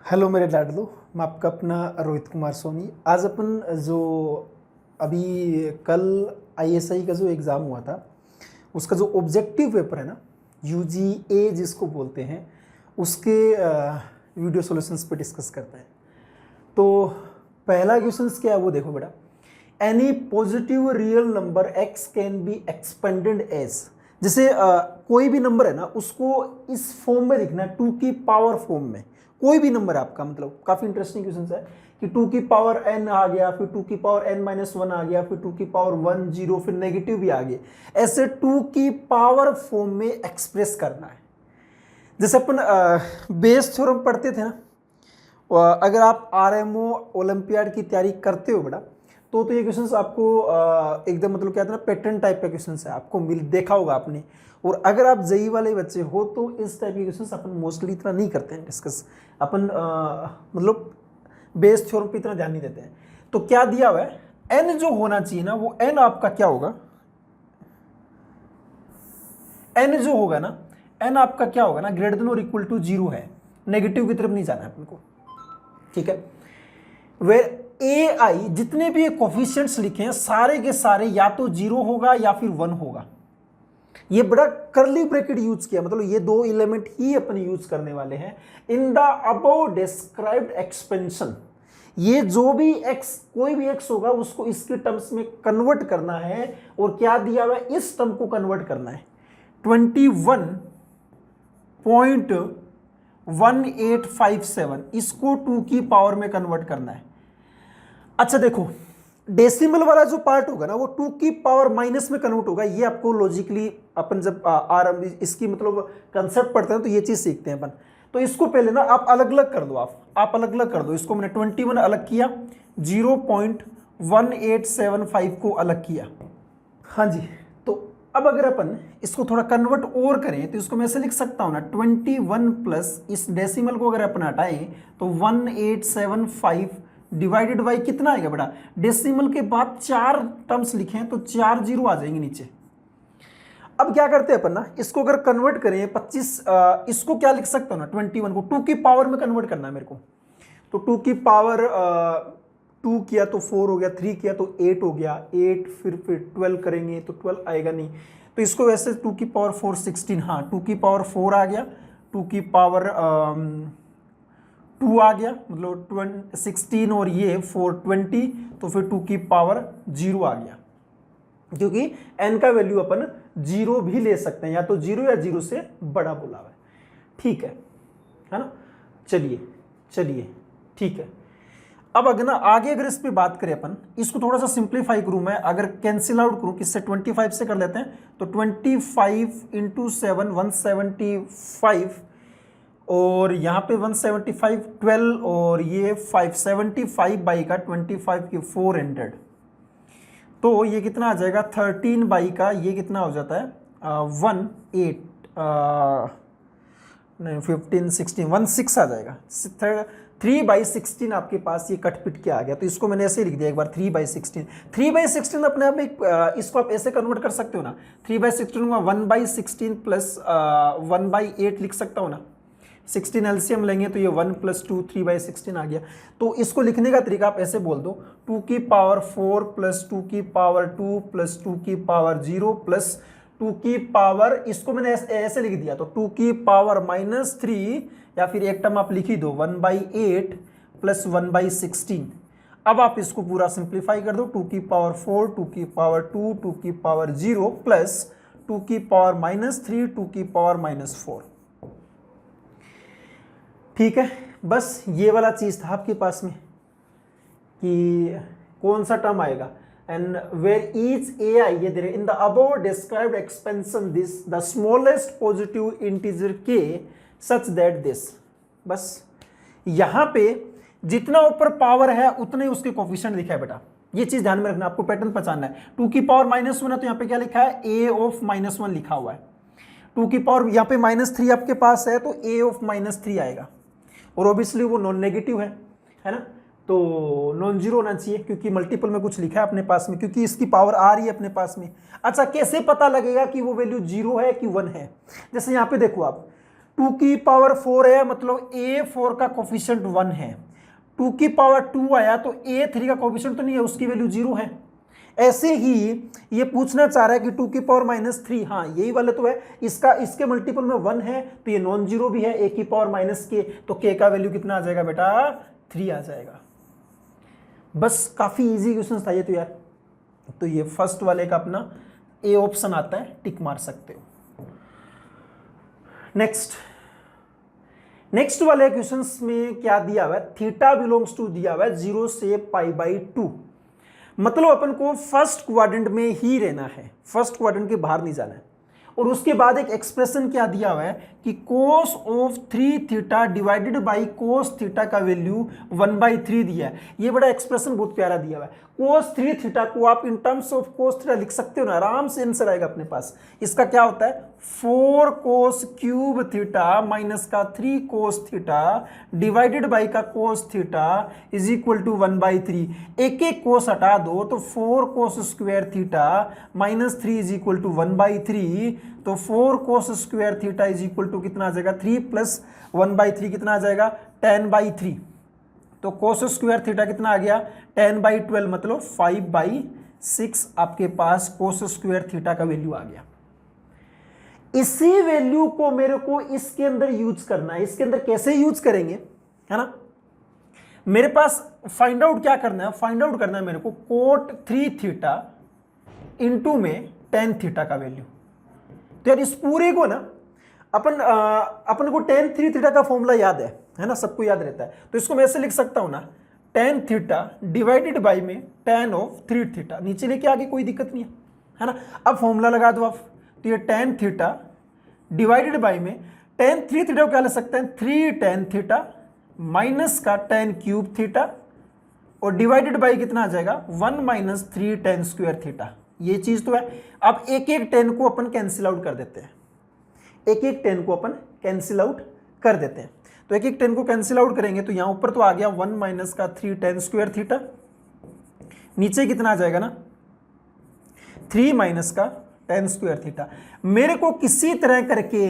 Hello मेरे लाडलो, मैं आपका अपना रोहित कुमार सोनी। आज अपन जो अभी कल आईएसआई का जो एग्ज़ाम हुआ था उसका जो ऑब्जेक्टिव पेपर है ना, यूजीए जिसको बोलते हैं, उसके वीडियो सॉल्यूशंस पे डिस्कस करते हैं। तो पहला क्वेश्चन क्या है वो देखो बेटा। Any positive real number x can be expanded as, जैसे कोई भी नंबर है ना उसको इस फॉर्म में लिखना है, 2 की पावर फॉर्म में। कोई भी नंबर है आपका, मतलब काफी इंटरेस्टिंग क्वेश्चन है कि 2 की पावर n आ गया, फिर 2 की पावर n-1 आ गया, फिर 2 की पावर 1 0, फिर नेगेटिव भी आ गए। ऐसे 2 की पावर फॉर्म में एक्सप्रेस करना है। जैसे अपन बेस थ्योरम पढ़ते थे ना, अगर आप आरएमओ ओलंपियाड की तैयारी करते हो बेटा तो ये क्वेश्चंस आपको एकदम मतलब क्या था ना, पैटर्न टाइप का क्वेश्चंस है, आपको देखा होगा आपने। और अगर आप जेई वाले बच्चे हो तो इस टाइप के क्वेश्चंस अपन मोस्टली इतना नहीं करते हैं डिस्कस। अपन मतलब बेस थ्योरम पे इतना ध्यान नहीं देते हैं। तो क्या दिया हुआ है, एन जो होना चाहिए ना वो एन आपका क्या होगा, एन जो होगा ना, एन आपका क्या होगा ना, ग्रेटर देन और इक्वल टू 0 है। नेगेटिव की तरफ नहीं जाना है अपन को, ठीक है। वे ए आई जितने भी कोफिशिएंट्स लिखे हैं सारे के सारे या तो 0 होगा या फिर 1 होगा। ये बड़ा करली ब्रैकेट यूज किया, मतलब ये दो एलिमेंट ही अपन यूज करने वाले हैं in the above described expansion. ये जो भी x, कोई भी x होगा उसको इसके टर्म्स में कन्वर्ट करना है। और क्या दिया हुआ है, इस टर्म को कन्वर्ट करना है 21.1857, इसको 2 की पावर में कन्वर्ट करना है। अच्छा देखो, डेसिमल वाला जो पार्ट होगा ना वो 2 की पावर माइनस में कन्वर्ट होगा। ये आपको लॉजिकली अपन जब इसकी मतलब कंसेप्ट पढ़ते हैं तो ये चीज सीखते हैं अपन। तो इसको पहले ना आप अलग अलग कर दो, आप अलग अलग कर दो। इसको मैंने 21 अलग किया, 0.1875 को अलग किया। हाँ जी, तो अब अगर अपन इसको थोड़ा कन्वर्ट और करें तो इसको मैं ऐसे लिख सकता हूं ना, 21 प्लस इस डेसिमल को अगर अपन हटाएं तो 1875 डिवाइडेड बाई कितना आएगा बेटा, डेसिमल के बाद 4 टर्म्स लिखे हैं तो 4 जीरो आ जाएंगे नीचे। अब क्या करते हैं अपन ना, इसको अगर कन्वर्ट करें 25, इसको क्या लिख सकता हूं ना, 21 को 2 की पावर में कन्वर्ट करना है मेरे को। तो 2 की पावर 2 किया तो 4 हो गया, 3 किया तो 8 हो गया, 8 फिर 12 करेंगे तो 12 आएगा नहीं। तो इसको वैसे 2 की पावर 4 16, हाँ 2 की पावर 4 आ गया, 2 की पावर 2 आ गया, मतलब 16 और ये 4 20, तो फिर 2 की पावर 0 आ गया। क्योंकि n का वैल्यू अपन 0 भी ले सकते हैं, या तो 0 या 0 से बड़ा बोला हुआ है, ठीक है ना। चलिए चलिए ठीक है। अब अगर ना आगे अगर इस पे बात करें अपन, इसको थोड़ा सा सिंप्लीफाई करूं मैं, अगर कैंसिल आउट करूं किससे, 25 से कर लेते हैं। तो 25 इंटू 7 175, और यहाँ पे 175 12, और ये 575 बाई का 25 की 400, तो ये कितना आ जाएगा 13 बाई का, ये कितना हो जाता है 15 16 16 आ जाएगा। 3/16 आपके पास ये कट पिट के आ गया। तो इसको मैंने ऐसे लिख दिया एक बार, 3/16। 3/16 अपने आप में इसको आप ऐसे कन्वर्ट कर सकते हो ना, 3/16 में 1/16 प्लस 1/8 लिख सकता हूँ ना। 16 एलसीएम लेंगे तो ये 1 + 2 3/16 आ गया। तो इसको लिखने का तरीका आप ऐसे बोल दो, 2 की पावर 4 प्लस 2 की पावर 2 प्लस 2 की पावर 0 प्लस 2 की पावर, इसको मैंने ऐसे लिख दिया तो 2 की पावर -3, या फिर एक टर्म आप लिख ही दो 1/8 प्लस 1/16। अब आप इसको पूरा सिंप्लीफाई कर दो, 2 की पावर 4, 2 की पावर 2, 2 की पावर 0 प्लस 2 की पावर -3, 2 की पावर -4। ठीक है, बस ये वाला चीज था आपके पास में कि कौन सा टर्म आएगा। एंड वेयर ईच ए आई, ये दे रहे in the above described expansion this the smallest positive integer के सच दैट दिस। बस यहां पे जितना ऊपर पावर है उतने उसके कोफिशिएंट लिखा है बेटा, ये चीज ध्यान में रखना, आपको पैटर्न पहचानना है। 2 की पावर -1 है तो यहां पे क्या लिखा है, a ऑफ -1 लिखा हुआ है। 2 की पावर यहां पे -3 आपके पास है तो a ऑफ -3 आएगा, और ऑब्वियसली वो नॉन नेगेटिव है ना, तो नॉन जीरो होना चाहिए क्योंकि मल्टीपल में कुछ लिखा है अपने पास में, क्योंकि इसकी पावर आ रही है अपने पास में। अच्छा, कैसे पता लगेगा कि वो वैल्यू 0 है कि 1 है, जैसे यहाँ पे देखो आप 2 की पावर 4 है मतलब A4 का कोफिशिएंट 1 है। 2 की पावर 2 आया तो A3 का कोफिशिएंट तो नहीं है, उसकी वैल्यू 0 है। ऐसे ही ये पूछना चाह रहा है कि 2 की पावर -3, हाँ यही वाला तो है, इसका इसके मल्टीपल में 1 है तो ये नॉन जीरो भी है। A की पावर -k तो k का वैल्यू कितना आ जाएगा बेटा 3 आ जाएगा। बस काफी इजी क्वेश्चन था ये तो यार। तो ये फर्स्ट वाले का अपना ए ऑप्शन आता है, टिक मार सकते हो। नेक्स्ट वाले क्वेश्चंस में क्या दिया हुआ है, थीटा बिलोंग्स टू दिया हुआ है 0 से π/2, मतलब अपन को फर्स्ट क्वाड्रेंट में ही रहना है, फर्स्ट क्वाड्रेंट के बाहर नहीं जाना है। और उसके बाद एक एक्सप्रेशन क्या दिया हुआ है कि cos of 3 theta divided by cos theta का वैल्यू 1/3 दिया है। ये बड़ा एक्सप्रेशन बहुत प्यारा दिया हुआ है। cos 3 थीटा को आप in terms of cos theta लिख सकते हो ना, आराम से आंसर आएगा अपने पास। इसका क्या होता है 4 cos क्यूब थीटा माइनस का 3 cos थीटा डिवाइडेड बाई का cos theta is equal to 1/3। एक एक cos हटा दो तो 4 cos square theta minus 3 is equal to 1/3। तो 4 cos square theta is equal to कितना आ जाएगा 3 प्लस 1/3 कितना आ जाएगा 10/3। तो cos स्क्वायर थीटा कितना आ गया 10/12 मतलब 5/6 आपके पास cos स्क्वायर थीटा का वैल्यू आ गया। इसी वैल्यू को मेरे को इसके अंदर यूज करना है। इसके अंदर कैसे यूज करेंगे है ना, मेरे पास फाइंड आउट क्या करना है, फाइंड आउट करना है मेरे को cot 3 थीटा इंटू में tan थीटा का वैल्यू। तो यार इस पूरे को ना अपन को tan 3 थीटा का फॉर्मूला याद है ना, सबको याद रहता है। तो इसको मैं ऐसे लिख सकता हूं ना tan थीटा डिवाइडेड बाई में tan ऑफ 3 थीटा, नीचे लेके आगे कोई दिक्कत नहीं है ना। अब फॉर्मूला लगा दो आप, तो ये tan थीटा डिवाइडेड बाई में tan 3 थीटा को क्या लिख सकते हैं 3 tan थीटा माइनस का tan क्यूब थीटा और डिवाइडेड बाई कितना आ जाएगा 1 माइनस 3 tan स्क्वायर थीटा। ये चीज तो है। अब एक एक tan को अपन कैंसिल आउट कर देते हैं, एक एक tan को अपन कैंसिल आउट कर देते हैं। तो एक एक tan को कैंसिल आउट करेंगे तो यहां ऊपर तो आ गया 1 माइनस का 3 tan स्क्वायर थीटा, नीचे कितना आ जाएगा ना 3 माइनस का tan स्क्वायर थीटा। मेरे को किसी तरह करके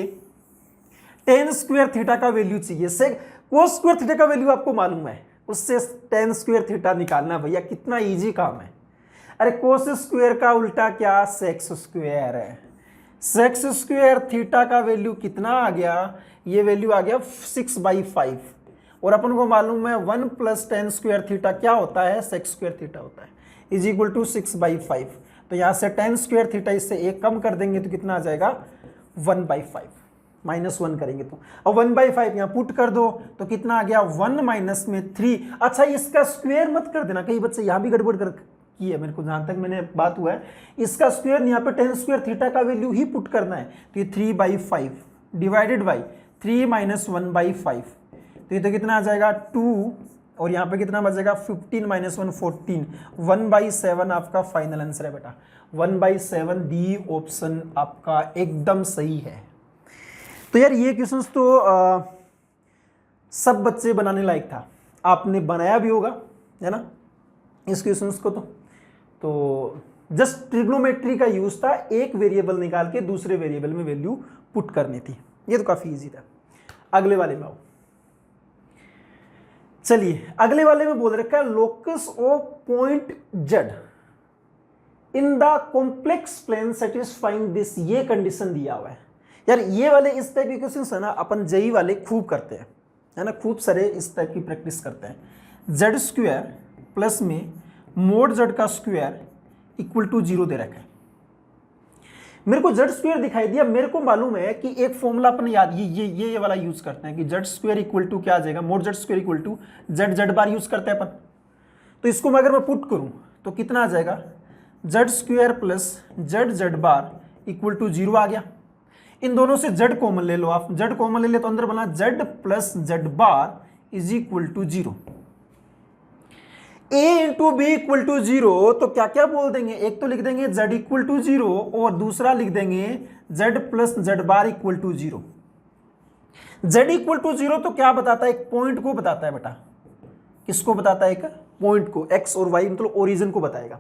tan स्क्वायर थीटा का वैल्यू चाहिए। से cos स्क्वायर थीटा का वैल्यू आपको मालूम है, उससे tan स्क्वायर थीटा निकालना भैया कितना इजी काम है। अरे cos स्क्वायर का उल्टा क्या sec स्क्वायर है। sec स्क्वायर थीटा का वैल्यू कितना आ गया, ये वैल्यू आ गया 6/5 और अपन को मालूम है 1 प्लस tan स्क्वायर थीटा क्या होता है sec स्क्वायर थीटा होता है इज इक्वल टू 6/5। तो यहां से tan स्क्वायर थीटा इससे एक कम कर देंगे तो कितना आ जाएगा 1/5, -1 करेंगे तो अब 1/5 यहां पुट कर दो तो कितना आ गया 1 माइनस में 3। अच्छा इसका स्क्वायर मत कर देना, कई बच्चे यहां भी गड़बड़ कर की है, मेरे को जहां तक मैंने बात हुआ है इसका स्क्वायर यहाँ पे tan स्क्वायर थीटा का वैल्यू ही पुट करना है। तो ये 3/5 डिवाइडेड बाई 3 माइनस 1/5 तो ये तो कितना आ जाएगा 2 और यहाँ पे कितना बचेगा 15 माइनस 1 14 1/7 आपका फाइनल आंसर है बेटा। 1/7 डी ऑप्शन आपका एकदम सही है। तो यार ये क्वेश्चंस तो सब बच्चे बनाने लायक था, आपने बनाया भी होगा है ना इस क्वेश्चंस को। तो जस्ट ट्रिग्नोमेट्री का यूज था, एक वेरिएबल निकाल के दूसरे वेरिएबल में वैल्यू पुट करनी थी। ये तो काफी इजी था। अगले वाले में आओ, चलिए अगले वाले में बोल रखा है locus of point z in the complex plane satisfying this, ये कंडीशन दिया हुआ है। यार ये वाले इस टाइप के क्वेश्चन है ना अपन जेई वाले खूब करते हैं है ना, खूब सारे इस टाइप की प्रैक्टिस करते हैं। जेड स्क्वायर प्लस में मोड जेड का स्क्वायर इक्वल टू 0 दे रखा है। मेरे को जेड स्क्वायर दिखाई दिया, मेरे को मालूम है कि एक फॉर्मूला अपन याद ये वाला यूज करते हैं कि जेड स्क्वायर इक्वल टू क्या आ जाएगा mod z square equal to z z bar use करते हैं अपन। तो इसको मैं अगर मैं पुट करूं तो कितना आ जाएगा z square plus z z bar equal to 0 आ गया। इन दोनों से जेड कॉमन ले लो आप, जेड कॉमन ले ले तो अंदर बना z plus z bar is equal to 0। a into b equal to 0 तो क्या क्या बोल देंगे, एक तो लिख देंगे z इक्वल टू 0 और दूसरा लिख देंगे z plus z bar equal to 0। z equal to 0 तो क्या बताता है, एक पॉइंट को बताता है बेटा। किसको बताता है, एक पॉइंट को, x और y मतलब ओरिजिन को बताएगा।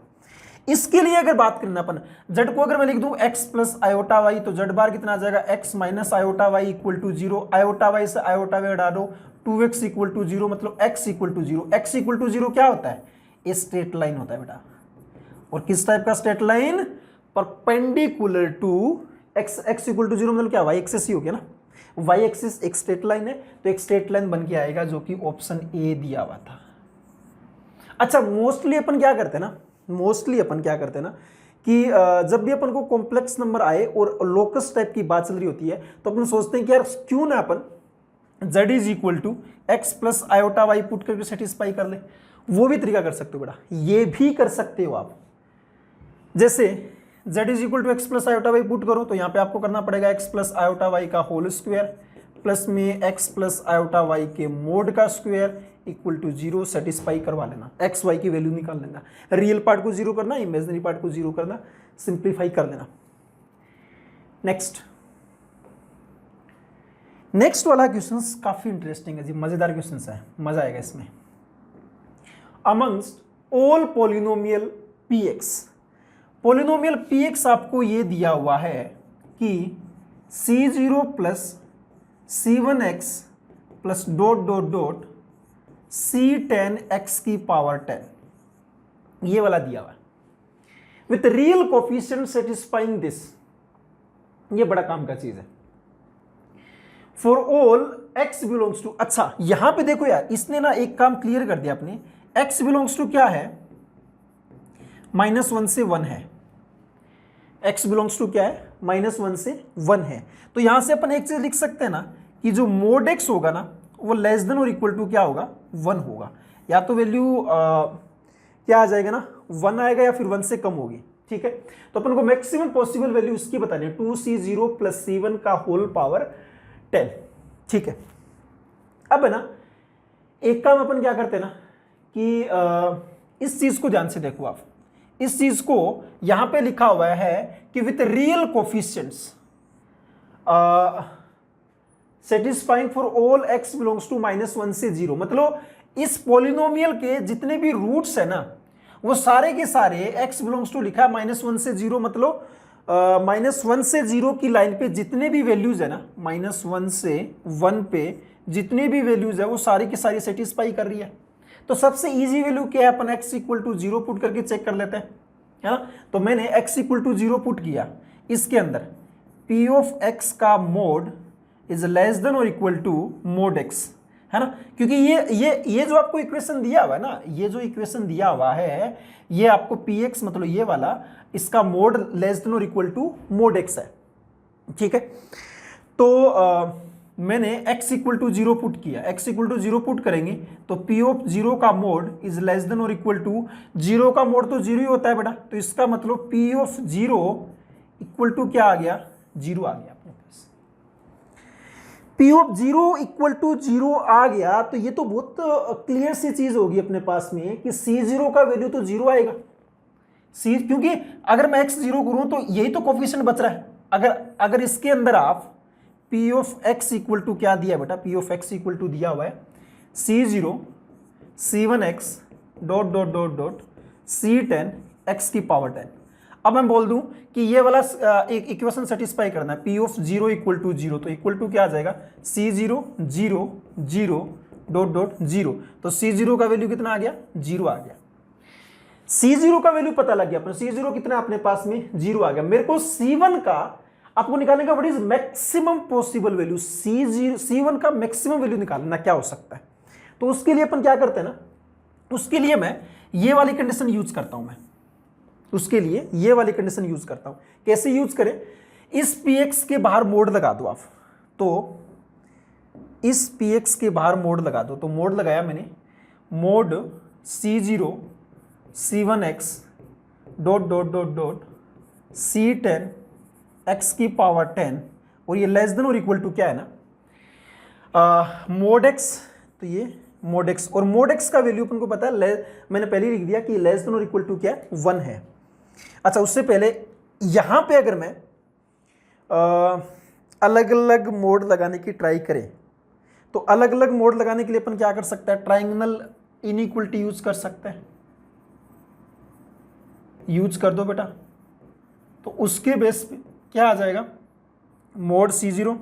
इसके लिए अगर बात करना अपन z को अगर मैं लिख दूं x प्लस आयोटा वाई, तो z बार कितना आ जाएगा x minus iota y equal to 0। Iota y से आयोटा वाई हटा दो, 2x इक्वल टू 0, मतलब x equal to 0। x equal to 0 क्या होता है? ये स्ट्रेट लाइन होता है बेटा। और किस टाइप का straight line? Perpendicular to x। x equal to 0 मतलब क्या? y एक्सिस ही हो गया ना। y एक्सिस एक स्ट्रेट लाइन है, तो एक स्ट्रेट लाइन बन के आएगा, जो कि ऑप्शन ए दिया हुआ था। अच्छा, मोस्टली अपन क्या करते हैं ना कि जब भी अपन को कॉम्प्लेक्स नंबर आए और लोकस टाइप की बात चल रही होती है, तो अपन सोचते हैं कि यार क्यों ना अपन z is equal to x plus iota y put करके सेटिस्फाई कर ले। वो भी तरीका कर सकते हो बेटा, ये भी कर सकते हो आप। जैसे z is equal to x plus iota y put करो, तो यहाँ पे आपको करना पड़ेगा एक्स प्लस आयोटा वाई का होल स्क्वायर प्लस में एक्स प्लस आयोटा वाई के मोड का स्क्वायर इक्वल टू 0 सेटिस्फाई करवा लेना। एक्स वाई की वैल्यू निकाल लेना, रियल पार्ट को 0 करना, इमेजिनरी पार्ट को 0 करना, सिंप्लीफाई कर लेना। नेक्स्ट वाला क्वेश्चन काफी इंटरेस्टिंग है जी, मजेदार क्वेश्चन है, मजा आएगा इसमें। Amongst all polynomial px, polynomial px आपको ये दिया हुआ है कि c0 plus c1x plus dot dot dot c10x की पावर 10, ये वाला दिया हुआ है with real coefficient satisfying this. ये बड़ा काम का चीज है। For all x belongs to, अच्छा यहां पे देखो यार, इसने ना एक काम क्लियर कर दिया अपने, x बिलोंग्स टू क्या है? -1 से 1 है। x बिलोंग्स टू क्या है? -1 से 1 है। तो यहां से अपन एक चीज लिख सकते हैं ना कि जो मोड x होगा ना, वो लेस देन और इक्वल टू क्या होगा? 1 होगा। या तो वैल्यू क्या आ जाएगा ना, 1 आएगा, या फिर 1 से कम होगी। ठीक है, तो अपन को मैक्सिमम पॉसिबल वैल्यू इसकी बतानी है, 2c0 प्लस c1 का होल पावर 10। ठीक है, अब है ना एक काम अपन क्या करते हैं ना कि इस चीज को ध्यान से देखो आप, इस चीज को यहां पे लिखा हुआ है कि with real coefficients satisfying for all x belongs to -1 से 0, मतलब इस पॉलिनोमियल के जितने भी रूट्स है ना, वो सारे के सारे x बिलोंग्स टू लिखा है -1 से 0, मतलब -1 से 0 की लाइन पे जितने भी वैल्यूज है ना, -1 से 1 पे जितने भी वैल्यूज है वो सारी की सारी सेटिस्फाई कर रही है। तो सबसे इजी वैल्यू क्या है? अपन x इक्वल टू 0 पुट करके चेक कर लेते हैं, है ना। तो मैंने x इक्वल टू 0 पुट किया, इसके अंदर p ऑफ x का मोड इज लेस देन और इक्वल टू मोड x, है ना। क्योंकि ये जो आपको इक्वेशन दिया हुआ है ना, ये जो इक्वेशन दिया हुआ है, ये आपको px मतलब ये वाला, इसका मोड लेस देन और इक्वल टू मोड x है। ठीक है, तो मैंने x इक्वल टू 0 पुट किया, x इक्वल टू 0 पुट करेंगे तो p ऑफ 0 का मोड इज लेस देन और इक्वल टू, 0 का मोड तो 0 ही होता है बेटा, तो इसका मतलब p ऑफ 0 इक्वल टू क्या आ गया? 0 आ गया अपने पास। p ऑफ 0 इक्वल टू 0 आ गया, तो ये तो बहुत क्लियर सी चीज होगी अपने पास में कि c0 का वैल्यू तो 0 आएगा। क्योंकि अगर मैं x 0 करूं तो यही तो कोफिशिएंट बच रहा है। अगर इसके अंदर आप p of x equal to क्या दिया बेटा? p of x equal to दिया हुआ है c0 c1x dot dot dot dot c10 x की पावर 10। अब मैं बोल दूं कि ये वाला एक इक्वेशन सेटिस्फाई करना है, p ऑफ 0 इक्वल टू 0, तो इक्वल टू क्या आ जाएगा? c0 0 0 dot dot 0। तो c0 का वैल्यू कितना आ गया? 0 आ गया। c0 का वैल्यू पता लग गया अपने, c0 कितना अपने पास में? 0 आ गया। मेरे को c1 का आपको निकालने का, what is maximum possible value? c1 का मैक्सिमम वैल्यू निकालना क्या हो सकता है? तो उसके लिए अपन क्या करते हैं ना, उसके लिए मैं ये वाली कंडीशन यूज करता हूं। मैं उसके लिए ये वाली कंडीशन यूज करता हूं। कैसे यूज करें? इस px के बाहर मोड लगा दो आप, तो इस px के बाहर मोड लगा दो, तो मोड लगाया मैंने, mode c0 c1x dot dot dot dot c10 x की पावर 10, और ये लेस देन और इक्वल टू क्या है ना, मोड x, तो ये मोड x, और मोड x का वैल्यू अपन को पता है, मैंने पहले ही लिख दिया कि लेस देन और इक्वल टू क्या है? 1 है। अच्छा, उससे पहले यहां पे अगर मैं अलग अलग मोड लगाने की ट्राई करें, तो अलग अलग मोड लगाने के लिए अपन क्या कर सकते हैं? ट्राइंगल इनइक्वलिटी यूज कर सकते हैं। यूज कर दो बेटा, तो उसके बेस पे क्या आ जाएगा, मोड C0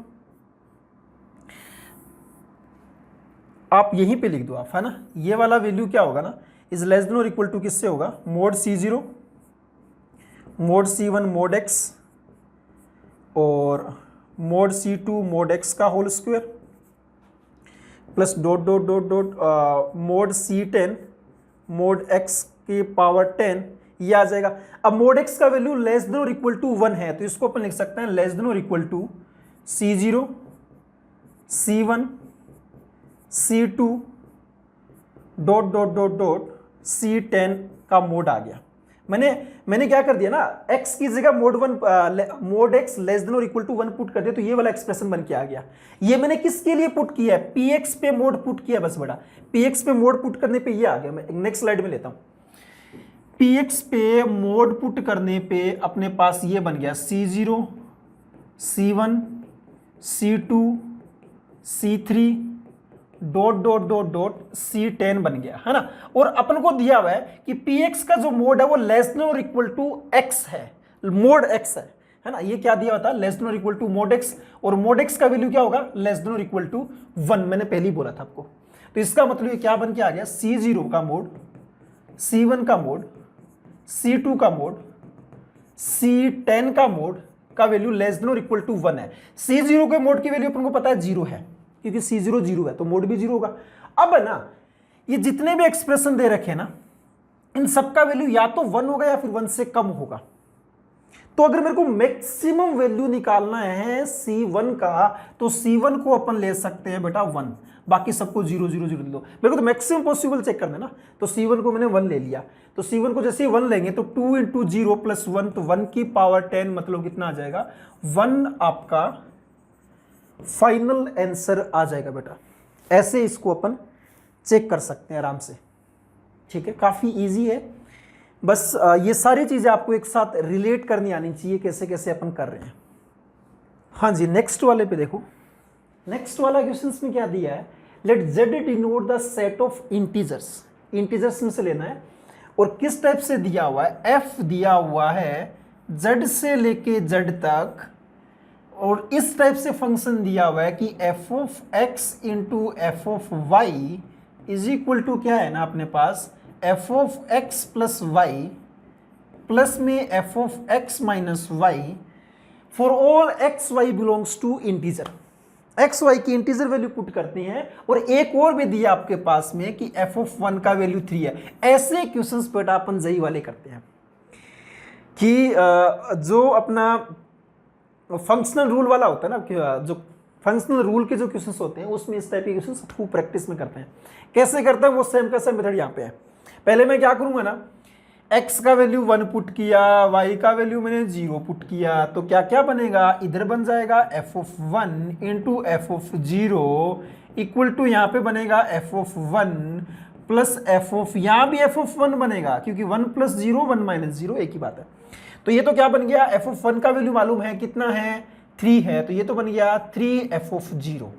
आप यहीं पे लिख दो आप, है ना। ये वाला वैल्यू क्या होगा ना, इज लेस देन और इक्वल टू किससे होगा, mod C0 mod C1 mod x और मोड C2 मोड x का whole square plus dot dot dot dot mod C10 mod x की पावर 10, ये आ जाएगा। अब मोड x का वैल्यू लेस देन और इक्वल टू 1 है, तो इसको अपन लिख सकते हैं लेस देन और equal to C0 C1 C2 dot dot dot dot C10 का मोड आ गया। मैंने क्या कर दिया ना, x की जगह मोड x लेस देन और इक्वल टू 1 पुट कर दिया, तो ये वाला एक्सप्रेशन बन के आ गया। ये मैंने किसके लिए पुट किया है, px पे मोड पुट किया, बस बड़ा px पे मोड पुट करने पे ये आ गया। मैं नेक्स्ट स्लाइड में लेता हूं। px पे मोड पुट करने पे अपने पास ये बन गया C0 C1 C2 C3 dot dot dot dot C10 बन गया, है ना। और अपन को दिया हुआ है कि px का जो मोड है वो लेस देन और इक्वल टू x है, मोड x है ना। ये क्या दिया हुआ था, लेस देन और इक्वल टू मोड x, और मोड x का वैल्यू क्या होगा, लेस देन और इक्वल टू 1, मैंने पहले ही बोला था आपको। तो इसका मतलब ये क्या बन के आ गया, C0 का मोड C1 का मोड C2 का मोड C10 का मोड का वैल्यू लेस देन और इक्वल टू 1 है। C0 के मोड की वैल्यू अपन को पता है 0 है, क्योंकि C0 0 है तो मोड भी 0 होगा। अब है ना, ये जितने भी एक्सप्रेशन दे रखे हैं ना, इन सबका वैल्यू या तो 1 होगा या फिर 1 से कम होगा। तो अगर मेरे को मैक्सिमम वैल्यू निकालना है C1 का, तो C1 को अपन ले सकते हैं बेटा 1, बाकी सबको 0 0 0 दो। मेरे को तो मैक्सिमम पॉसिबल चेक करना है ना, तो C1 को मैंने 1 ले लिया। तो C1 को जैसे ही 1 लेंगे तो 2 इंटू 0 प्लस 1, तो 1 की पावर 10 मतलब कितना आ जाएगा, 1 आपका फाइनल आंसर आ जाएगा बेटा। ऐसे इसको अपन चेक कर सकते हैं आराम से, ठीक है, काफी इजी है। बस ये सारी चीजें आपको एक साथ रिलेट करनी आनी चाहिए, कैसे कैसे अपन कर रहे हैं। हाँ जी, नेक्स्ट वाले पे देखो। नेक्स्ट वाला क्वेश्चन में क्या दिया है, let z denote the set of integers, integers में से लेना है। और किस टाइप से दिया हुआ है, f दिया हुआ है z से लेके z तक, और इस टाइप से फंक्शन दिया हुआ है कि f of x into f of y is equal to क्या है ना अपने पास, f of x plus Y plus में f of x minus y for all x y belongs to integer. x y की इंटीजर वैल्यू पुट करते हैं, और एक और भी दिया आपके पास में कि f ऑफ 1 का वैल्यू 3 है। ऐसे क्वेश्चंस बेटा अपन जही वाले करते हैं कि जो अपना फंक्शनल रूल वाला होता है ना, जो फंक्शनल रूल के जो क्वेश्चंस होते हैं उसमें इस टाइप के क्वेश्चंस खूब प्रैक्टिस में करते हैं। कैसे करते हैं वो सेम का सेम मेथड यहाँ पे है। पहले मैं क्या करूंगा ना, x का वैल्यू 1 पुट किया, y का वैल्यू मैंने 0 पुट किया, तो क्या क्या बनेगा, इधर बन जाएगा f of 1 into f of 0 equal to यहाँ पे बनेगा f of 1 plus f of, यहाँ भी f ऑफ 1 बनेगा क्योंकि 1 प्लस 0 1 माइनस 0 एक ही बात है। तो ये तो क्या बन गया, f ऑफ 1 का वैल्यू मालूम है कितना है, 3 है, तो ये तो बन गया 3 f ऑफ 0,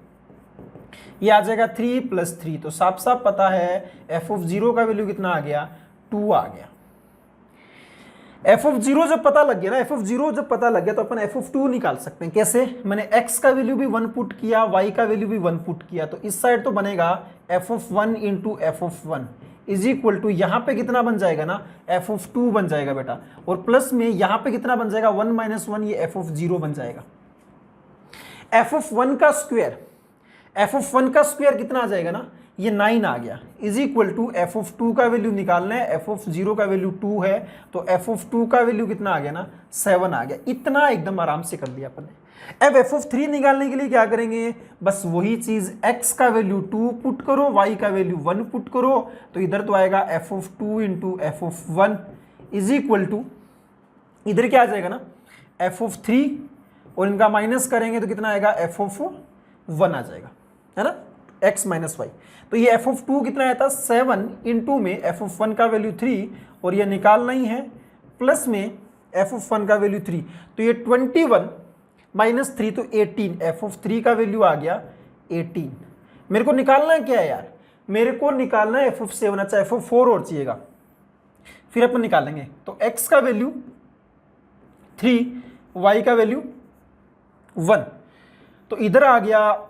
ये आ जाएगा 3 प्लस 3, तो साफ साफ पता है f ऑफ 0 का वैल्यू कितना आ गया, 2 आ गया। f ऑफ 0 जब पता लग गया ना, f ऑफ 0 जब पता लग गया तो अपन f ऑफ 2 निकाल सकते हैं। कैसे, मैंने x का वैल्यू भी 1 पुट किया, y का वैल्यू भी 1 पुट किया, तो इस साइड तो बनेगा f of 1 into f of 1 is equal to, यहाँ पे कितना बन जाएगा ना, f ऑफ 2 बन जाएगा बेटा, और प्लस में यहाँ पे कितना बन जाएगा 1 माइनस 1, ये f ऑफ 0 बन जाएगा। f ऑफ 1 का स्क्वायर, f ऑफ 1 का स्क्वायर कितना आ जाएगा ना, ये 9 आ गया, is equal to f of 2 का वैल्यू निकालना है, एफ ऑफ 0 का वैल्यू 2 है, तो एफ ऑफ 2 का वैल्यू कितना आ गया ना, 7 आ गया। इतना एकदम आराम से कर दिया अपन ने। अब एफ ऑफ 3 निकालने के लिए क्या करेंगे, बस वही चीज, x का वैल्यू 2 पुट करो, y का वैल्यू 1 पुट करो, तो इधर तो आएगा f of 2 into f of 1 is equal to, इधर क्या आ जाएगा ना, एफ ऑफ 3, और इनका माइनस करेंगे तो कितना आएगा, एफ ऑफ 1 आ जाएगा, है ना, x माइनस वाई। तो ये एफ ऑफ 2 कितना आया था, 7 इंटू में एफ ऑफ 1 का वैल्यू 3, और ये निकालना ही है, प्लस में एफ ऑफ 1 का वैल्यू 3, तो ये 21 माइनस 3 तो 18, एफ ऑफ 3 का वैल्यू आ गया 18। मेरे को निकालना है क्या है यार, मेरे को निकालना है एफ ऑफ 7, अच्छा एफ ऑफ 4 और चाहिएगा, फिर अपन निकालेंगे। तो x का वैल्यू 3, y का वैल्यू 1। तो इधर आ गया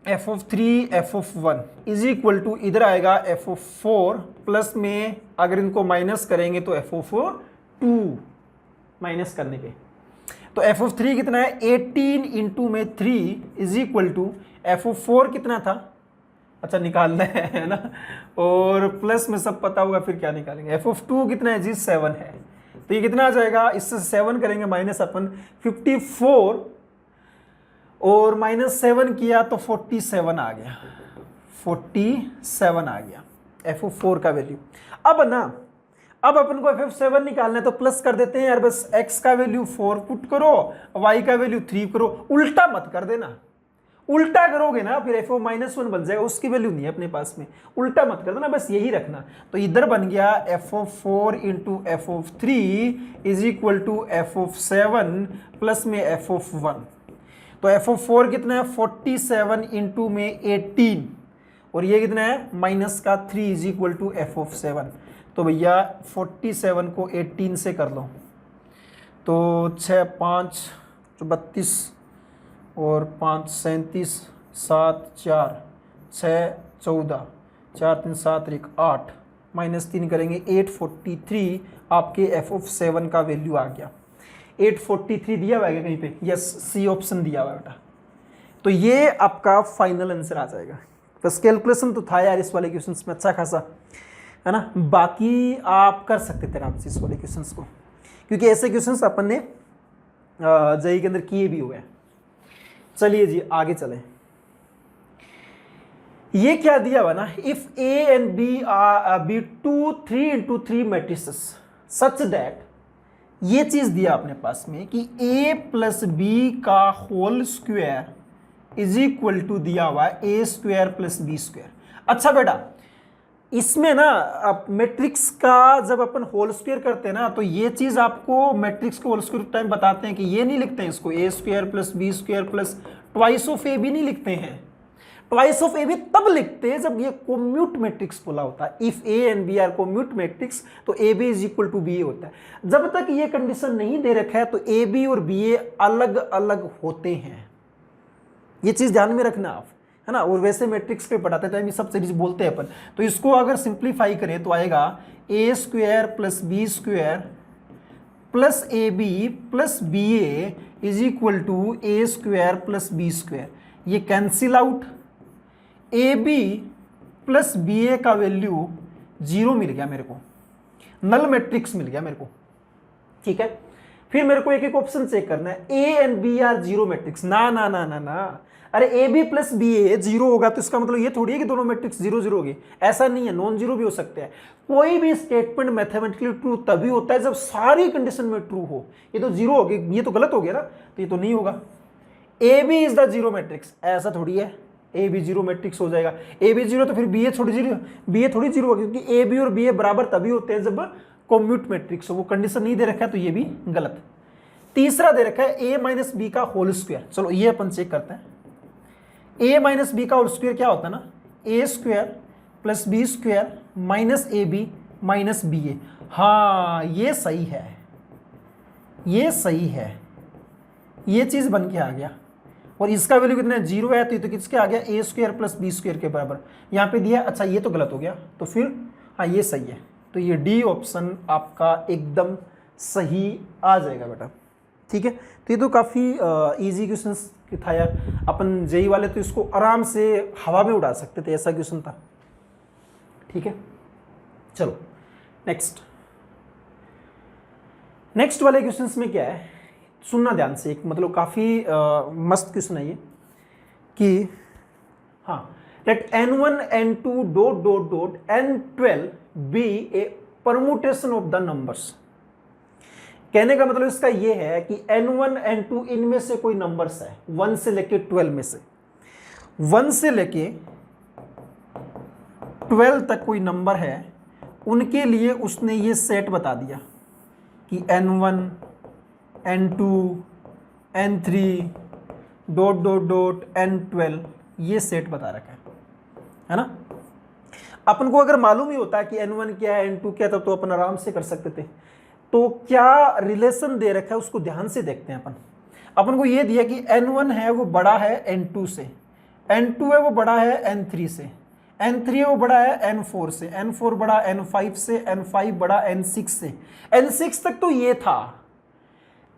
f(3) f(1) is equal to इधर आएगा f(4) प्लस में अगर इनको माइनस करेंगे तो f(2) माइनस करने पे तो f(3) कितना है 18 इंटू में 3 इज इक्वल टू f(4) कितना था, अच्छा निकालना है ना, और प्लस में सब पता होगा फिर क्या निकालेंगे। f(2) कितना है जी 7 है, तो ये कितना आ जाएगा, इससे 7 करेंगे माइनस अपन 54 और -7 किया तो 47 आ गया, 47 आ गया f(4) का वैल्यू। अब ना अब अपन को f(7) निकालना है तो प्लस कर देते हैं यार, बस x का वैल्यू 4 पुट करो, y का वैल्यू 3 करो, उल्टा मत कर देना, उल्टा करोगे ना फिर f(-1) बन जाएगा, उसकी वैल्यू नहीं है अपने पास में, उल्टा मत कर देना, बस यही रखना। तो इधर बन गया f(4) into f(3) is equal to f(7) plus में f(1). तो f(4) कितना है 47 इंटू में 18 और ये कितना है माइनस का 3 इज इक्वल टू f(7). तो भैया 47 को 18 से कर लो तो 6 5 32 और 5 37 7 4 6 14 4 3 7 1 8 -3 करेंगे 843 आपके f(7) का वैल्यू आ गया। 843 दिया हुआ है कहीं पे, यस सी ऑप्शन दिया हुआ है बेटा। तो ये आपका फाइनल आंसर आ जाएगा। बस कैलकुलेशन तो था यार इस वाले क्वेश्चन में अच्छा खासा, है ना, बाकी आप कर सकते थे आराम से इस वाले क्वेश्चन को, क्योंकि ऐसे क्वेश्चन अपन ने जेईई के अंदर किए भी हुए हैं। चलिए जी आगे चलें। ये क्या दिया हुआ ना, if A and B be 2 3 into 3 matrices such that, ये चीज दिया अपने पास में कि a प्लस बी का whole square is equal to दिया हुआ है a square plus B square. अच्छा बेटा इसमें ना अब मैट्रिक्स का जब अपन होल स्क्वायर करते हैं ना तो ये चीज आपको मैट्रिक्स के होल स्क्वायर टाइम बताते हैं कि ये नहीं लिखते हैं इसको a square plus B square plus twice of A भी नहीं लिखते हैं। ट्वाइस ऑफ ए भी तब लिखते हैं जब ये कोम्यूट मैट्रिक्स बोला होता है। If A and B are commute matrix तो A B is equal to B A होता है। जब तक ये कंडीशन नहीं दे रखा है तो ए बी और बी ए अलग अलग होते हैं, ये चीज ध्यान में रखना आप, है ना। और वैसे मैट्रिक्स पे पढ़ाते टाइम ये सब चीज बोलते हैं अपन, तो इसको अगर सिंप्लीफाई करें तो आएगा A square plus B square plus A B plus B A is equal to A square plus B square. ये cancel out, A B plus B A का वैल्यू 0 मिल गया मेरे को, नल मैट्रिक्स मिल गया मेरे को, ठीक है। फिर मेरे को एक एक ऑप्शन चेक करना है, A and B are 0 matrix, ना ना ना ना ना, अरे A B plus B A 0 होगा तो इसका मतलब ये थोड़ी है कि दोनों मैट्रिक्स 0 0 होगी, ऐसा नहीं है, नॉन जीरो भी हो सकते हैं। कोई भी स्टेटमेंट मैथमेटिकली ट्रू तभी होता है जब सारी कंडीशन में ट्रू हो। ये तो 0 हो गया, ये तो गलत हो गया ना, तो ये तो नहीं होगा। A B is the 0 matrix, ऐसा थोड़ी है, ए बी 0 मैट्रिक्स हो जाएगा। ए बी 0 तो फिर बी ए थोड़ी 0, बी ए थोड़ी 0 होगा, क्योंकि ए बी और बी ए बराबर तभी होते हैं जब कॉम्यूट मैट्रिक्स हो। वो कंडीशन नहीं दे रखा है तो ये भी गलत। तीसरा दे रखा है ए माइनस बी का होल स्क्वायर, चलो ये अपन चेक करते हैं। ए माइनस बी का होल स्क्वायर क्या होता है ना, A square plus B square minus A B minus B A. हाँ ये सही है, ये सही है, ये चीज बन के आ गया। और इसका वैल्यू कितना है 0 है, तो ये तो किसके आ गया, ए स्क्वायर प्लस बी स्क्वायर के बराबर यहाँ पे दिया। अच्छा ये तो गलत हो गया, तो फिर हाँ ये सही है, तो ये डी ऑप्शन आपका एकदम सही आ जाएगा बेटा, ठीक है। तो ये तो काफ़ी इजी क्वेश्चन था यार, अपन जेई वाले तो इसको आराम से हवा में उड़ा सकते थे, ऐसा क्वेश्चन था, ठीक है। चलो नेक्स्ट वाले क्वेश्चंस में क्या है सुनना ध्यान से, एक मतलब काफ़ी मस्त क्वेश्चन है ये कि हाँ, let n1 n2 dot dot dot n12 be a permutation of the numbers. कहने का मतलब इसका ये है कि n1 n2 इनमें से कोई नंबर्स है 1 से लेके 12 में से, 1 से लेके 12 तक कोई नंबर है, उनके लिए उसने ये सेट बता दिया कि n1 n2 n3 dot dot dot n12 ये सेट बता रखा है ना। अपन को अगर मालूम ही होता कि n1 क्या है n2 क्या है तब तो अपन आराम से कर सकते थे। तो क्या रिलेशन दे रखा है उसको ध्यान से देखते हैं। अपन को ये दिया कि n1 है वो बड़ा है n2 से, n2 है वो बड़ा है n3 से, n3 है वो बड़ा है n4 से, n4 बड़ा n5 से, n5 बड़ा n6 से, n6 तक तो ये था।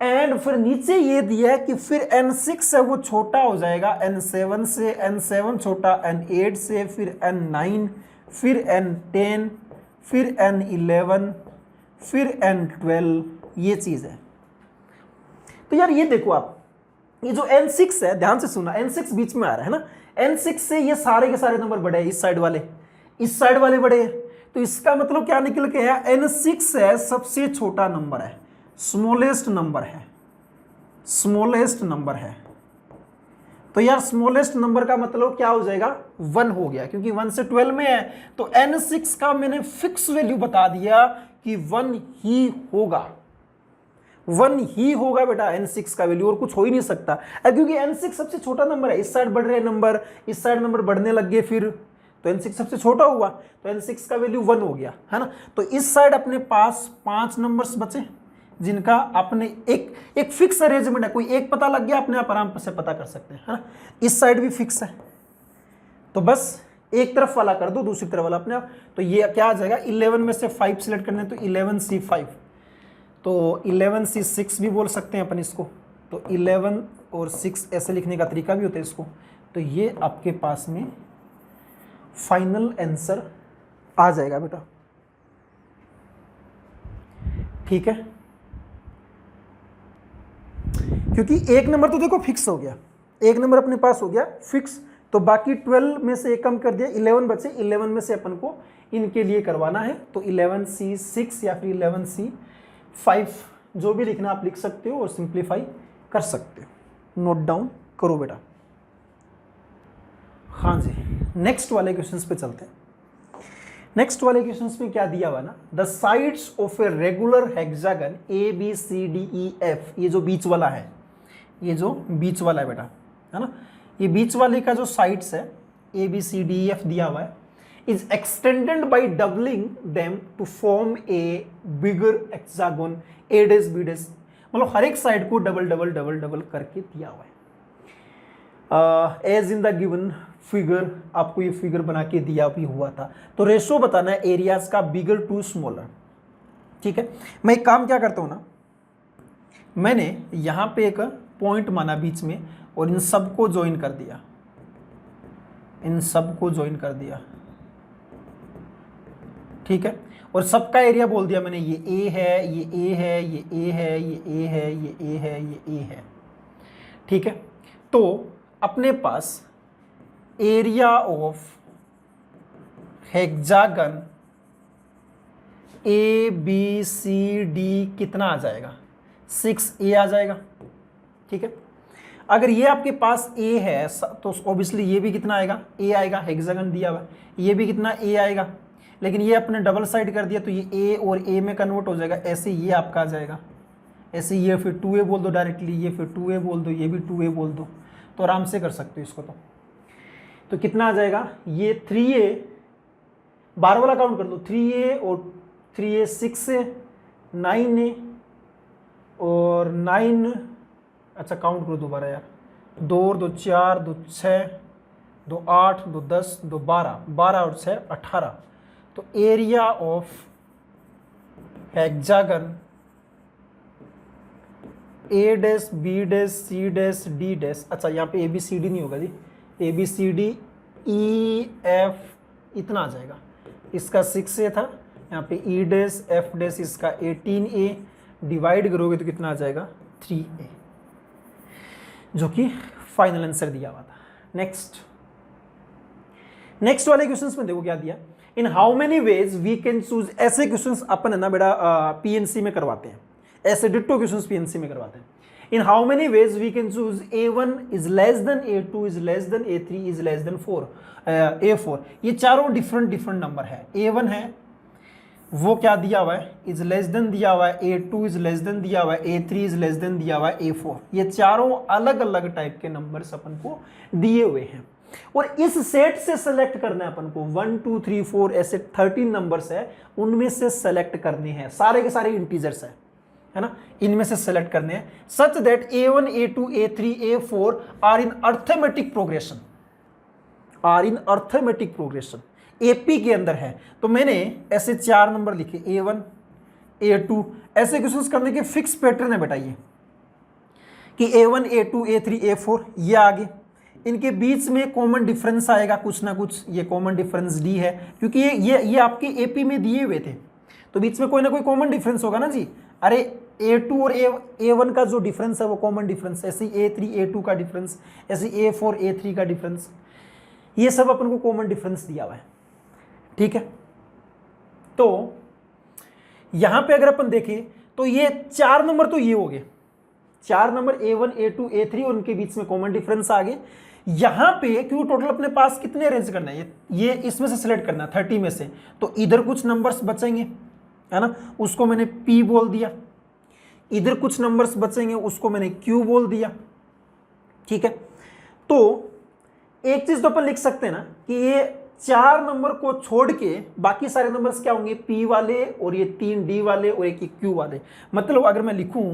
एंड फिर नीचे ये दिया है कि फिर n6 है वो छोटा हो जाएगा n7 से, n7 छोटा n8 से, फिर n9, फिर n10, फिर n11, फिर n12, ये चीज है। तो यार ये देखो आप, ये जो n6 है, ध्यान से सुना, n6 बीच में आ रहा है ना, n6 से ये सारे के सारे नंबर बड़े हैं, इस साइड वाले, इस साइड वाले बड़े हैं। तो इसका मतलब क्या निकल के आया, n6 है सबसे छोटा नंबर है, स्मॉलेस्ट नंबर है, स्मॉलेस्ट नंबर है। तो यार स्मॉलेस्ट नंबर का मतलब क्या हो जाएगा, 1 हो गया, क्योंकि 1 से 12 में है। तो n6 का मैंने फिक्स वैल्यू बता दिया कि 1 ही होगा, 1 ही होगा बेटा n6 का वैल्यू, और कुछ हो ही नहीं सकता, क्योंकि n6 सबसे छोटा नंबर है। इस साइड बढ़ रहे नंबर, इस साइड नंबर बढ़ने लग गए, फिर तो n6 सबसे छोटा हुआ, तो n6 का वैल्यू 1 हो गया, है ना। तो इस साइड अपने पास 5 नंबर्स बचे जिनका अपने एक फिक्स अरेंजमेंट है, कोई एक पता लग गया अपने आप आराम से पता कर सकते हैं, है ना। इस साइड भी फिक्स है, तो बस एक तरफ वाला कर दो, दूसरी तरफ वाला अपने आप। तो ये क्या आ जाएगा, 11 में से 5 सिलेक्ट करने, तो 11C5, तो 11C6 भी बोल सकते हैं अपन इसको। तो 11 और 6 ऐसे लिखने का तरीका भी होता है इसको। तो ये आपके पास में फाइनल आंसर आ जाएगा बेटा, ठीक है। क्योंकि एक नंबर तो देखो फिक्स हो गया, एक नंबर अपने पास हो गया फिक्स, तो बाकी 12 में से एक कम कर दिया, 11 बचे, 11 में से अपन को इनके लिए करवाना है। तो 11C6 या फिर 11C5 जो भी लिखना आप लिख सकते हो और सिंप्लीफाई कर सकते हो। नोट डाउन करो बेटा। हाँ जी, नेक्स्ट वाले क्वेश्चंस पे चलते हैं। नेक्स्ट वाले क्वेश्चंस में क्या दिया हुआ ना, the sides of a regular hexagon ABCDEF, ये जो बीच वाला है, ये जो बीच वाला है बेटा, है ना, ये बीच वाले का जो साइड्स है ABCDEF दिया हुआ है, is extended by doubling them to form a bigger hexagon A dash B dash, मतलब हर एक साइड को डबल डबल डबल डबल करके दिया हुआ है। As in the given figure, आपको ये फिगर बना के दिया भी हुआ था। तो रेशो बताना है एरियाज का, बिगर टू स्मॉलर, ठीक है। मैं एक काम क्या करता हूं ना, मैंने यहां पे एक पॉइंट माना बीच में और इन सबको ज्वाइन कर दिया, इन सबको ज्वाइन कर दिया, ठीक है। और सबका एरिया बोल दिया मैंने, ये ए है, ये ए है, ये ए है, ये ए है, ये ए है, ये ए है, ठीक है। तो अपने पास एरिया ऑफ हेक्सागन ABCD कितना आ जाएगा, 6A आ जाएगा, ठीक है। अगर ये आपके पास A है तो ऑब्वियसली ये भी कितना आएगा, A आएगा, हेक्सागन दिया हुआ, ये भी कितना A आएगा। लेकिन ये अपने डबल साइड कर दिया तो ये A और A में कन्वर्ट हो जाएगा, ऐसे ये आपका आ जाएगा, ऐसे ये फिर 2A बोल दो डायरेक्टली, ये फिर 2A बोल दो, ये भी 2A बोल दो, तो आराम से कर सकते हो इसको। तो कितना आ जाएगा, ये 3A, 12 वाला काउंट कर लो, 3A और 3A 6A, 9A और 9, अच्छा काउंट करो दोबारा यार, 2 और 2 4, 2 6, 2 8, 2 10, 2 12, 12 और 6 18। तो area of hexagon A dash B dash C dash D dash, अच्छा यहाँ पे ABCD नहीं होगा जी, ABCD E F इतना आ जाएगा, इसका 6A था, यहाँ पे E डैश F डैश इसका 18A, डिवाइड करोगे तो कितना आ जाएगा 3A, जो कि फाइनल आंसर दिया हुआ था। नेक्स्ट वाले क्वेश्चंस में देखो क्या दिया, in how many ways we can choose, ऐसे क्वेश्चंस अपन है ना बेटा PNC में करवाते हैं, ऐसे डिट्टो क्वेश्चंस PNC में करवाते हैं। In how many ways we can choose A1 is less than A2 is less than A3 is less than A4, ये चारों डिफरेंट नंबर है। A1 है वो क्या दिया हुआ है, इज लेस देन दिया हुआ है, A2 इज लेस देन दिया हुआ है, A3 इज लेस देन दिया हुआ है, A4, ये चारों अलग अलग टाइप के नंबर्स अपन को दिए हुए हैं। और इस सेट से सेलेक्ट करना है अपन को 1 2 3 4 ऐसे 13 नंबर्स है, उनमें से सेलेक्ट करने हैं, सारे के सारे इंटीजर्स है ना, इनमें से सेलेक्ट करने हैं such that A1 A2 A3 A4 are in arithmetic progression, are in arithmetic progression, AP के अंदर है। तो मैंने ऐसे 4 नंबर लिखे A1 A2, ऐसे क्वेश्चंस करने के फिक्स पैटर्न है बेटा ये कि A1 A2 A3 A4 ये आगे, इनके बीच में कॉमन डिफरेंस आएगा कुछ ना कुछ, ये कॉमन डिफरेंस D है क्योंकि ये आपके एपी में दिए हुए थे, तो बीच में कोई ना कोई कॉमन डिफरेंस होगा ना जी। अरे A2 और A1 का जो डिफरेंस है वो कॉमन डिफरेंस, ऐसे A3 A2 का डिफरेंस, ऐसे A4 A3 का डिफरेंस, ये सब अपन को कॉमन डिफरेंस दिया हुआ है, ठीक है। तो यहां पे अगर अपन देखें तो ये 4 नंबर तो ये हो गए, 4 नंबर A1 A2 A3 और उनके बीच में कॉमन डिफरेंस आ गए। यहां पे क्यों टोटल अपने पास कितने अरेंज करना है, ये इसमें से सिलेक्ट करना है 30 में से, तो इधर कुछ नंबर्स बचेंगे है ना, उसको मैंने P बोल दिया, इधर कुछ नंबर्स बचेंगे उसको मैंने Q बोल दिया, ठीक है। तो एक चीज तो अपन लिख सकते हैं ना कि ये 4 नंबर को छोड़ के बाकी सारे नंबर्स क्या होंगे, P वाले और ये 3 D वाले और एक Q वाले। मतलब अगर मैं लिखूं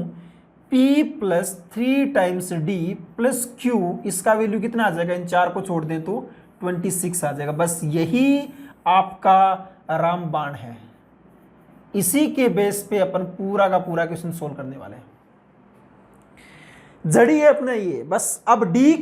P plus 3 times D plus Q, इसका वैल्यू कितना आ जाएगा, इन 4 को छोड़ दें तो 26 आ जाएगा। बस यही आपका रामबाण है, इसी के बेस पे अपन पूरा का पूरा क्वेश्चन सोल्व करने वाले हैं। जड़ी है अपना ये बस। अब डी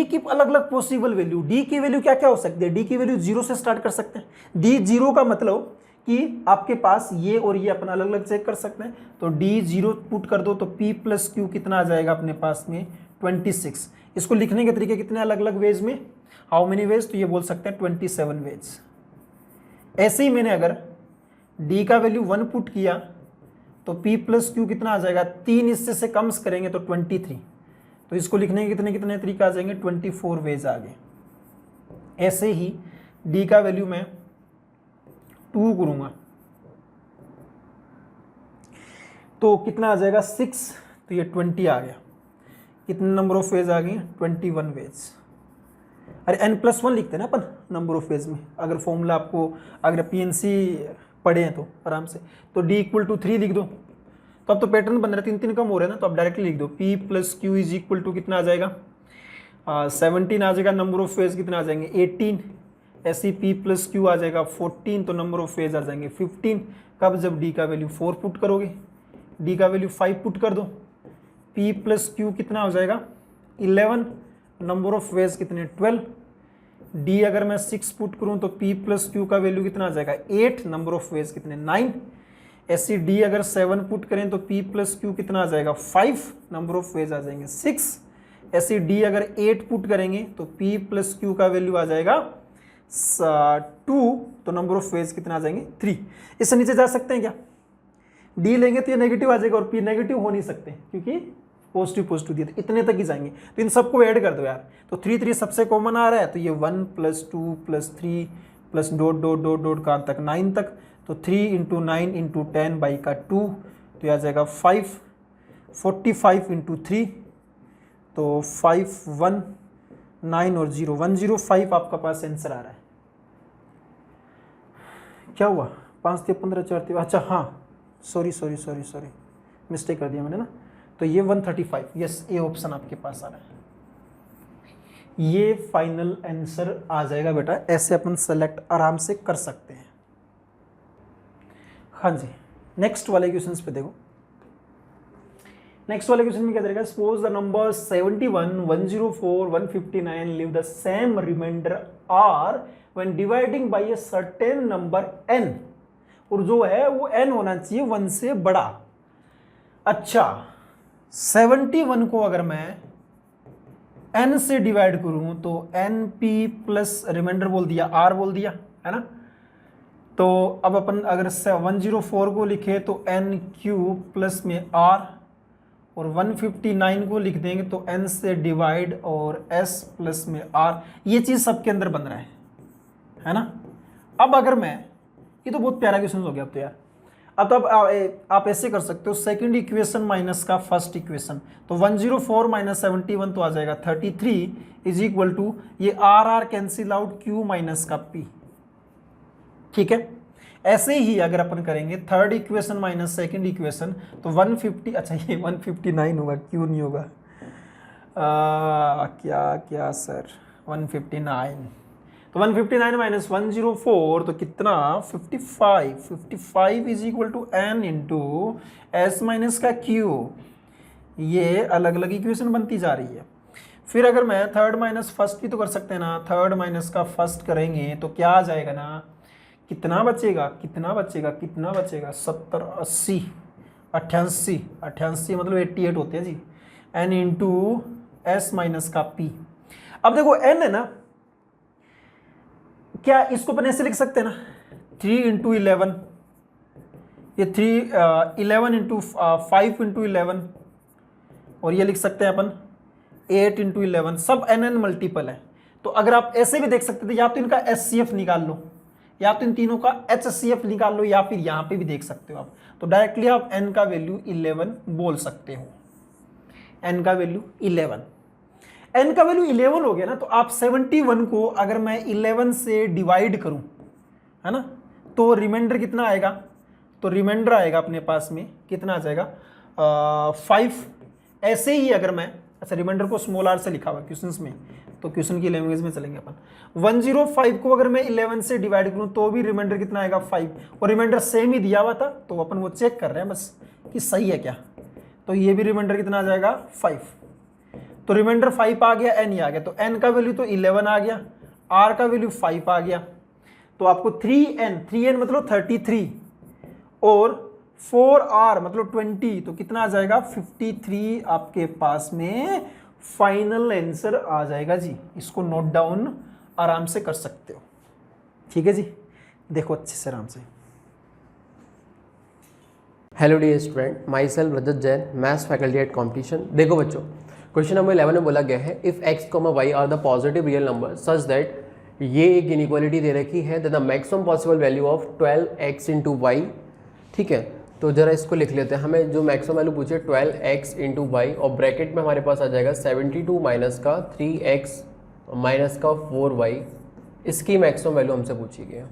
की अलग अलग पॉसिबल वैल्यू, डी की वैल्यू क्या क्या हो सकती है, डी की वैल्यू 0 से स्टार्ट कर सकते हैं। डी 0 का मतलब कि आपके पास ये और ये अपना अलग अलग चेक कर सकते हैं, तो डी 0 पुट कर दो तो P प्लस Q कितना आ जाएगा अपने पास में 26। इसको लिखने के तरीके कितने अलग अलग वेज में, हाउ मेनी वेज, तो ये बोल सकते हैं 27 वेज। ऐसे ही मैंने अगर डी का वैल्यू 1 पुट किया तो P प्लस Q कितना आ जाएगा, 3 इससे से कम करेंगे तो 23, तो इसको लिखने के कितने कितने तरीके आ जाएंगे, 24 वेज आ गए। ऐसे ही D का वैल्यू मैं 2 करूंगा तो कितना आ जाएगा 6, तो ये 20 आ गया। कितने नंबर ऑफ वेज आ गए, 21 वेज। अरे n+1 लिखते हैं ना अपन नंबर ऑफ वेज में, अगर फॉर्मूला आपको अगर PNC पढ़े हैं तो आराम से, तो D = 3 लिख दो। तो अब तो पैटर्न बन रहा है, 3 कम हो रहे हैं ना, तो आप डायरेक्टली लिख दो P plus Q is equal to कितना आ जाएगा 17 आ जाएगा। नंबर ऑफ वेज कितना आ जाएंगे 18, ऐसी P प्लस Q आ जाएगा 14, तो नंबर ऑफ वेज आ जाएंगे 15। कब, जब D का वैल्यू 4 पुट करोगे, D का वैल्यू 5 पुट कर दो, P प्लस Q कितना हो जाएगा 11, नंबर ऑफ वेज कितने 12। D अगर मैं 6 पुट करूं तो P प्लस Q का वैल्यू कितना आ जाएगा 8, नंबर ऑफ वेज कितने 9। ऐसी D अगर 7 पुट करें तो P प्लस Q कितना आ जाएगा 5, नंबर ऑफ वेज आ जाएंगे 6। ऐसी D अगर 8 पुट करेंगे तो P प्लस Q का वैल्यू आ जाएगा 2, तो नंबर ऑफ वेज कितना आ जाएंगे 3। इससे नीचे जा सकते हैं क्या, D लेंगे तो ये नेगेटिव आ जाएगा और P नेगेटिव हो नहीं सकते क्योंकि पॉजिटिव दिया, तो इतने तक ही जाएंगे। तो इन सबको ऐड कर दो यार, तो 3 3 सबसे कॉमन आ रहा है, तो ये 1 plus 2 plus 3 plus dot dot dot dot कहाँ तक 9 तक, तो 3 × 9 × 10 बाई का 2, तो यह आ जाएगा 5, 45 × 3, तो 5 1 9 और 0 105 आपका पास आंसर आ रहा है। क्या हुआ 5 × 15 4, अच्छा हाँ सॉरी मिस्टेक कर दिया मैंने ना, तो ये 135, यस ए ऑप्शन आपके पास आ रहा है। ये फाइनल आंसर आ जाएगा बेटा, ऐसे अपन सेलेक्ट आराम से कर सकते हैं। हाँ जी, नेक्स्ट वाले क्वेश्चंस पे देखो। नेक्स्ट वाले क्वेश्चन में क्या देगा, suppose the number 71 104 159 leave the same remainder are when dividing by a certain number n, और जो है वो n होना चाहिए 1 से बड़ा। अच्छा 71 को अगर मैं n से डिवाइड करूं तो np प्लस रिमाइंडर बोल दिया r बोल दिया है ना, तो अब अपन अगर 104 को लिखे तो nq प्लस में r, और 159 को लिख देंगे तो n से डिवाइड और s प्लस में r। ये चीज सबके अंदर बन रहा है ना। अब अगर मैं, ये तो बहुत प्यारा क्वेश्चन हो गया अब तो यार, अब तो आप ऐसे कर सकते हो, सेकंड इक्वेशन माइनस का फर्स्ट इक्वेशन, तो 104 माइनस 71 तो आ जाएगा 33 इज इक्वल टू ये are cancel out Q minus का पी। ठीक है, ऐसे ही अगर अपन करेंगे third equation minus second equation तो 150, अच्छा ये 159 होगा, क्यों नहीं होगा, क्या क्या सर 159, तो 159 माइनस 104 तो कितना 55 is equal to N into S minus का क्यू। ये अलग अलग इक्वेशन बनती जा रही है। फिर अगर मैं थर्ड माइनस फर्स्ट भी तो कर सकते हैं ना, थर्ड माइनस का फर्स्ट करेंगे तो क्या आ जाएगा ना, कितना बचेगा 70 80 88 मतलब 88 होते हैं जी, एन इंटू एस माइनस का पी। अब देखो एन है ना, क्या इसको अपन ऐसे लिख सकते हैं ना 3 इंटू 11, ये 11 इंटू 5 इंटू 11, और ये लिख सकते हैं अपन 8 इंटू 11, सब एन मल्टीपल है। तो अगर आप ऐसे भी देख सकते थे, या तो इनका एचसीएफ निकाल लो, या तो इन तीनों का एचसीएफ निकाल लो, या फिर यहां पे भी देख सकते हो आप। तो डायरेक्टली आप n का वैल्यू 11 बोल सकते हो, n का वैल्यू 11, n का वैल्यू 11 हो गया ना, तो आप 71 को अगर मैं 11 से डिवाइड करूं, है ना, तो रिमाइंडर कितना आएगा, तो रिमाइंडर आएगा अपने पास में कितना आ जाएगा 5। ऐसे ही अगर मैं, अच्छा रिमाइंडर को स्मॉल आर से लिखा हुआ क्वेश्चंस में, तो क्वेश्चन की लैंग्वेज में चलेंगे अपन। 105 को अगर मैं 11 से डिवाइड करूं तो भी रिमाइंडर कितना आएगा 5, और रिमाइंडर सेम ही दिया हुआ था, तो अपन वो चेक कर रहे हैं बस कि सही है क्या। तो ये भी रिमाइंडर कितना आ जाएगा 5, तो रिमाइंडर 5 आ गया, n ही आ गया, तो n का वैल्यू तो 11 आ गया, r का वैल्यू 5 आ गया, तो आपको 3n मतलब 33 और 4r मतलब 20, तो कितना आ जाएगा 53 आपके पास में फाइनल आंसर आ जाएगा जी। इसको नोट डाउन आराम से कर सकते हो, ठीक है जी, देखो अच्छे से आराम से। Hello dear student, myself Rajat Jain, maths faculty at competition. देखो बच्चों, क्वेश्चन नंबर 11 में बोला गया है if x, y are the positive real number such that, ये एक इनइक्वालिटी दे रखी है, the maximum possible value of 12x into Y. ठीक है, तो जरा इसको लिख लेते हैं। हमें जो मैक्सिमम वैल्यू पूछे 12x इंटू वाई, और ब्रैकेट में हमारे पास आ जाएगा 72 माइनस का 3x माइनस का 4y, इसकी मैक्सिमम वैल्यू हमसे पूछी गई है।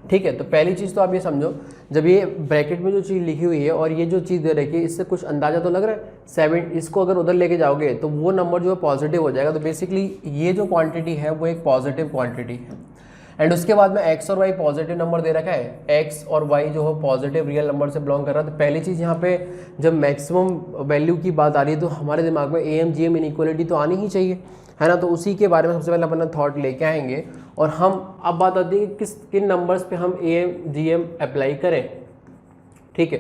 ठीक है, तो पहली चीज़ तो आप ये समझो, जब ये ब्रैकेट में जो चीज़ लिखी हुई है और ये जो चीज़ दे रखी है, इससे कुछ अंदाज़ा तो लग रहा है 7, इसको अगर उधर लेके जाओगे तो वो नंबर जो है पॉजिटिव हो जाएगा। तो बेसिकली ये जो क्वांटिटी है वो एक पॉजिटिव क्वांटिटी है। एंड उसके बाद में x और y पॉजिटिव नंबर दे रखा है, x और y जो है पॉजिटिव रियल नंबर से बिलोंग कर रहा है। तो पहली चीज़ यहाँ पे जब मैक्सिमम वैल्यू की बात आ रही है तो हमारे दिमाग में AMGM इनइक्वालिटी तो आनी ही चाहिए, है ना। तो उसी के बारे में सबसे पहले अपन थॉट लेके आएंगे, और हम अब बात आती है कि किन नंबर्स पे हम AMGM अप्लाई करें। ठीक है,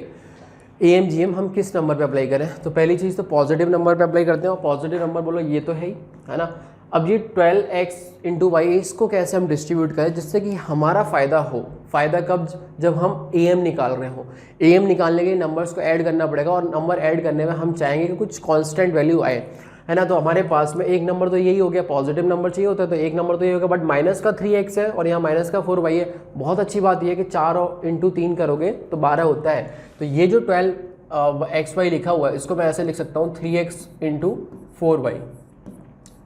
AMGM हम किस नंबर पे अप्लाई करें, तो पहली चीज़ तो पॉजिटिव नंबर पे अप्लाई करते हैं। और पॉजिटिव नंबर बोलो ये तो है ना। अब ये 12x इंटू वाई, इसको कैसे हम डिस्ट्रीब्यूट करें जिससे कि हमारा फ़ायदा हो। फ़ायदा कब, जब हम AM निकाल रहे हो। AM निकालने के लिए नंबर्स को ऐड करना पड़ेगा, और नंबर ऐड करने में हम चाहेंगे कि कुछ कांस्टेंट वैल्यू आए, है ना। तो हमारे पास में एक नंबर तो यही हो गया, पॉजिटिव नंबर चाहिए होता है, तो एक नंबर तो ये हो गया, बट माइनस का 3x है और यहाँ माइनस का 4y है। बहुत अच्छी बात यह है कि 4 इंटू 3 करोगे तो 12 होता है। तो ये जो 12xy लिखा हुआ है, इसको मैं ऐसे लिख सकता हूँ 3x into 4y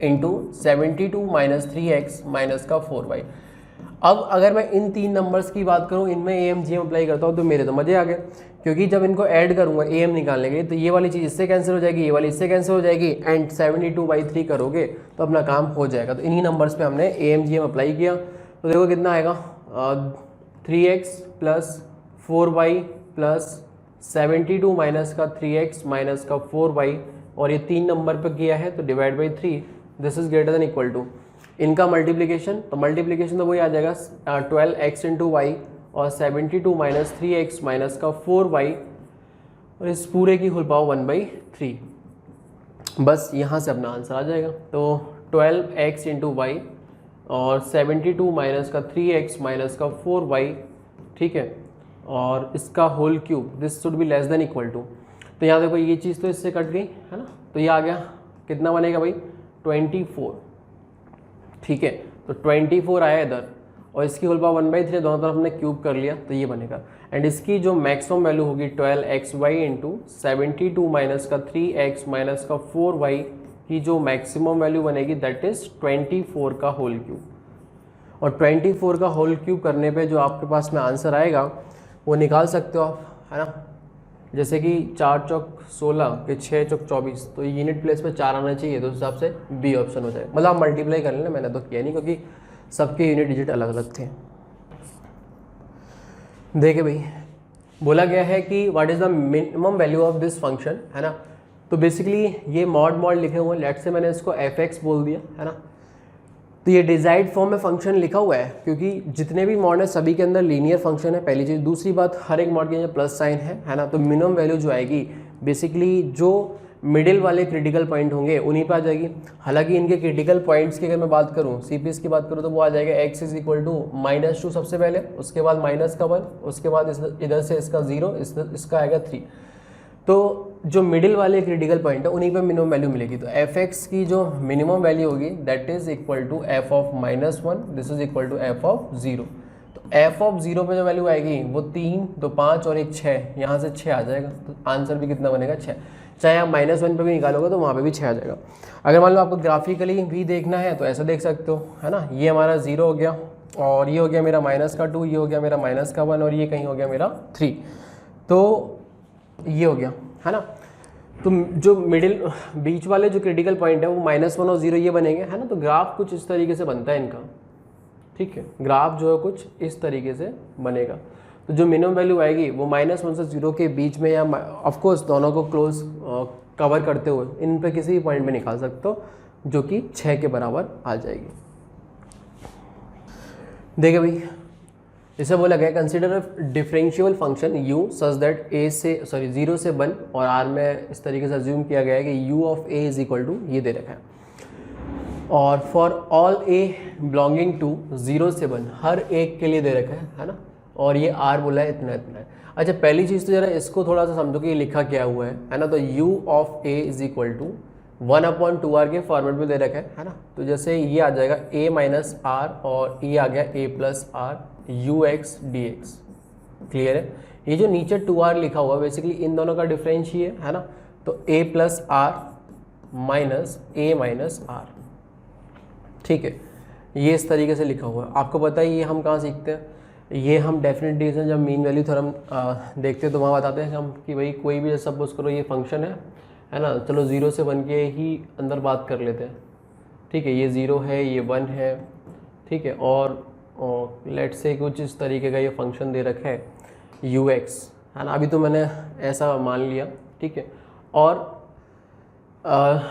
into 72 minus 3x minus का 4y। अब अगर मैं इन तीन नंबर्स की बात करूं, इनमें AMGM अप्लाई करता हूं, तो मेरे तो मजे आ गए, क्योंकि जब इनको ऐड करूंगा AM निकालने के, तो ये वाली चीज़ इससे कैंसिल हो जाएगी, ये वाली इससे कैंसिल हो जाएगी, एंड 72/3 करोगे तो अपना काम हो जाएगा। तो इन्हीं नंबर्स पे हमने AMGM अप्लाई किया, तो देखो कितना आएगा 3x plus 4y plus 72 minus का 3x माइनस का 4y, और ये 3 नंबर पर किया है तो divide by 3, this is greater than equal to इनका मल्टीप्लिकेशन। तो मल्टीप्लिकेशन तो वही आ जाएगा 12x इंटू वाई और 72 माइनस 3x माइनस का 4y, और इस पूरे की होल पावर 1/3। बस यहाँ से अपना आंसर आ जाएगा। तो 12x इंटू वाई और 72 माइनस का 3x माइनस का 4y, ठीक है, और इसका whole cube, this should be less than equal to. तो यहाँ देखो ये चीज़ तो इससे कट गई, है ना। तो ये आ गया, कितना बनेगा भाई 24, ठीक है। तो 24 आया इधर, और इसकी होल पावर 1/3 दोनों तरफ हमने क्यूब कर लिया तो ये बनेगा। एंड इसकी जो मैक्सिमम वैल्यू होगी 12xy इंटू 72 माइनस का 3x माइनस का 4y की जो मैक्सिमम वैल्यू बनेगी दैट इज 24 का होल क्यूब। और 24 का होल क्यूब करने पे जो आपके पास में आंसर आएगा वो निकाल सकते हो आप, है ना। जैसे कि 4 चौक 16 के 6 चौक 24, तो यूनिट प्लेस पे 4 आना चाहिए, तो उस हिसाब से बी ऑप्शन हो जाएगा। मतलब आप मल्टीप्लाई कर लेना, मैंने तो किया नहीं क्योंकि सबके यूनिट डिजिट अलग अलग थे। देखिए भाई, बोला गया है कि what is the minimum value of this function, है ना। तो बेसिकली ये मॉड लिखे हुए हैं, लेट से मैंने इसको fx बोल दिया, है ना। तो ये डिजाइड फॉर्म में फंक्शन लिखा हुआ है क्योंकि जितने भी मॉड है सभी के अंदर लीनियर फंक्शन है, पहली चीज़। दूसरी बात, हर एक मॉड के अंदर प्लस साइन है ना। तो मिनिमम वैल्यू जो आएगी बेसिकली जो मिडिल वाले क्रिटिकल पॉइंट होंगे उन्हीं पर आ जाएगी। हालांकि इनके क्रिटिकल पॉइंट्स की अगर मैं बात करूँ, CPS की बात करूँ, तो वो आ जाएगा x इज इक्वल टू -2 सबसे पहले, उसके बाद -1, उसके बाद इधर से इसका 0, इसका आएगा 3। तो जो मिडिल वाले क्रिटिकल पॉइंट है उन्हीं पे मिनिमम वैल्यू मिलेगी। तो fx की जो मिनिमम वैल्यू होगी that is equal to f of -1, this is equal to f of 0। तो f ऑफ 0 पे जो वैल्यू आएगी वो 3, 2 5 और 1 6, यहाँ से 6 आ जाएगा। तो आंसर भी कितना बनेगा, 6। चाहे आप -1 पे भी निकालोगे तो वहाँ पे भी 6 आ जाएगा। अगर मान लो आपको ग्राफिकली भी देखना है तो ऐसा देख सकते हो, है ना। ये हमारा 0 हो गया और ये हो गया मेरा -2, ये हो गया मेरा -1 और ये कहीं हो गया मेरा 3। तो ये हो गया, है ना। तो जो मिडिल बीच वाले जो क्रिटिकल पॉइंट है वो -1 और 0 ये बनेंगे, है ना। तो ग्राफ कुछ इस तरीके से बनता है इनका, ठीक है। ग्राफ जो है कुछ इस तरीके से बनेगा। तो जो मिनिमम वैल्यू आएगी वो -1 से 0 के बीच में, या ऑफकोर्स दोनों को क्लोज कवर करते हुए इन पे किसी भी पॉइंट में निकाल सकते हो, जो कि 6 के बराबर आ जाएगी। देखिए भाई, इसे बोला गया consider a differential function u such that 0 से 1 और r में इस तरीके से अज्यूम किया गया है कि u of a is equal to ये दे रखा है, और for all a belonging to 0 से 1 हर एक के लिए दे रखा है ना। और ये r बोला है इतना इतना है। अच्छा, पहली चीज़ तो जरा इसको थोड़ा सा समझो कि ये लिखा क्या हुआ है ना। तो u of a is equal to 1/2r के फॉर्मेट में दे रखा है ना। तो जैसे ये आ जाएगा a माइनस आर और ये आ गया a plus R ux dx। Clear है। ये जो नीचे 2r लिखा हुआ है बेसिकली इन दोनों का डिफरेंस ही है ना। तो a plus R minus a minus R, ठीक है। ये इस तरीके से लिखा हुआ है। आपको पता है ये हम कहाँ सीखते हैं, ये हम डेफिनेट डिवीजन जब मीन वैल्यू थ्योरम देखते हैं तो वहाँ बताते हैं हम कि भाई कोई भी सपोज करो ये फंक्शन है ना। चलो 0 से 1 के ही अंदर बात कर लेते हैं, ठीक है। ये 0 है, ये 1 है, ठीक है। और लेट्स से कुछ इस तरीके का ये फंक्शन दे रखा है ux, है ना। अभी तो मैंने ऐसा मान लिया, ठीक है। और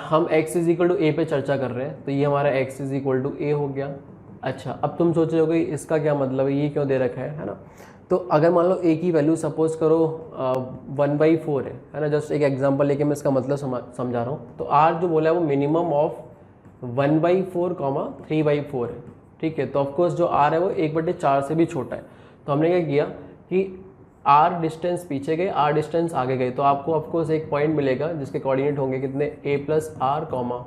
हम x इज इक्वल टू ए पे चर्चा कर रहे हैं, तो ये हमारा x इज इक्वल टू ए हो गया। अच्छा, अब तुम सोच रहे हो कि इसका क्या मतलब है, ये क्यों दे रखा है ना। तो अगर मान लो a की वैल्यू सपोज करो 1/4 है ना। जस्ट एक एग्जांपल लेके मैं इसका मतलब समझा रहा हूँ। तो r जो बोला है वो मिनिमम ऑफ 1/4, 3/4 है, ठीक है। तो ऑफकोर्स जो r है वो 1/4 से भी छोटा है। तो हमने क्या किया कि r डिस्टेंस पीछे गए, r डिस्टेंस आगे गए, तो आपको ऑफकोर्स एक पॉइंट मिलेगा जिसके कोऑर्डिनेट होंगे कितने, a प्लस आर कॉमा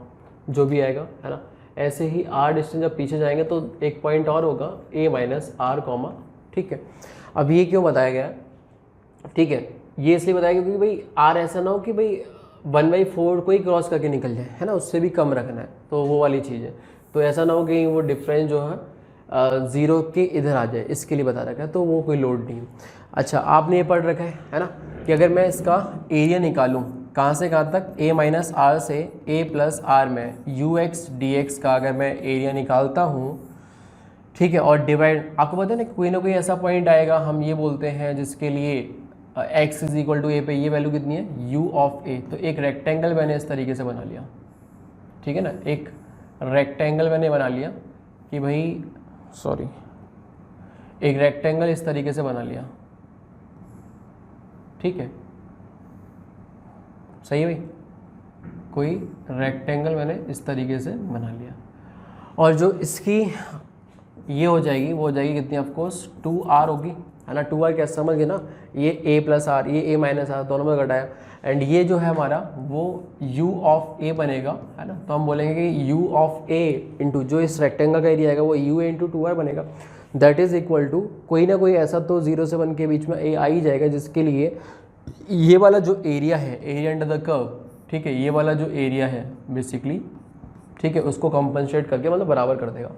जो भी आएगा, है ना। ऐसे ही r डिस्टेंस जब पीछे जाएंगे तो एक पॉइंट और होगा a माइनस आर कॉमा, ठीक है। अब ये क्यों बताया गया है, ठीक है। ये इसलिए बताया गया क्योंकि भाई r ऐसा ना हो कि भाई 1/4 को ही क्रॉस करके निकल जाए, है ना। उससे भी कम रखना है, तो वो वाली चीज़ है। तो ऐसा ना हो कि वो डिफरेंस जो है 0 के इधर आ जाए, इसके लिए बता रखा है, तो वो कोई लोड नहीं है। अच्छा, आपने ये पढ़ रखा है ना, कि अगर मैं इसका एरिया निकालूं कहाँ से कहाँ तक, a माइनस आर से a प्लस आर में ux dx का अगर मैं एरिया निकालता हूँ, ठीक है। और डिवाइड, आपको पता है ना कोई ऐसा पॉइंट आएगा, हम ये बोलते हैं जिसके लिए x इज इक्वल टू ए पे ये वैल्यू कितनी है, u ऑफ a। तो एक रेक्टेंगल मैंने इस तरीके से बना लिया, ठीक है ना। एक रेक्टेंगल मैंने बना लिया कि भाई एक रेक्टेंगल इस तरीके से बना लिया, ठीक है। सही है भाई, कोई रेक्टेंगल मैंने इस तरीके से बना लिया, और जो इसकी ये हो जाएगी वो हो जाएगी कितनी, ऑफकोर्स 2r होगी, है ना। 2r कैसे समझ गए ना, ये a प्लस आर, ये a माइनस आर, दोनों में घटाया, एंड ये जो है हमारा वो u ऑफ a बनेगा, है ना। तो हम बोलेंगे कि u ऑफ a इंटू जो इस रेक्टेंगल का एरिया आएगा वो u a इंटू 2r बनेगा। दैट इज़ इक्वल टू कोई ना कोई ऐसा तो 0 से 1 के बीच में ए आ ही जाएगा, जिसके लिए ये वाला जो एरिया है, एरिया अंडर द कर्व, ठीक है, ये वाला जो एरिया है बेसिकली, ठीक है, उसको कॉम्पनसेट करके मतलब बराबर कर देगा।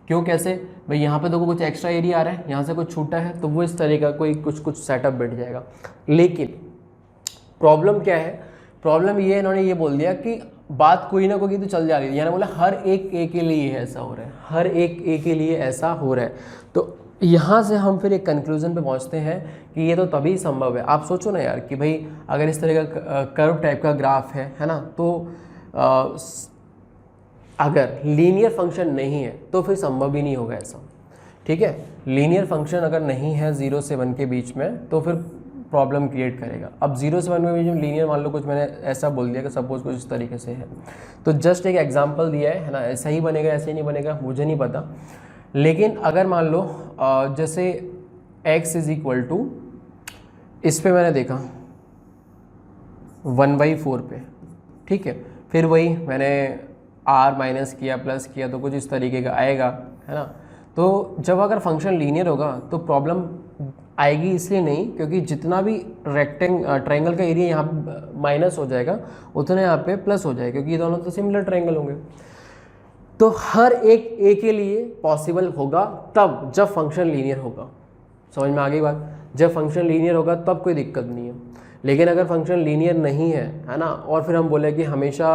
क्यों, कैसे भाई, यहाँ पे देखो कुछ एक्स्ट्रा एरिया आ रहा है, यहाँ से कुछ छूटा है, तो वो इस तरह का कोई कुछ सेटअप बैठ जाएगा। लेकिन प्रॉब्लम क्या है, प्रॉब्लम ये है, इन्होंने ये बोल दिया कि बात कोई ना कोई तो चल जा रही है, यानी बोला हर एक ए के लिए ऐसा हो रहा है, हर एक ए के लिए ऐसा हो रहा है। तो यहाँ से हम फिर एक कंक्लूजन पे पहुँचते हैं कि ये तो तभी संभव है। आप सोचो ना यार कि भाई अगर इस तरह का कर्व टाइप का ग्राफ है ना, तो अगर लीनियर फंक्शन नहीं है तो फिर संभव ही नहीं होगा ऐसा, ठीक है। लीनियर फंक्शन अगर नहीं है 0 से 1 के बीच में तो फिर प्रॉब्लम क्रिएट करेगा। अब 0 से 1 के बीच में लीनियर मान लो कुछ मैंने ऐसा बोल दिया कि सपोज कुछ इस तरीके से है, तो जस्ट एक एग्जांपल दिया है ना, ऐसा ही बनेगा ऐसे ही नहीं बनेगा मुझे नहीं पता। लेकिन अगर मान लो जैसे x इज इक्वल टू, इस पे मैंने देखा 1/4 पे, ठीक है, फिर वही मैंने r माइनस किया प्लस किया तो कुछ इस तरीके का आएगा, है ना। तो जब अगर फंक्शन लीनियर होगा तो प्रॉब्लम आएगी, इसलिए नहीं क्योंकि जितना भी ट्रायंगल का एरिया यहाँ माइनस हो जाएगा उतना यहाँ पे प्लस हो जाएगा, क्योंकि ये दोनों तो सिमिलर ट्रायंगल होंगे। तो हर एक ए के लिए पॉसिबल होगा तब जब फंक्शन लीनियर होगा। समझ में आ गई बात, जब फंक्शन लीनियर होगा तब कोई दिक्कत नहीं है। लेकिन अगर फंक्शन लीनियर नहीं है ना, और फिर हम बोले कि हमेशा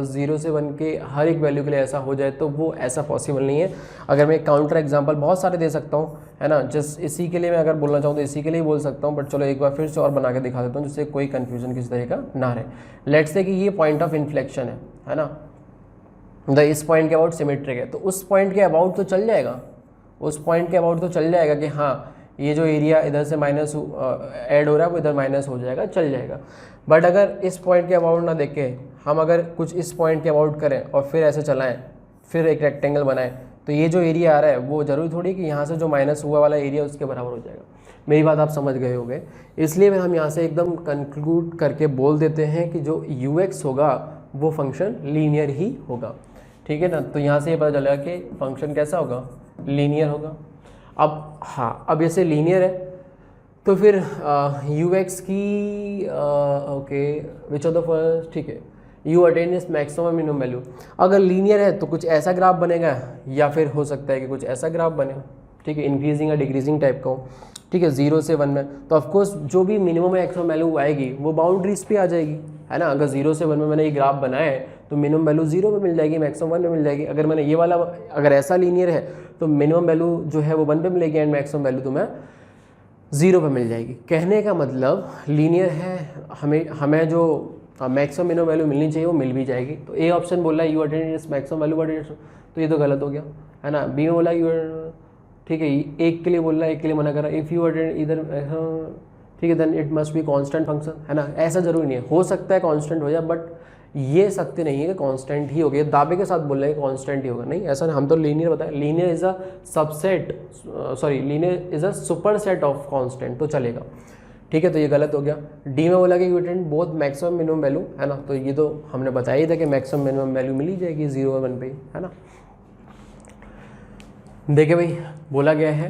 0 से 1 के हर एक वैल्यू के लिए ऐसा हो जाए, तो वो ऐसा पॉसिबल नहीं है। अगर मैं काउंटर एग्जांपल बहुत सारे दे सकता हूँ, है ना, जस्ट इसी के लिए मैं अगर बोलना चाहूँ तो इसी के लिए बोल सकता हूँ, बट चलो एक बार फिर से और बना के दिखा देता हूँ जिससे कोई कन्फ्यूजन किसी तरह का ना रहे। लेट्स से कि ये पॉइंट ऑफ इन्फ्लेक्शन है ना, इस पॉइंट के अबाउट सिमेट्रिक है, तो उस पॉइंट के अबाउट तो चल जाएगा, उस पॉइंट के अबाउट तो चल जाएगा कि हाँ ये जो एरिया इधर से माइनस ऐड हो रहा है वो इधर माइनस हो जाएगा, चल जाएगा। बट अगर इस पॉइंट के अबाउट ना देख के हम अगर कुछ इस पॉइंट के अबाउट करें और फिर ऐसे चलाएं, फिर एक रेक्टेंगल बनाएं, तो ये जो एरिया आ रहा है वो ज़रूरी थोड़ी कि यहाँ से जो माइनस हुआ वाला एरिया उसके बराबर हो जाएगा। मेरी बात आप समझ गए होंगे। इसलिए हम यहाँ से एकदम कंक्लूड करके बोल देते हैं कि जो ux होगा वो फंक्शन लीनियर ही होगा, ठीक है ना। तो यहाँ से ये पता चलेगा कि फंक्शन कैसा होगा, लीनियर होगा। अब हाँ, अब जैसे लीनियर है तो फिर ux की okay which of the first, ठीक है, यू अटेन इस मैक्सिमम मिनिमम वैल्यू। अगर लीनियर है तो कुछ ऐसा ग्राफ बनेगा, या फिर हो सकता है कि कुछ ऐसा ग्राफ बने, ठीक है, इंक्रीजिंग या डिक्रीजिंग टाइप का हो, ठीक है, 0 से 1 में। तो ऑफकोर्स जो भी मिनिमम मैक्सिमम वैल्यू आएगी वो बाउंड्रीज पे आ जाएगी, है ना। अगर 0 से 1 में मैंने ये ग्राफ बनाया है तो मिनिमम वैल्यू 0 पे मिल जाएगी, मैक्सिमम 1 पे मिल जाएगी। अगर मैंने ये वाला, अगर ऐसा लीनियर है तो मिनिमम वैल्यू जो है वो 1 पे मिलेगी एंड मैक्सिमम वैल्यू तो मैं 0 पे मिल जाएगी। कहने का मतलब लीनियर है, हमें जो मैक्सिमम मिनिमम वैल्यू मिलनी चाहिए वो मिल भी जाएगी। तो ए ऑप्शन बोला यू अटेन इस मैक्सिमम वैल्यू बट, तो ये तो गलत हो गया, है ना। बी में बोला यू, ठीक है, एक के लिए बोल रहा है, एक के लिए मना कर रहा है। इफ़ यू अटेन इधर, ठीक है, then it must be constant function, है ना। ऐसा जरूरी नहीं है, हो सकता है कांस्टेंट हो जाए, बट ये सत्य नहीं है कि कांस्टेंट ही होगा। दावे के साथ बोल रहे हैं कांस्टेंट ही होगा, नहीं, ऐसा नहीं। हम तो लीनियर बताएं, linear is a subset, sorry, linear is a super set of constant, तो चलेगा, ठीक है। तो ये गलत हो गया। डी में बोला कि you attain both maximum minimum value, है ना, तो ये तो हमने बताया ही था कि मैक्सिमम मिनिमम वैल्यू मिल ही जाएगी 0 और 1 पे, है ना। देखिए भाई, बोला गया है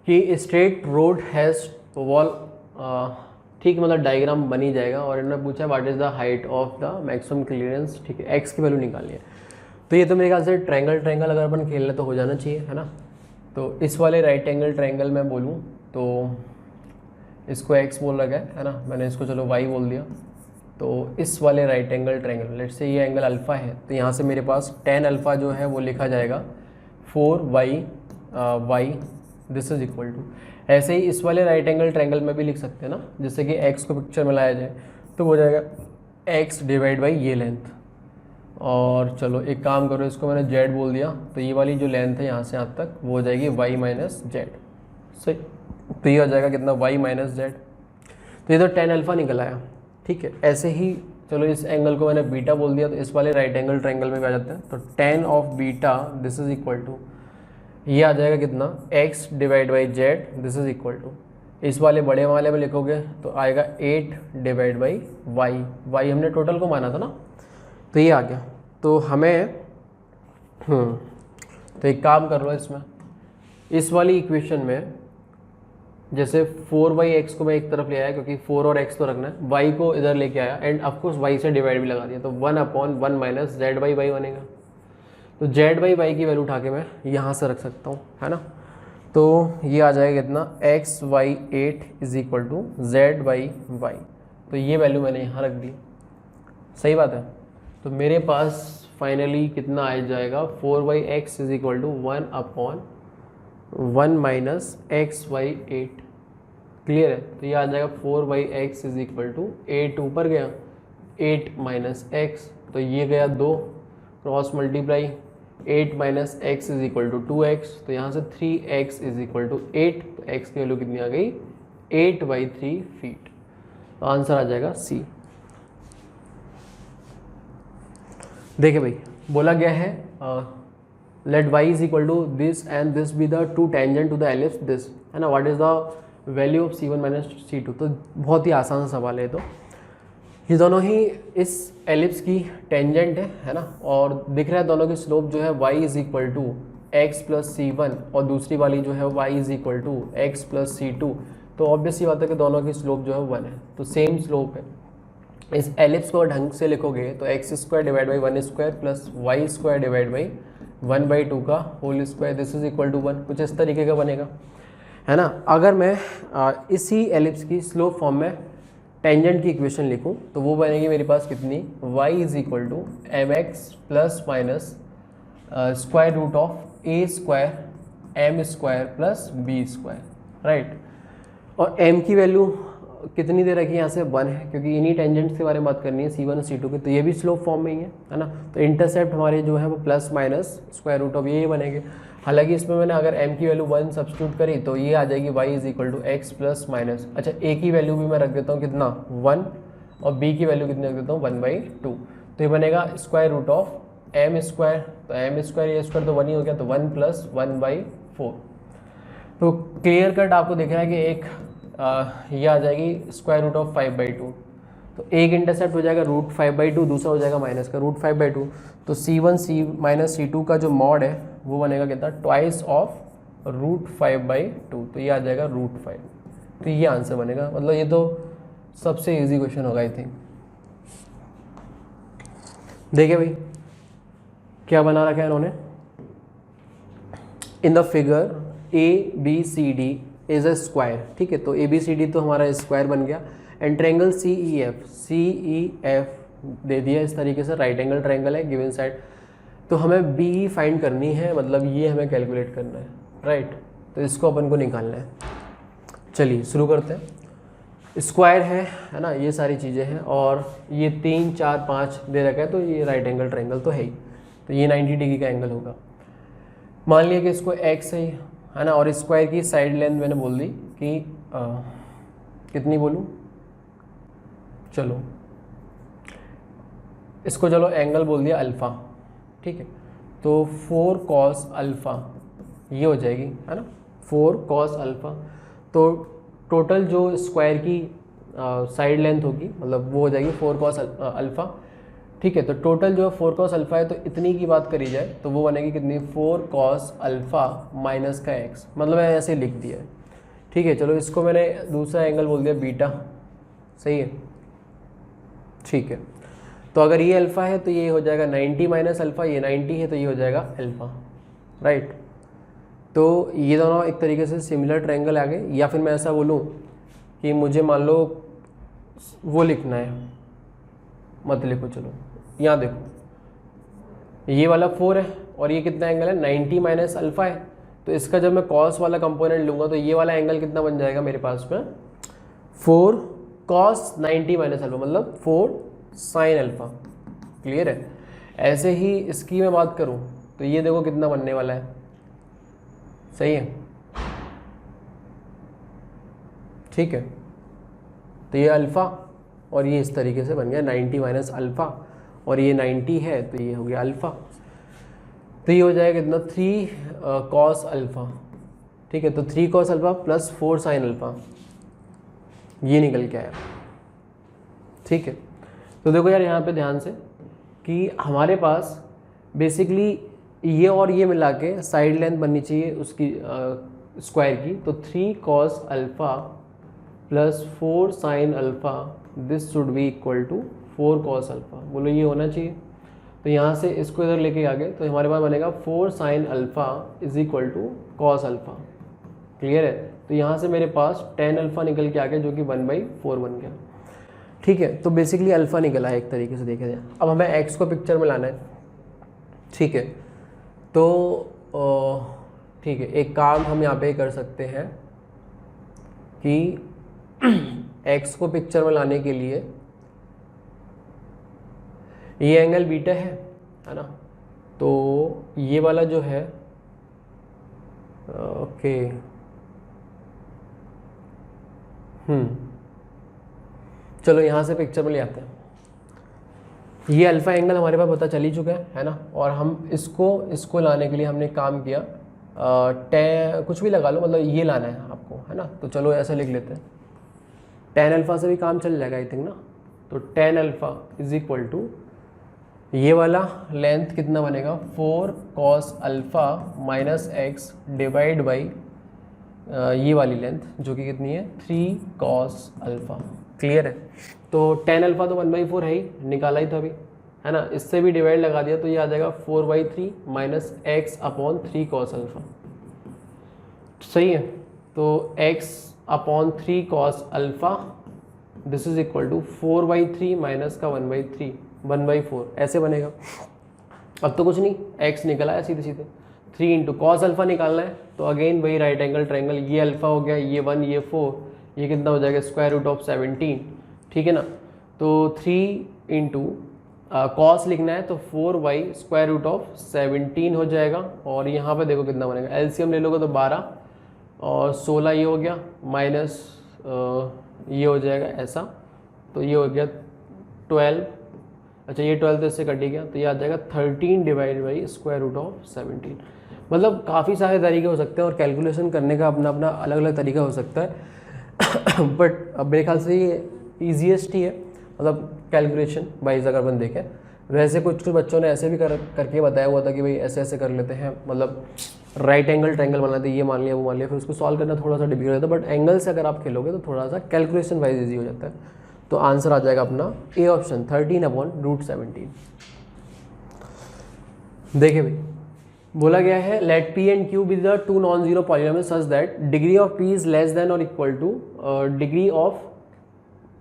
कि स्ट्रेट रोड हैज़ वॉल, ठीक, मतलब डायग्राम बनी जाएगा, और इन्होंने पूछा what is the height of the maximum clearance, ठीक है, एक्स की वैल्यू निकालनी है। तो ये तो मेरे ख्याल से ट्रायंगल अगर अपन खेलने तो हो जाना चाहिए, है ना। तो इस वाले राइट एंगल ट्रायंगल में बोलूँ तो इसको एक्स बोल रखा है ना, मैंने इसको चलो वाई बोल दिया। तो इस वाले right angle triangle, let's say ये एंगल अल्फ़ा है, तो यहाँ से मेरे पास tan अल्फ़ा जो है वो लिखा जाएगा 4y this is equal to. ऐसे ही इस वाले राइट एंगल ट्रायंगल में भी लिख सकते हैं ना, जिससे कि x को पिक्चर में लाया जाए तो हो जाएगा x डिवाइड बाई ये लेंथ। और चलो एक काम करो, इसको मैंने z बोल दिया, तो ये वाली जो लेंथ है यहाँ से यहाँ तक वो हो जाएगी y माइनस जेड, सही। तो ये हो जाएगा कितना, y माइनस जेड। तो ये तो tan अल्फ़ा निकल आया, ठीक है। ऐसे ही चलो इस एंगल को मैंने बीटा बोल दिया, तो इस वाले राइट एंगल ट्रायंगल में भी आ जाते हैं। तो tan of beta this is equal to, ये आ जाएगा कितना, x divide by Z this is equal to, इस वाले बड़े वाले में लिखोगे तो आएगा 8 डिवाइड बाई y हमने टोटल को माना था ना, तो ये आ गया। तो हमें तो एक काम कर लो इसमें, इस वाली इक्वेशन में जैसे 4/x को मैं एक तरफ ले आया क्योंकि 4 और x तो रखना है, y को इधर लेके आया एंड ऑफकोर्स y से डिवाइड भी लगा दिया, तो 1/1 माइनस z/y बनेगा। तो z/y की वैल्यू उठा के मैं यहाँ से रख सकता हूँ, है ना। तो ये आ जाएगा कितना, x/8 is equal to z/y। तो ये वैल्यू मैंने यहाँ रख दी, सही बात है। तो मेरे पास फाइनली कितना आ जाएगा, 4/x is equal to 1/1 minus x/8। Clear है। तो ये आ जाएगा 4/x इज इक्वल टू 8 ऊपर गया, 8 माइनस x, तो ये गया 2 cross multiply, 8 minus x is equal to 2x, तो यहाँ से 3x इज इक्वल टू 8। तो x की वैल्यू कितनी आ गई, 8/3 फीट। तो आंसर आ जाएगा C। देखिए भाई, बोला गया है let y is equal to this and this be the two tangent to the ellipse this, है ना। What is the value of C1 minus C2। तो बहुत ही आसान सवाल है। तो ये दोनों ही इस एलिप्स की टेंजेंट है ना, और दिख रहा है दोनों की स्लोप जो है y is equal to x plus C1 और दूसरी वाली जो है y is equal to x plus C2। तो ऑब्वियस सी बात है कि दोनों की स्लोप जो है 1 है, तो सेम स्लोप है। इस एलिप्स को ढंग से लिखोगे तो x² divide by 1² plus y² divide by 1/2 का whole square, this is equal to 1, कुछ इस तरीके का बनेगा, है ना। अगर मैं इसी एलिप्स की स्लोप फॉर्म में टेंजेंट की इक्वेशन लिखूं तो वो बनेगी मेरे पास कितनी, y is equal to mx plus minus square root of a² m² plus b², right. और m की वैल्यू कितनी दे रखी है यहाँ से, 1 है, क्योंकि इन्हीं टेंजेंट्स के बारे में बात करनी है C1 और C2 की, तो ये भी स्लोप फॉर्म में ही है ना। तो इंटरसेप्ट हमारे जो है वो plus minus square root of ये बनेंगे। हालांकि इसमें मैंने अगर m की वैल्यू 1 सब्स्टिट्यूट करी तो ये आ जाएगी y is equal to x plus minus, अच्छा a की वैल्यू भी मैं रख देता हूँ कितना, 1, और b की वैल्यू कितनी रख देता हूँ, 1/2। तो ये बनेगा स्क्वायर रूट ऑफ m², तो m² ये स्क्वायर तो 1 ही हो गया, तो 1 प्लस 1/4। तो क्लियर कट आपको दिख रहा है कि एक ये आ जाएगी स्क्वायर रूट ऑफ 5/2। तो एक इंटरसेप्ट हो जाएगा √5/2, दूसरा हो जाएगा माइनस का √5/2। तो C1 माइनस C2 का जो मॉड है वो बनेगा कितना, ट्वाइस ऑफ √5/2, तो ये आ जाएगा √5। तो ये आंसर बनेगा, मतलब ये तो सबसे इजी क्वेश्चन होगा आई थिंक। देखिए भाई क्या बना रखा है इन्होंने, in the figure ABCD is a square, ठीक है। तो ABCD तो हमारा स्क्वायर बन गया, एंड ट्रायंगल CEF दे दिया इस तरीके से, राइट एंगल ट्रायंगल है गिवन साइड। तो हमें B फाइंड करनी है, मतलब ये हमें कैलकुलेट करना है, राइट। तो इसको अपन को निकालना है। चलिए शुरू करते हैं। स्क्वायर है ना, ये सारी चीज़ें हैं, और ये 3 4 5 दे रखा है, तो ये राइट एंगल ट्रायंगल तो है ही, तो ये 90 डिग्री का एंगल होगा। मान लिया कि इसको x है ना, और स्क्वायर की साइड लेंथ मैंने बोल दी कि कितनी बोलूँ, चलो इसको चलो एंगल बोल दिया अल्फ़ा, ठीक है। तो 4 cos अल्फ़ा ये हो जाएगी, है ना, 4 cos अल्फ़ा। तो टोटल जो स्क्वायर की साइड लेंथ होगी, मतलब वो हो जाएगी 4 cos अल्फ़ा, ठीक है। तो टोटल जो 4 cos अल्फ़ा है, तो इतनी की बात करी जाए तो वो बनेगी कितनी, 4 cos अल्फ़ा माइनस का x, मतलब मैंने ऐसे लिख दिया है, ठीक है। चलो इसको मैंने दूसरा एंगल बोल दिया बीटा, सही है, ठीक है। तो अगर ये अल्फ़ा है तो ये हो जाएगा 90 माइनस अल्फ़ा, ये 90 है तो ये हो जाएगा अल्फ़ा, राइट। तो ये दोनों एक तरीके से सिमिलर ट्रायंगल आ गए। या फिर मैं ऐसा बोलूँ कि मुझे मान लो वो लिखना है, मत लिखो, चलो यहाँ देखो, ये वाला 4 है और ये कितना एंगल है, 90 माइनस अल्फ़ा है। तो इसका जब मैं कॉस वाला कंपोनेंट लूँगा तो ये वाला एंगल कितना बन जाएगा मेरे पास में, 4 cos 90 माइनस अल्फ़ा, मतलब 4 sin अल्फ़ा। क्लियर है। ऐसे ही इसकी मैं बात करूँ तो ये देखो कितना बनने वाला है, सही है, ठीक है। तो ये अल्फ़ा और ये इस तरीके से बन गया 90 माइनस अल्फ़ा, और ये 90 है तो ये हो गया अल्फ़ा। तो ये हो जाएगा कितना, 3 cos अल्फ़ा, ठीक है। तो 3 cos alpha plus 4 sin alpha, ये निकल के आया, ठीक है। तो देखो यार यहाँ पे ध्यान से कि हमारे पास बेसिकली ये और ये मिला के साइड लेंथ बननी चाहिए उसकी स्क्वायर की, तो 3 cos alpha plus 4 sin alpha, this should be equal to 4 cos alpha. बोलो ये होना चाहिए। तो यहाँ से इसको इधर लेके आ गए तो हमारे पास बनेगा 4 sin alpha is equal to cos alpha. Clear है? तो यहाँ से मेरे पास tan अल्फ़ा निकल के आ गया जो कि 1/4 बन गया। ठीक है, तो बेसिकली अल्फ़ा निकला है एक तरीके से देखा जाए। अब हमें एक्स को पिक्चर में लाना है। ठीक है, तो ठीक है, एक काम हम यहाँ पे कर सकते हैं कि एक्स को पिक्चर में लाने के लिए ये एंगल बीटा है ना, तो ये वाला जो है ओके चलो यहाँ से पिक्चर में ले आते हैं। ये अल्फ़ा एंगल हमारे पास पता चल ही चुका है ना, और हम इसको लाने के लिए हमने काम किया कुछ भी लगा लो, मतलब ये लाना है आपको, है ना। तो चलो ऐसा लिख लेते हैं, tan अल्फ़ा से भी काम चल जाएगा आई थिंक ना। तो tan alpha is equal to ये वाला लेंथ कितना बनेगा 4 cos alpha minus X divide by ये वाली लेंथ जो कि कितनी है 3 cos अल्फ़ा। क्लियर है? तो tan अल्फ़ा तो 1/4 है ही, निकाला ही था अभी, है ना। इससे भी डिवाइड लगा दिया तो ये आ जाएगा 4/3 minus X upon 3 cos alpha. सही है? तो x upon 3 cos alpha this is equal to 4/3 minus का 1/4 ऐसे बनेगा। अब तो कुछ नहीं, x निकला है सीधे सीधे, 3 इंटू कॉस अल्फ़ा निकालना है तो अगेन वही राइट एंगल ट्रायंगल, ये अल्फ़ा हो गया, ये 1 ये 4, ये कितना हो जाएगा स्क्वायर रूट ऑफ 17। ठीक है ना। तो 3 इंटू कॉस लिखना है तो 4y स्क्वायर रूट ऑफ 17 हो जाएगा, और यहाँ पे देखो कितना बनेगा, एलसीएम ले लोगे तो 12 और 16 ये हो गया, माइनस ये हो जाएगा ऐसा, तो ये हो गया 12। अच्छा ये 12 तो इससे कट ही गया, तो ये आ जाएगा 13 divide by square root of 17। मतलब काफ़ी सारे तरीके हो सकते हैं और कैलकुलेशन करने का अपना अपना अलग अलग तरीका हो सकता है बट अब मेरे ख्याल से ये ईजीएस्ट ही है, मतलब कैलकुलेशन वाइज अगर अपन देखें। वैसे कुछ बच्चों ने ऐसे भी करके बताया हुआ था कि भाई ऐसे ऐसे कर लेते हैं, मतलब राइट एंगल ट्रायंगल बनाते, ये मान लिया वो मान लिया, फिर उसको सॉल्व करना थोड़ा सा डिफिकल्ट होता है। बट एंगल से अगर आप खेलोगे तो थोड़ा सा कैलकुलेशन वाइज ईजी हो जाता है। तो आंसर आ जाएगा अपना ए ऑप्शन 13/√17। देखिए भाई बोला गया है let P and Q be the 2 non zero polynomial such that degree of P is less than और equal to degree of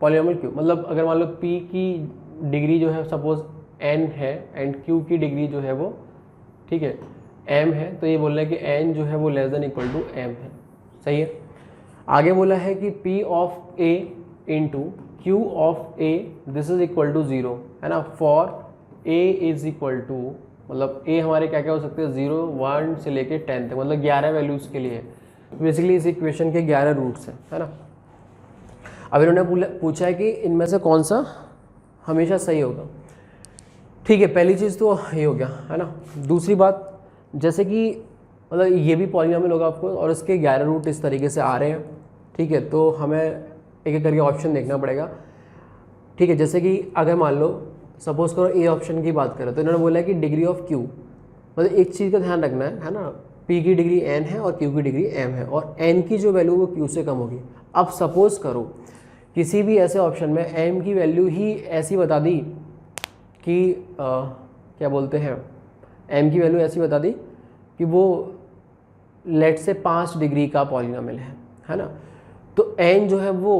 polynomial Q. मतलब अगर मान लो पी की डिग्री जो है सपोज एन है एंड क्यू की डिग्री जो है वो ठीक है एम है, तो ये बोल रहा है कि एन जो है वो less than equal to M है। सही है। आगे बोला है कि P of A into Q of A this is equal to 0, है ना। For A is equal to, मतलब ए हमारे क्या क्या हो सकते हैं 0 1 से लेके 10 तक, मतलब 11 वैल्यूज़ के लिए है। बेसिकली इस इक्वेशन के 11 रूट्स हैं, है ना। अब इन्होंने पूछा है कि इनमें से कौन सा हमेशा सही होगा। ठीक है, पहली चीज़ तो ये हो गया, है ना। दूसरी बात जैसे कि मतलब ये भी पॉलिनोमियल होगा आपको और इसके 11 रूट इस तरीके से आ रहे हैं। ठीक है, तो हमें एक एक करके ऑप्शन देखना पड़ेगा। ठीक है, जैसे कि अगर मान लो सपोज करो ए ऑप्शन की बात करें तो इन्होंने बोला है कि डिग्री ऑफ क्यू, मतलब एक चीज़ का ध्यान रखना है ना, पी की डिग्री एन है और क्यू की डिग्री एम है और एन की जो वैल्यू वो क्यू से कम होगी। अब सपोज करो किसी भी ऐसे ऑप्शन में एम की वैल्यू ही ऐसी बता दी कि क्या बोलते हैं, एम की वैल्यू ऐसी बता दी कि वो लेट से 5 डिग्री का पॉलिनोमियल है ना। तो एन जो है वो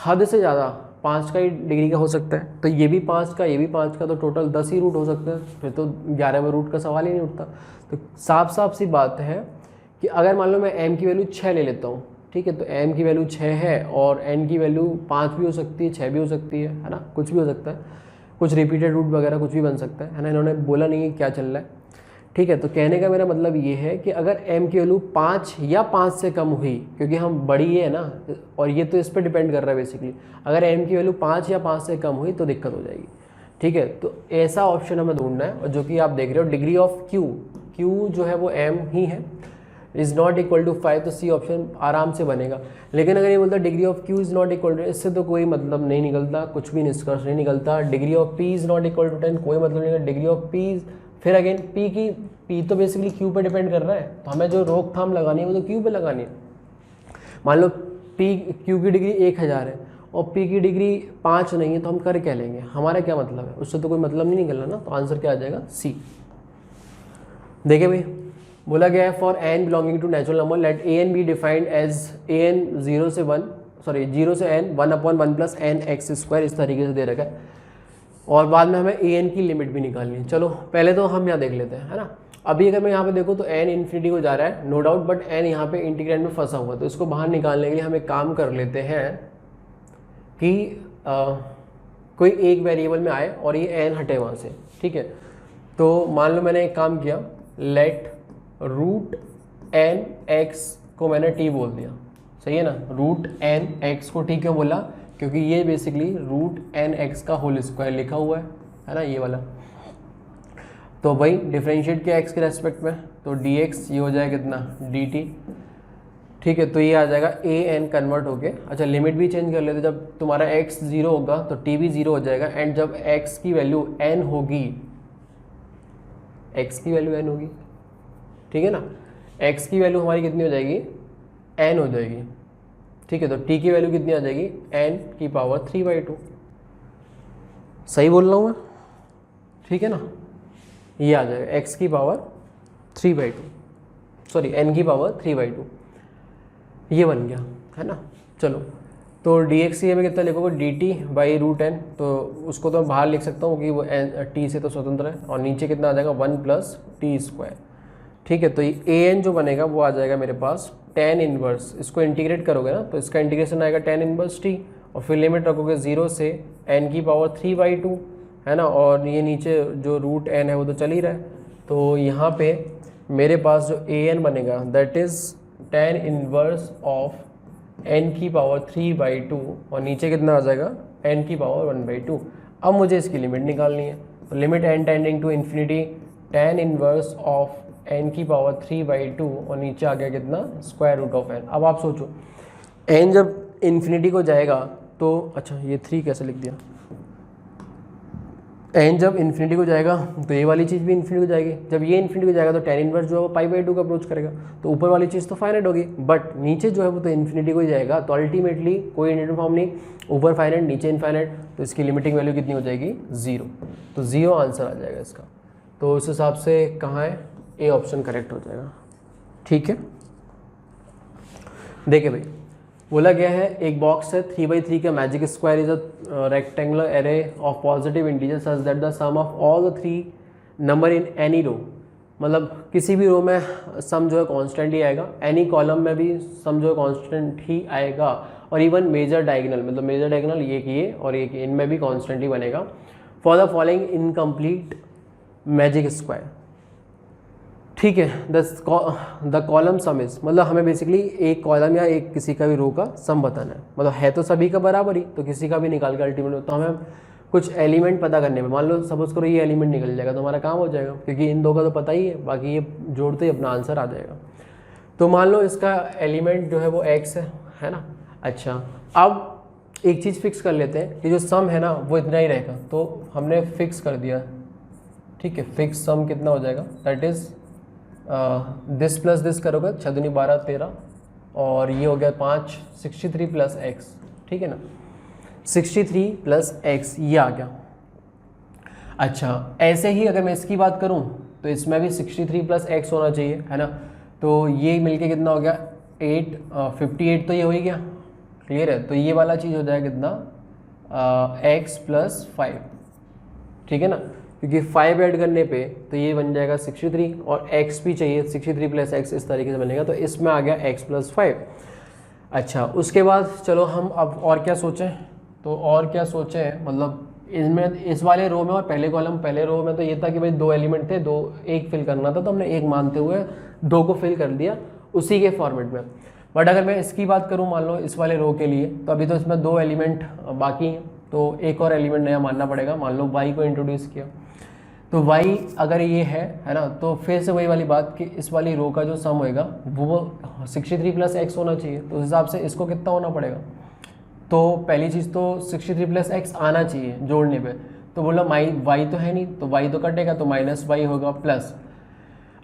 हद से ज़्यादा 5 का ही डिग्री का हो सकता है, तो ये भी 5 का, ये भी 5 का, तो टोटल 10 ही रूट हो सकते हैं। फिर तो 11वें रूट का सवाल ही नहीं उठता। तो साफ साफ सी बात है कि अगर मान लो मैं m की वैल्यू 6 ले लेता हूँ, ठीक है, तो m की वैल्यू 6 है और n की वैल्यू 5 भी हो सकती है, 6 भी हो सकती है ना, कुछ भी हो सकता है, कुछ रिपीटेड रूट वगैरह कुछ भी बन सकता है ना। इन्होंने बोला नहीं है क्या चल रहा है। ठीक है, तो कहने का मेरा मतलब ये है कि अगर m की वैल्यू 5 या 5 से कम हुई, क्योंकि हम बड़ी है ना और ये तो इस पर डिपेंड कर रहा है बेसिकली, अगर m की वैल्यू 5 या 5 से कम हुई तो दिक्कत हो जाएगी। ठीक है, तो ऐसा ऑप्शन हमें ढूंढना है और जो कि आप देख रहे हो डिग्री ऑफ क्यू जो है वो m ही है, इज़ नॉट इक्वल टू 5, तो सी ऑप्शन आराम से बनेगा। लेकिन अगर ये बोलता degree of Q is not equal to, इससे तो कोई मतलब नहीं निकलता, कुछ भी निष्कर्ष नहीं निकलता। Degree of P is not equal to 10, कोई मतलब नहीं है। डिग्री ऑफ पी फिर अगेन पी की पी तो बेसिकली क्यू पे डिपेंड कर रहा है, तो हमें जो रोकथाम लगानी है वो तो क्यू पे लगानी है। मान लो पी क्यू की डिग्री 1000 है और पी की डिग्री 5 नहीं है, तो हम कर क्या लेंगे, हमारा क्या मतलब है, उससे तो कोई मतलब नहीं निकलना ना, तो आंसर क्या आ जाएगा सी। देखिए भाई, बोला गया है for N belonging to natural number let A N be defined as A N 0 से 1 1/1 प्लस एन एक्स स्क्वायर, इस तरीके से दे रखा है। और बाद में हमें ए एन की लिमिट भी निकालनी है। चलो पहले तो हम यहाँ देख लेते हैं, है ना। अभी अगर मैं यहाँ पे देखूँ तो एन इन्फिनिटी को जा रहा है, नो डाउट, बट एन यहाँ पे इंटीग्रेंड में फंसा हुआ है, तो इसको बाहर निकालने के लिए हम एक काम कर लेते हैं कि कोई एक वेरिएबल में आए और ये एन हटे वहाँ से, ठीक है। तो मान लो मैंने एक काम किया, लेट रूट एन एक्स को मैंने टी बोल दिया, सही है ना। रूट एन एक्स को टी क्यों बोला, क्योंकि ये बेसिकली रूट एन एक्स का होल स्क्वायर लिखा हुआ है ना, ये वाला। तो भाई डिफरेंशिएट किया एक्स के रेस्पेक्ट में, तो डी एक्स ये हो जाएगा कितना, डी टी, ठीक है। तो ये आ जाएगा ए एन कन्वर्ट होके, अच्छा लिमिट भी चेंज कर लेते, जब तुम्हारा x 0 होगा तो t भी 0 हो जाएगा, एंड जब x की वैल्यू n होगी, x की वैल्यू n होगी, ठीक है ना, x की वैल्यू हमारी कितनी हो जाएगी, n हो जाएगी, ठीक है। तो t की वैल्यू कितनी आ जाएगी, n की पावर 3/2, सही बोल रहा हूँ मैं, ठीक है ना। ये आ जाएगा x की पावर 3/2, सॉरी n की पावर 3/2, ये बन गया, है ना। चलो तो डी एक्स में कितना लिखोगे, D T by root N, तो उसको तो मैं बाहर लिख सकता हूँ कि वो टी से तो स्वतंत्र है, और नीचे कितना आ जाएगा 1 प्लस टी स्क्वायर, ठीक है। तो ये ए एन जो बनेगा वो आ जाएगा मेरे पास tan इनवर्स, इसको इंटीग्रेट करोगे ना तो इसका इंटीग्रेशन आएगा tan इनवर्स टी, और फिर लिमिट रखोगे 0 से n की पावर 3/2, है ना। और ये नीचे जो रूट एन है वो तो चल ही रहा है, तो यहाँ पे मेरे पास जो ए एन बनेगा that is tan inverse of n की पावर 3/2, और नीचे कितना आ जाएगा n की पावर 1/2। अब मुझे इसकी लिमिट निकालनी है, तो limit n tending to infinity tan inverse of n की पावर 3/2, और नीचे आ गया कितना, स्क्वायर रूट ऑफ n। अब आप सोचो n जब इन्फिनिटी को जाएगा तो, अच्छा ये 3 कैसे लिख दिया, n जब इन्फिनिटी को जाएगा तो ये वाली चीज़ भी इन्फिनिटी को जाएगी, जब ये इन्फिनिटी को जाएगा तो tan इनवर्स जो है वो π/2 का अप्रोच करेगा, तो ऊपर वाली चीज़ तो फाइनाइट होगी, बट नीचे जो है वो तो इन्फिनिटी को ही जाएगा, तो अल्टीमेटली कोई इंटीग्रल फॉर्म नहीं, ऊपर फाइनाइट नीचे इनफाइनाइट, तो इसकी लिमिटिंग वैल्यू कितनी हो जाएगी, 0, तो 0 आंसर आ जाएगा इसका। तो उस हिसाब से कहाँ है, ए ऑप्शन करेक्ट हो जाएगा, ठीक है। देखिए भाई, बोला गया है एक बॉक्स है 3/3 का, magic square is a rectangular array of positive integer such that the sum of all the 3 number in any row, मतलब किसी भी रो में सम जो है कांस्टेंट ही आएगा, एनी कॉलम में भी सम जो है कांस्टेंट ही आएगा, और इवन मेजर डायगोनल, मतलब मेजर डायगोनल ये और ये इनमें भी कांस्टेंट ही बनेगा, for the following incomplete magic square, ठीक है। द कॉलम सम इज, मतलब हमें बेसिकली एक कॉलम या एक किसी का भी रो का सम बताना है, मतलब है तो सभी का बराबर ही, तो किसी का भी निकाल के अल्टीमेट, तो हमें कुछ एलिमेंट पता करने में, मान लो सपोज करो ये एलिमेंट निकल जाएगा तो हमारा काम हो जाएगा, क्योंकि इन दो का तो पता ही है, बाकी ये जोड़ते ही अपना आंसर आ जाएगा। तो मान लो इसका एलिमेंट जो है वो x है ना। अच्छा, अब एक चीज़ फिक्स कर लेते हैं कि जो सम है ना वो इतना ही रहेगा, तो हमने फिक्स कर दिया, ठीक है। फिक्स सम कितना हो जाएगा, that is this plus this करोगे 6 दूनी 12 13, और ये हो गया 5 63 प्लस एक्स, ठीक है ना, 63 प्लस एक्स ये आ गया। अच्छा, ऐसे ही अगर मैं इसकी बात करूं तो इसमें भी 63 प्लस एक्स होना चाहिए, है ना। तो ये मिलके कितना हो गया 8 58, तो ये हो ही गया, क्लियर है। तो ये वाला चीज़ हो जाएगा कितना, एक्स प्लस 5, ठीक है ना, क्योंकि 5 ऐड करने पे तो ये बन जाएगा 63, और x भी चाहिए, 63 प्लस एक्स इस तरीके से बनेगा, तो इसमें आ गया x प्लस 5। अच्छा, उसके बाद चलो हम अब और क्या सोचें, तो और क्या सोचें, मतलब इसमें इस वाले रो में और पहले रो में तो ये था कि भाई 2 एलिमेंट थे, 2 एक फिल करना था, तो हमने एक मानते हुए 2 को फिल कर दिया उसी के फॉर्मेट में। बट अगर मैं इसकी बात करूँ मान लो इस वाले रो के लिए, तो अभी तो इसमें 2 एलिमेंट बाकी हैं, तो एक और एलिमेंट नया मानना पड़ेगा। मान लो y को इंट्रोड्यूस किया, तो y अगर ये है ना, तो फिर से वही वाली बात कि इस वाली रो का जो सम होएगा वो 63 प्लस एक्स होना चाहिए, तो उस हिसाब से इसको कितना होना पड़ेगा। तो पहली चीज़ तो 63 प्लस एक्स आना चाहिए जोड़ने पे, तो बोला y तो है नहीं, तो y तो कटेगा, तो माइनस वाई होगा प्लस।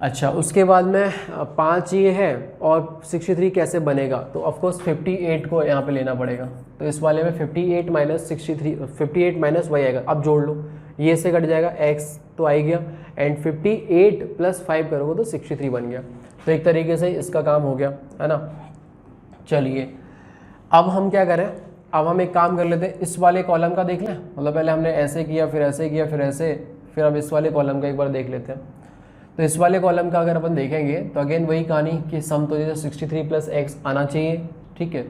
अच्छा, उसके बाद में 5 ये है और 63 कैसे बनेगा, तो ऑफकोर्स 58 को यहाँ पे लेना पड़ेगा। तो इस वाले में 58 माइनस 63, 58 माइनस वाई आएगा। अब जोड़ लो, ये से कट जाएगा, x तो आ ही गया, एंड 58 प्लस 5 करोगे तो 63 बन गया। तो एक तरीके से इसका काम हो गया, है ना। चलिए अब हम क्या करें, अब हम एक काम कर लेते हैं, इस वाले कॉलम का देख लें। मतलब पहले हमने ऐसे किया, फिर ऐसे किया, फिर ऐसे, फिर हम इस वाले कॉलम का एक बार देख लेते हैं। तो इस वाले कॉलम का अगर अपन देखेंगे तो अगेन वही कहानी कि सम तो जैसे 63 प्लस एक्स आना चाहिए, ठीक है।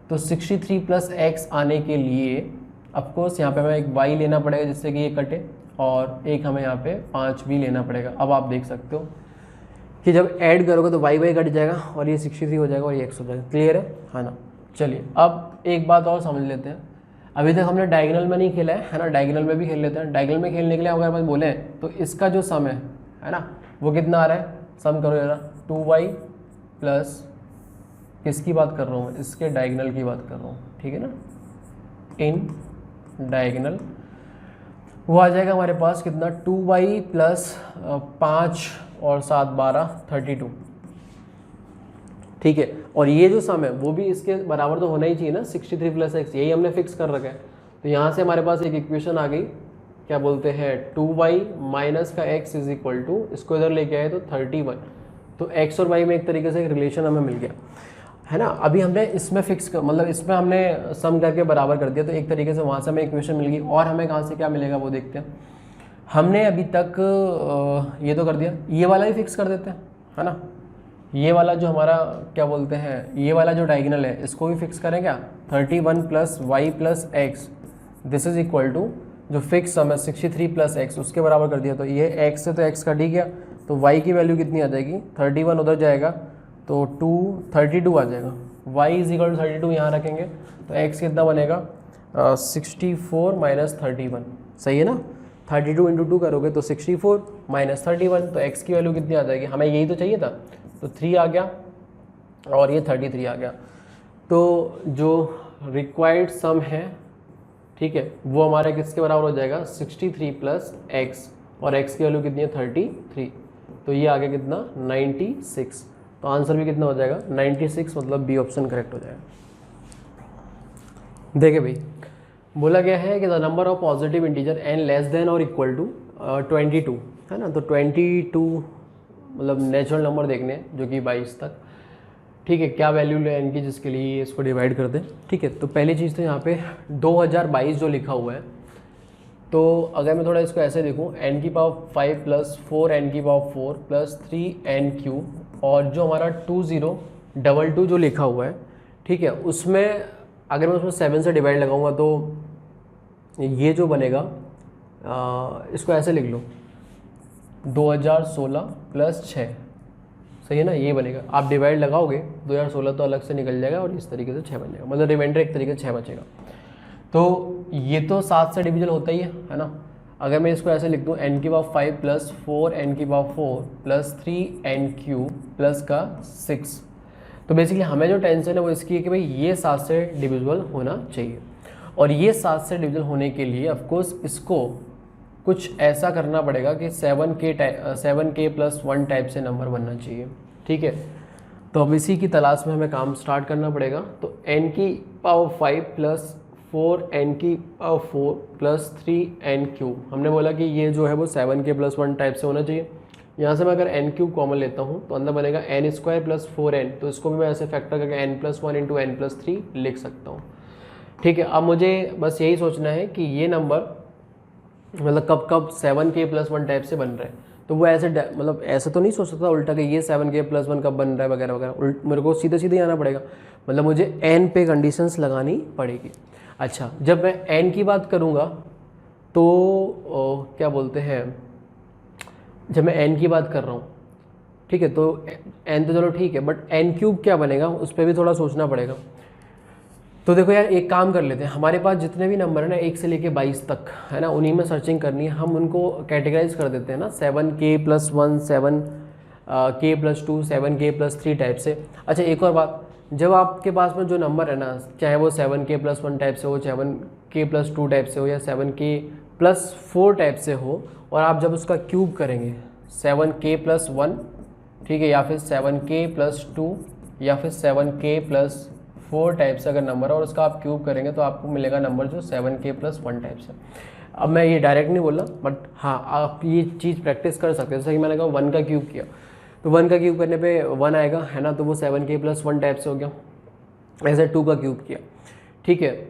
तो 63 प्लस एक्स आने के लिए ऑफकोर्स यहाँ पे हमें एक y लेना पड़ेगा जिससे कि ये कटे, और एक हमें यहाँ पे 5 भी लेना पड़ेगा। अब आप देख सकते हो कि जब ऐड करोगे तो y कट जाएगा और ये 63 हो जाएगा और ये x हो जाएगा। क्लियर है ना। चलिए अब एक बात और समझ लेते हैं। अभी तक हमने डायगोनल में नहीं खेला है ना, डायगोनल में भी खेल लेते हैं। डायगोनल में खेलने के लिए अगर अपन बोले तो इसका जो सम है ना, वो कितना आ रहा है, सम करो जरा, 2y प्लस, किसकी बात कर रहा हूँ मैं, इसके डायगोनल की बात कर रहा हूँ, ठीक है ना, इन डायगोनल। वो आ जाएगा हमारे पास कितना, 2y प्लस 5 और 7 12 32, ठीक है। और ये जो सम है वो भी इसके बराबर तो होना ही चाहिए ना, 63 प्लस एक्स, यही हमने फिक्स कर रखा है। तो यहाँ से हमारे पास एक इक्वेशन आ गई, क्या बोलते हैं, 2y माइनस का x इज इक्वल टू, इसको इधर लेके आए तो 31। तो x और y में एक तरीके से एक रिलेशन हमें मिल गया, है ना। अभी हमने इसमें फिक्स कर, मतलब इसमें हमने सम करके बराबर कर दिया, तो एक तरीके से वहाँ से हमें इक्वेशन मिल गई। और हमें कहाँ से क्या मिलेगा वो देखते हैं। हमने अभी तक ये तो कर दिया, ये वाला ही फिक्स कर देते हैं, है ना। ये वाला जो हमारा क्या बोलते हैं, ये वाला जो डायगोनल है इसको भी फिक्स करें क्या, 31 plus Y plus X, this is equal to जो फिक्स सम है 63 प्लस एक्स, उसके बराबर कर दिया। तो ये x से तो x कट ही गया, तो y की वैल्यू कितनी आ जाएगी, 31 उधर जाएगा तो 32 आ जाएगा। y इज इक्वल टू 32 यहाँ रखेंगे तो x कितना बनेगा, 64 माइनस 31, सही है ना। 32 इंटू 2 करोगे तो 64 माइनस 31, तो x की वैल्यू कितनी आ जाएगी, हमें यही तो चाहिए था, तो 3 आ गया और ये 33 आ गया। तो जो रिक्वायर्ड सम है, ठीक है, वो हमारे किसके बराबर हो जाएगा, 63 प्लस एक्स, और x की वैल्यू कितनी है 33, तो ये आ गया कितना 96। तो आंसर भी कितना हो जाएगा 96, मतलब बी ऑप्शन करेक्ट हो जाएगा। देखिए भाई, बोला गया है कि the number of positive integer N less than और इक्वल टू 22, है ना। तो 22 मतलब नेचुरल नंबर देखने हैं जो कि 22 तक, ठीक है। क्या वैल्यू ले एन की जिसके लिए इसको डिवाइड कर दें, ठीक है। तो पहली चीज़ तो यहाँ पे 2022 जो लिखा हुआ है, तो अगर मैं थोड़ा इसको ऐसे देखूँ, n की पावर 5 प्लस 4 n की पावर 4 प्लस 3n क्यू, और जो हमारा 2022 जो लिखा हुआ है, ठीक है, उसमें अगर मैं उसमें 7 से डिवाइड लगाऊंगा तो ये जो बनेगा, इसको ऐसे लिख लो, 2016 प्लस 6, सही है ना, ये बनेगा। आप डिवाइड लगाओगे 2016 तो अलग से निकल जाएगा और इस तरीके से 6 बन जाएगा, मतलब रिमाइंडर एक तरीके से 6 बचेगा। तो ये तो 7 से डिविजन होता ही है ना। अगर मैं इसको ऐसे लिख दूँ, n की पावर 5 प्लस 4 n की power 4 plus 3n Q plus का 6, तो बेसिकली हमें जो टेंशन है वो इसकी है कि भाई ये 7 से डिविजिबल होना चाहिए, और ये 7 से डिविजन होने के लिए ऑफकोर्स इसको कुछ ऐसा करना पड़ेगा कि 7k प्लस 1 टाइप से नंबर बनना चाहिए, ठीक है। तो अब इसी की तलाश में हमें काम स्टार्ट करना पड़ेगा। तो n की पावर 5 प्लस 4n की पावर 4 प्लस 3n क्यूब, हमने बोला कि ये जो है वो 7k प्लस 1 टाइप से होना चाहिए। यहाँ से मैं अगर n क्यूब कॉमन लेता हूँ तो अंदर बनेगा n स्क्वायर प्लस 4n, तो इसको भी मैं ऐसे फैक्टर करके n plus 1 into n plus 3 लिख सकता हूँ, ठीक है। अब मुझे बस यही सोचना है कि ये नंबर मतलब कब कब 7k प्लस 1 टाइप से बन रहा है। तो वो ऐसे मतलब ऐसे तो नहीं सोच सकता उल्टा कि ये 7k प्लस 1 कब बन रहा है वगैरह वगैरह, मेरे को सीधे सीधे आना पड़ेगा, मतलब मुझे n पे कंडीशंस लगानी पड़ेगी। अच्छा, जब मैं n की बात करूँगा तो क्या बोलते हैं, जब मैं n की बात कर रहा हूँ, ठीक है, तो n तो चलो ठीक है, बट n क्यूब क्या बनेगा उस पर भी थोड़ा सोचना पड़ेगा। तो देखो यार, एक काम कर लेते हैं, हमारे पास जितने भी नंबर है ना 1 से लेके 22 तक, है ना, उन्हीं में सर्चिंग करनी है। हम उनको कैटेगराइज कर देते हैं ना, 7k plus 1, 7k plus 2, 7k plus 3 type से। अच्छा, एक और बात, जब आपके पास में जो नंबर है ना, चाहे वो 7k प्लस 1 टाइप से हो, 7k प्लस 2 टाइप से हो, या 7k प्लस 4 टाइप से हो, और आप जब उसका क्यूब करेंगे 7k प्लस 1 ठीक है, या फिर 7k+2 या फिर 7k+4 टाइप से अगर नंबर है और उसका आप क्यूब करेंगे तो आपको मिलेगा नंबर जो 7k+1 टाइप से। अब मैं ये डायरेक्ट नहीं बोला, बट हाँ आप ये चीज़ प्रैक्टिस कर सकते हैं। जैसे कि मैंने कहा 1 का क्यूब किया तो 1 का क्यूब करने पे 1 आएगा, है ना, तो वो 7k+1 टाइप से हो गया। ऐसे 2 का क्यूब किया, ठीक है,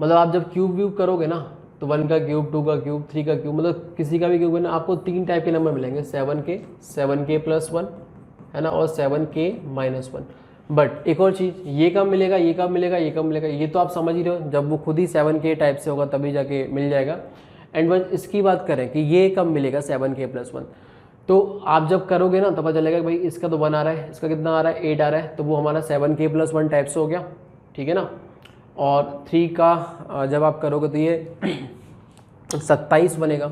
मतलब आप जब क्यूब व्यूब करोगे ना तो 1 का क्यूब, 2 का क्यूब, 3 का क्यूब, मतलब किसी का भी क्यूब है ना, आपको 3 टाइप के नंबर मिलेंगे, 7k+1, है ना, और 7k-1। बट एक और चीज़, ये कब मिलेगा, ये कब मिलेगा, ये कब मिलेगा, ये तो आप समझ ही रहे हो, जब वो खुद ही 7k टाइप से होगा तभी जाके मिल जाएगा। एंड वन इसकी बात करें कि ये कब मिलेगा 7k+1, तो आप जब करोगे ना तो पता चलेगा कि भाई इसका तो 1 आ रहा है, इसका कितना आ रहा है, 8 आ रहा है, तो वो हमारा 7k+1 टाइप से हो गया, ठीक है ना। और 3 का जब आप करोगे तो ये 27 बनेगा,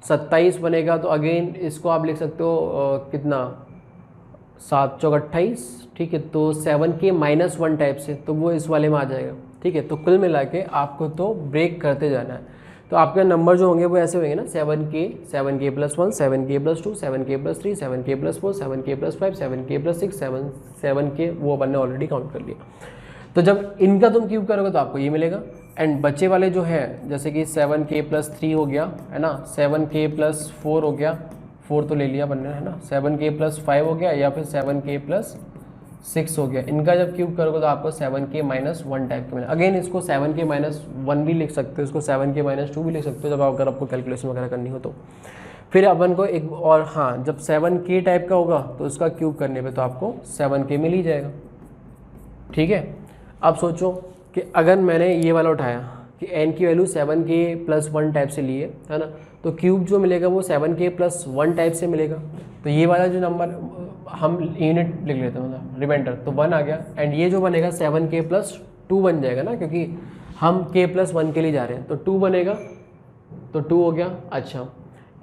27 बनेगा, तो अगेन इसको आप लिख सकते हो कितना, 7 चौक 28, ठीक है, तो 7k-1 टाइप से, तो वो इस वाले में आ जाएगा, ठीक है। तो कुल मिला के आपको तो ब्रेक करते जाना है, तो आपके नंबर जो होंगे वो ऐसे होंगे ना, 7k, 7k+1, 7k+2, 7k+3, 7k+4, 7k+5, 7k+6, 7k, वो अपन ने ऑलरेडी काउंट कर लिया। तो जब इनका तुम क्यूब करोगे तो आपको ये मिलेगा। एंड बच्चे वाले जो है जैसे कि 7k+3 हो गया, है ना, 7k+4 हो गया, 4 तो ले लिया बनने, है ना, 7k+5 हो गया, या फिर 7k+6 हो गया, इनका जब क्यूब करोगे तो आपको 7k-1 टाइप का मिलेगा। अगेन इसको 7k-1 भी लिख सकते हो, इसको 7k-2 भी लिख सकते हो, जब अगर आपको कैलकुलेशन वगैरह करनी हो तो। फिर अपन को एक और, हाँ, जब 7k टाइप का होगा तो उसका क्यूब करने पे तो आपको 7k मिल ही जाएगा, ठीक है। अब सोचो कि अगर मैंने ये वाला उठाया कि n की वैल्यू 7k+1 टाइप से लिए, है ना, तो क्यूब जो मिलेगा वो 7k+1 टाइप से मिलेगा। तो ये वाला जो नंबर हम यूनिट लिख लेते हैं, मतलब रिमाइंडर, तो 1 आ गया। एंड ये जो बनेगा 7k+2 बन जाएगा ना, क्योंकि हम k+1 के लिए जा रहे हैं, तो 2 बनेगा, तो 2 हो गया। अच्छा,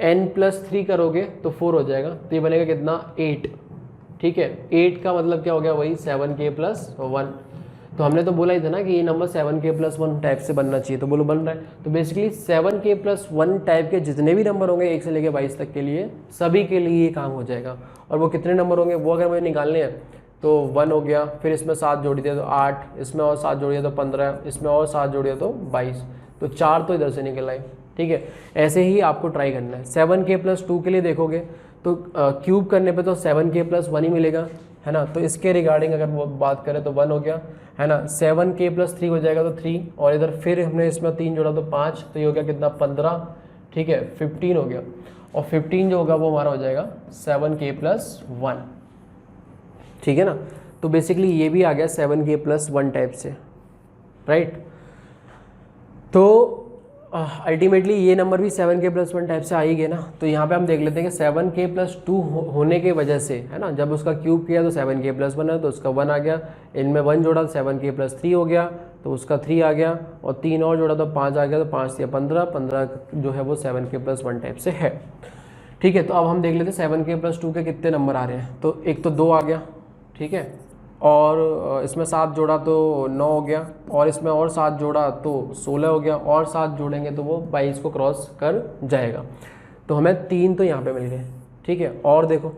n+3 करोगे तो 4 हो जाएगा, तो ये बनेगा कितना, 8, ठीक है। 8 का मतलब क्या हो गया, वही 7k+1। तो हमने तो बोला ही था ना कि ये नंबर 7k+1 टाइप से बनना चाहिए, तो बोलो बन रहा है। तो बेसिकली 7k+1 टाइप के जितने भी नंबर होंगे 1 से लेकर 22 तक के लिए, सभी के लिए ये काम हो जाएगा। और वो कितने नंबर होंगे वो अगर मुझे निकालने हैं तो 1 हो गया, फिर इसमें 7 जोड़ दिया तो 8, इसमें और 7 जोड़ दिया तो 15, इसमें और 7 जोड़ दिया तो 22, तो 4 तो इधर से निकल आए, ठीक है। ऐसे ही आपको ट्राई करना है। 7k+2 के लिए देखोगे तो क्यूब करने पे तो 7k+1 ही मिलेगा, है ना। तो इसके रिगार्डिंग अगर वो बात करें तो 1 हो गया, है ना। 7k+3 हो जाएगा तो 3, और इधर फिर हमने इसमें 3 जोड़ा तो 5, तो ये हो गया कितना, 15, ठीक है, 15 हो गया। और 15 जो होगा वो हमारा हो जाएगा 7k+1, ठीक है ना। तो बेसिकली ये भी आ गया 7k+1 टाइप से, राइट। तो अल्टीमेटली ये नंबर भी 7k+1 टाइप से आ ही गए ना। तो यहाँ पे हम देख लेते हैं कि 7k+2 होने के वजह से, है ना, जब उसका क्यूब किया तो 7k+1 है, तो उसका 1 आ गया, इनमें 1 जोड़ा 7k+3 हो गया, तो उसका 3 आ गया, और 3 और जोड़ा तो 5 आ गया, तो 5 या 15, 15 जो है वो 7k+1 टाइप से है, ठीक है। तो अब हम देख लेते हैं 7k+2 के कितने नंबर आ रहे हैं। तो एक तो 2 आ गया, ठीक है, और इसमें 7 जोड़ा तो 9 हो गया, और इसमें और 7 जोड़ा तो 16 हो गया, और 7 जोड़ेंगे तो वो 22 को क्रॉस कर जाएगा। तो हमें 3 तो यहाँ पे मिल गए, ठीक है। और देखो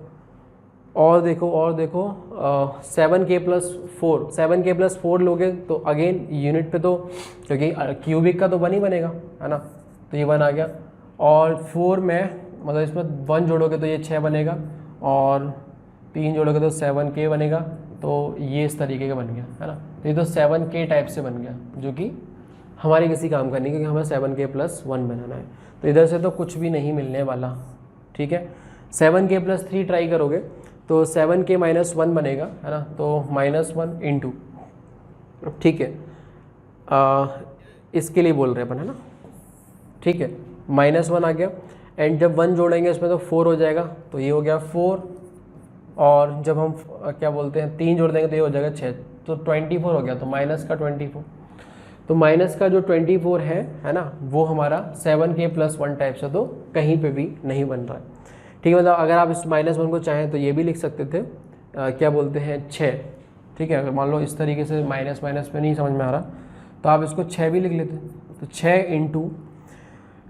7k+4 लोगे तो अगेन यूनिट पे तो, क्योंकि क्यूबिक का तो 1 ही बनेगा, है ना, तो ये 1 आ गया। और 4 में मतलब इसमें 1 जोड़ोगे तो ये 6 बनेगा, और 3 जोड़ोगे तो 7k बनेगा, तो ये इस तरीके का बन गया, है ना। तो ये तो 7k टाइप से बन गया, जो कि हमारे किसी काम का नहीं, क्योंकि हमें 7k+1 बनाना है। तो इधर से तो कुछ भी नहीं मिलने वाला, ठीक है। 7k+3 ट्राई करोगे तो 7k-1 बनेगा, है ना, तो -1 इंटू, ठीक है, इसके लिए बोल रहे हैं अपन, है ना, ठीक है, -1 आ गया। एंड जब 1 जोड़ेंगे इसमें तो 4 हो जाएगा, तो ये हो गया 4, और जब हम क्या बोलते हैं 3 जोड़ देंगे तो ये हो जाएगा 6, तो 24 हो गया, तो माइनस का 24, तो माइनस का जो 24 है ना, वो हमारा 7k+1 टाइप से तो कहीं पे भी नहीं बन रहा है, ठीक है। मतलब अगर आप इस -1 को चाहें तो ये भी लिख सकते थे, क्या बोलते हैं 6, ठीक है। अगर मान लो इस तरीके से माइनस में नहीं समझ में आ रहा तो आप इसको 6 भी लिख लेते, तो 6 इंटू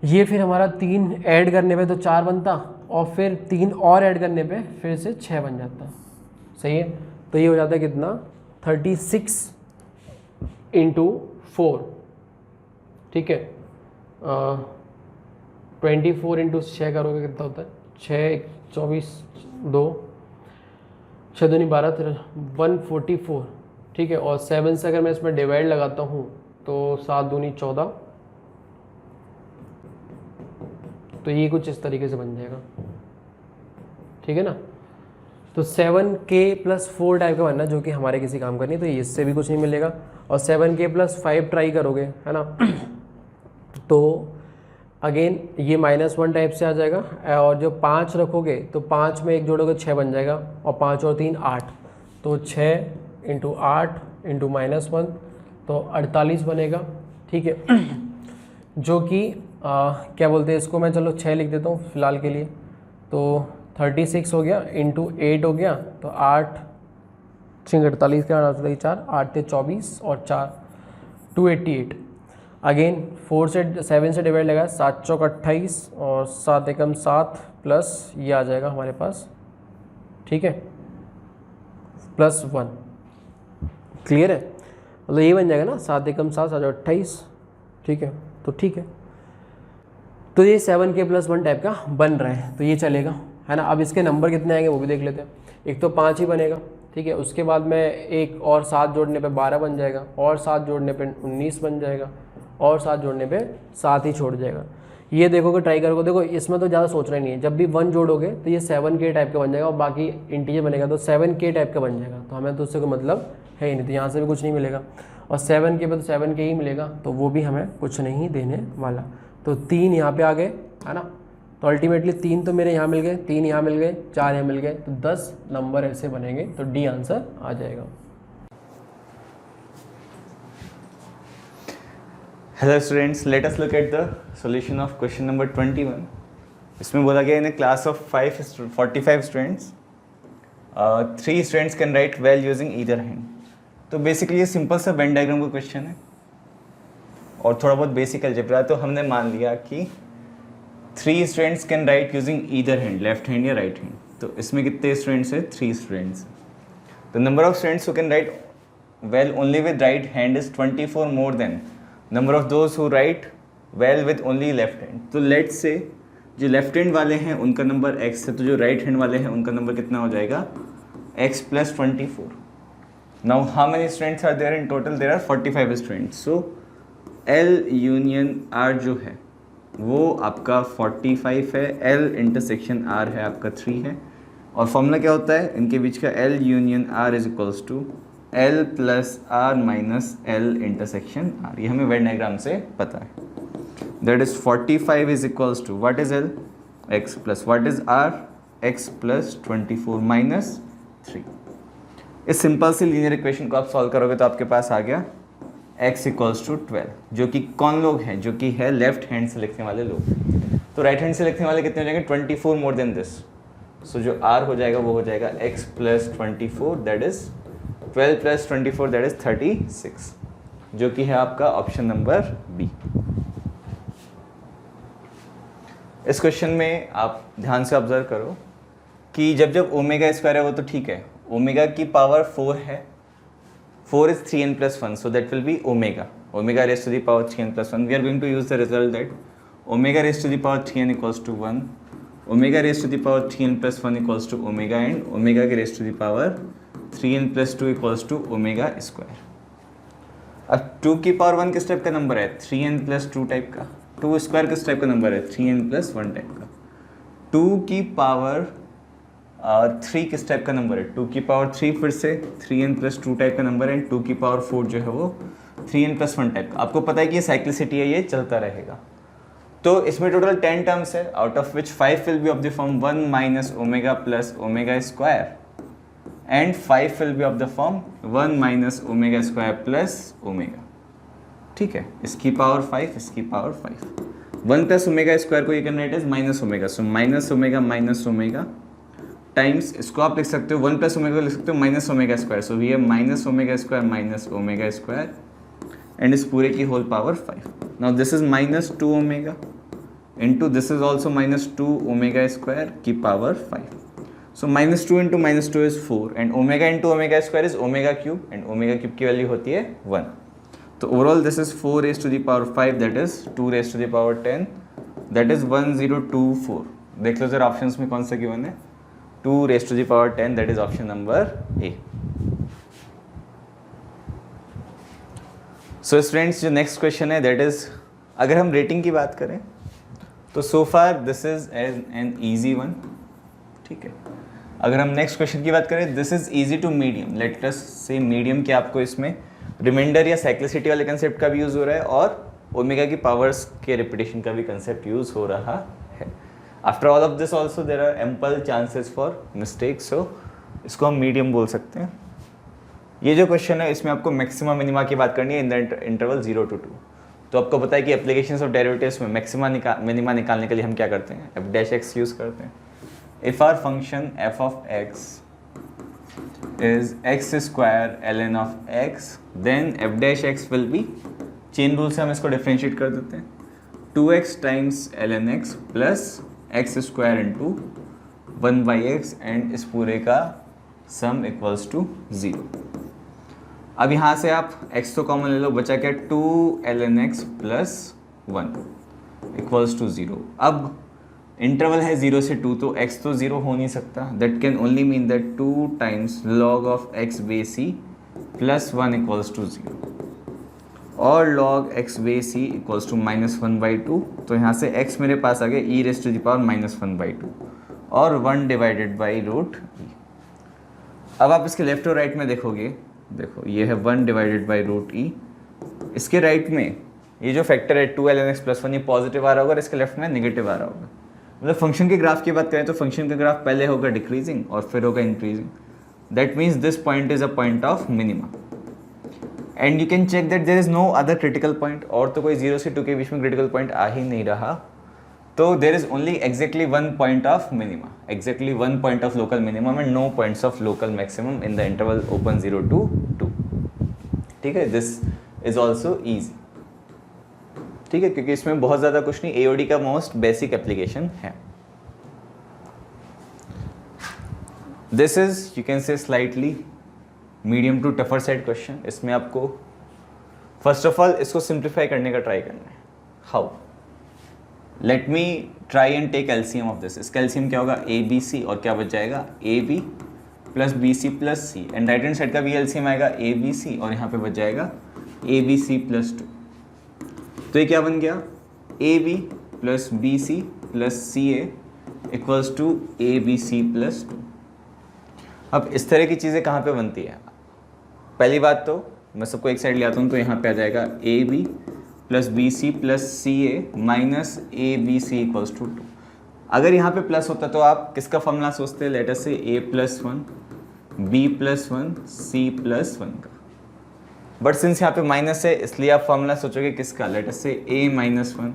ये फिर हमारा 3 ऐड करने पे तो 4 बनता, और फिर 3 और ऐड करने पे फिर से 6 बन जाता है। सही है, तो ये हो जाता है कितना 36 इंटू 4, ठीक है। 24 इंटू 6 करोगे कितना होता है 6 24 2 6 दूनी 12 144, ठीक है। और 7 से अगर मैं इसमें डिवाइड लगाता हूँ तो 7 दूनी 14, तो ये कुछ इस तरीके से बन जाएगा, ठीक है ना। तो 7k+4 टाइप का बनना जो कि हमारे किसी काम का नहीं, तो इससे भी कुछ नहीं मिलेगा। और 7k+5 ट्राई करोगे, है ना, तो अगेन ये -1 टाइप से आ जाएगा। और जो 5 रखोगे तो 5 में 1 जोड़ोगे 6 बन जाएगा, और 5 और 3 8, तो 6 इंटू 8 इंटू -1 तो 48 बनेगा, ठीक है। जो कि क्या बोलते हैं इसको, मैं चलो 6 लिख देता हूँ फिलहाल के लिए। तो 36 हो गया इंटू 8 हो गया, तो 8 6 48 का 4 8 थे 24 और 4 288। अगेन 4 से 7 से डिवाइड लगा 7 चौक 28 और 7 एकम 7 प्लस ये आ जाएगा हमारे पास, ठीक है, +1। क्लियर है, मतलब ये बन जाएगा ना 7 एकम 7 7 28, ठीक है। तो ठीक है, तो ये 7k+1 टाइप का बन रहा है, तो ये चलेगा, है ना। अब इसके नंबर कितने आएंगे वो भी देख लेते हैं। एक तो 5 ही बनेगा, ठीक है। उसके बाद में एक और 7 जोड़ने पे 12 बन जाएगा, और 7 जोड़ने पे 19 बन जाएगा, और 7 जोड़ने पे 7 ही छोड़ जाएगा। ये देखोगे ट्राई करोगे, देखो इसमें तो ज़्यादा सोचना ही नहीं है। जब भी 1 जोड़ोगे तो ये 7k टाइप का बन जाएगा, और बाकी इंटीजर बनेगा तो 7k टाइप का बन जाएगा। तो हमें तो उससे कोई मतलब है ही नहीं, तो यहाँ से भी कुछ नहीं मिलेगा। और 7k पे तो 7k ही मिलेगा, तो वो भी हमें कुछ नहीं देने वाला। तो 3 यहाँ पे आ गए, है ना। तो अल्टीमेटली 3 तो मेरे यहाँ मिल गए, 3 यहाँ मिल गए, 4 यहाँ मिल गए, तो 10 नंबर ऐसे बनेंगे। तो डी आंसर आ जाएगा। Hello students, let us look at the solution of question number 21. इसमें बोला गया in a class of 45 students, 3 students can write well using either hand. तो बेसिकली ये सिंपल सा वेन डायग्राम का क्वेश्चन है और थोड़ा बहुत बेसिक अलजेब्रा। तो हमने मान लिया कि 3 students can write using either hand, left hand या राइट हैंड। तो इसमें कितने स्टूडेंट्स हैं 3 students. The number of students who can write well only with right hand is 24 more than number of those who right well with only left hand. तो let's say जो left hand वाले हैं उनका number x है, तो जो right hand वाले हैं उनका नंबर कितना हो जाएगा x + 24। Now how many students are there in total? There are 45 students. So L union R जो है वो आपका 45 है, L इंटरसेक्शन R है आपका 3 है। और फॉर्मूला क्या होता है इनके बीच का? L union R is equals to L + R - L intersection R। ये हमें वेन डायग्राम से पता है। That is 45 is equals to what is L? X plus what is R? X + 24 - 3। इस सिंपल सी लीनियर इक्वेशन को आप सॉल्व करोगे तो आपके पास आ गया x = 12, जो कि कौन लोग हैं? जो कि है लेफ्ट हैंड से लिखने वाले लोग। तो राइट हैंड से लिखने वाले कितने हो जाएंगे? 24 मोर देन दिस। सो जो r हो जाएगा वो हो जाएगा x + 24 that is 12 + 24 that is 36, जो कि है आपका ऑप्शन नंबर बी। इस क्वेश्चन में आप ध्यान से ऑब्जर्व करो कि जब ओमेगा स्क्वायर है वो तो ठीक है, ओमेगा की पावर 4 है, 4 is 3n + 1, so that will be omega raised to the power 3n + 1. We are going to use the result that omega raised to the power 3n = 1, omega raised to the power 3n + 1 equals to omega, and omega raised to the power 3n + 2 equals to omega square. अब 2 की power 1 किस type का number है? 3n + 2 type का। 2 square किस type का number है? 3n + 1 type का। 2 की पावर 3 किस टाइप का नंबर है? 2 की पावर 3 फिर से 3n + 2 टाइप का नंबर है। 2 की पावर 4 जो है वो 3n + 1 टाइप का। आपको पता है कि ये साइक्लिसिटी है, ये चलता रहेगा। तो इसमें टोटल 10 टर्म्स है, out of which 5 will be of the form 1 - omega + omega square, and 5 will be of the form 1 - omega square plus omega. ठीक है, इसकी पावर 5, इसकी पावर 5। 1 + ओमेगा स्क्वायर को you can write as minus omega, so minus omega times, इसको आप लिख सकते हो 1 + ओमेगा को लिख सकते हो minus omega square. So we have minus omega square and इस पूरे की whole power 5। Now this is -2 omega, into this is also minus 2 omega square की power 5. So minus 2 into minus 2 is 4 and omega into omega square is omega cube and omega cube की value होती है 1. तो overall this is 4 raised to the power 5 that is 2 raised to the power 10 that is 1024. देख लो जरा options में कौन सा given है. 2 raised to the power 10 that is option number A. So students जो नेक्स्ट क्वेश्चन है दैट इज अगर हम रेटिंग की बात करें तो so far this is an easy one. ठीक है. अगर हम नेक्स्ट क्वेश्चन की बात करें this is easy to medium. Let us say medium के आपको इसमें रिमाइंडर या साइक्लिसिटी वाले कंसेप्ट का भी यूज़ हो रहा है और ओमेगा की पावर्स के रिपीटेशन का भी कंसेप्ट यूज़ हो रहा है. After all of this also there are ample chances for mistake. So इसको हम मीडियम बोल सकते हैं. ये जो क्वेश्चन है इसमें आपको मैक्सिमा मिनिमा की बात करनी है इन द इंटरवल 0 to 2. तो आपको पता है कि एप्लीकेशंस ऑफ डेरिवेटिव्स में मैक्सिमा मिनिमा निकालने के लिए हम क्या करते हैं, एफ डैश एक्स यूज़ करते हैं. If our function F of X is X square L N of X then F dash X will be, chain rule से हम इसको डिफ्रेंशिएट कर देते हैं, 2x times L N X plus X square into 1/x and इस पूरे का सम equals to 0. अब यहाँ से आप x तो कॉमन ले लो, बचा क्या 2ln x plus 1 equals to 0. अब इंटरवल है 0 से 2 तो x तो 0 हो नहीं सकता. That can only mean that 2 times log of x base c plus 1 equals to 0 और log x base c equals to -1/2. तो यहाँ से x मेरे पास आ गया e raise to the power -1/2 और 1 डिवाइडेड बाई रूट. अब आप इसके लेफ्ट और राइट में देखोगे, देखो ये है 1 डिवाइडेड बाई रूट ई. इसके राइट में ये जो फैक्टर है 2ln x प्लस 1 ये पॉजिटिव आ रहा होगा और इसके लेफ्ट में नेगेटिव आ रहा होगा. मतलब फंक्शन के ग्राफ की बात करें तो फंक्शन का ग्राफ पहले होगा डिक्रीजिंग और फिर होगा increasing. That means this point is a point of minima and you can check that there is no other critical point. और तो कोई 0 से 2 के बीच में क्रिटिकल पॉइंट आ ही नहीं रहा. तो there is only exactly 1 point of minima, exactly 1 point of local minimum and no points of local maximum in the interval open 0 to 2. ठीक है. This is also easy. ठीक है, क्योंकि इसमें बहुत ज़्यादा कुछ नहीं, एओडी का मोस्ट बेसिक एप्लीकेशन है. This is you can say slightly medium to tougher side question. इसमें आपको फर्स्ट ऑफ ऑल इसको सिंप्लीफाई करने का ट्राई करना है. How? Let me try and take LCM of this. इसका एलसीएम क्या होगा, ए बी सी और क्या बच जाएगा A B plus B C plus C and right hand side का भी एलसीएम आएगा ए बी सी और यहाँ पे बच जाएगा ए बी सी प्लस 2. तो ये क्या बन गया A B plus B C plus C A equals to A B C plus 2. अब इस तरह की चीज़ें कहाँ पे बनती है? पहली बात तो मैं सबको एक साइड ले आता हूँ तो यहाँ पे आ जाएगा A B plus B C plus C A minus A B C equals to 2. अगर यहाँ पे प्लस होता तो आप किसका फॉर्मूला सोचते हैं? Let us say A plus 1 B plus 1 C plus 1 का. बट सिंस यहाँ पे माइनस है इसलिए आप फॉर्मूला सोचोगे किसका? Let us say A minus 1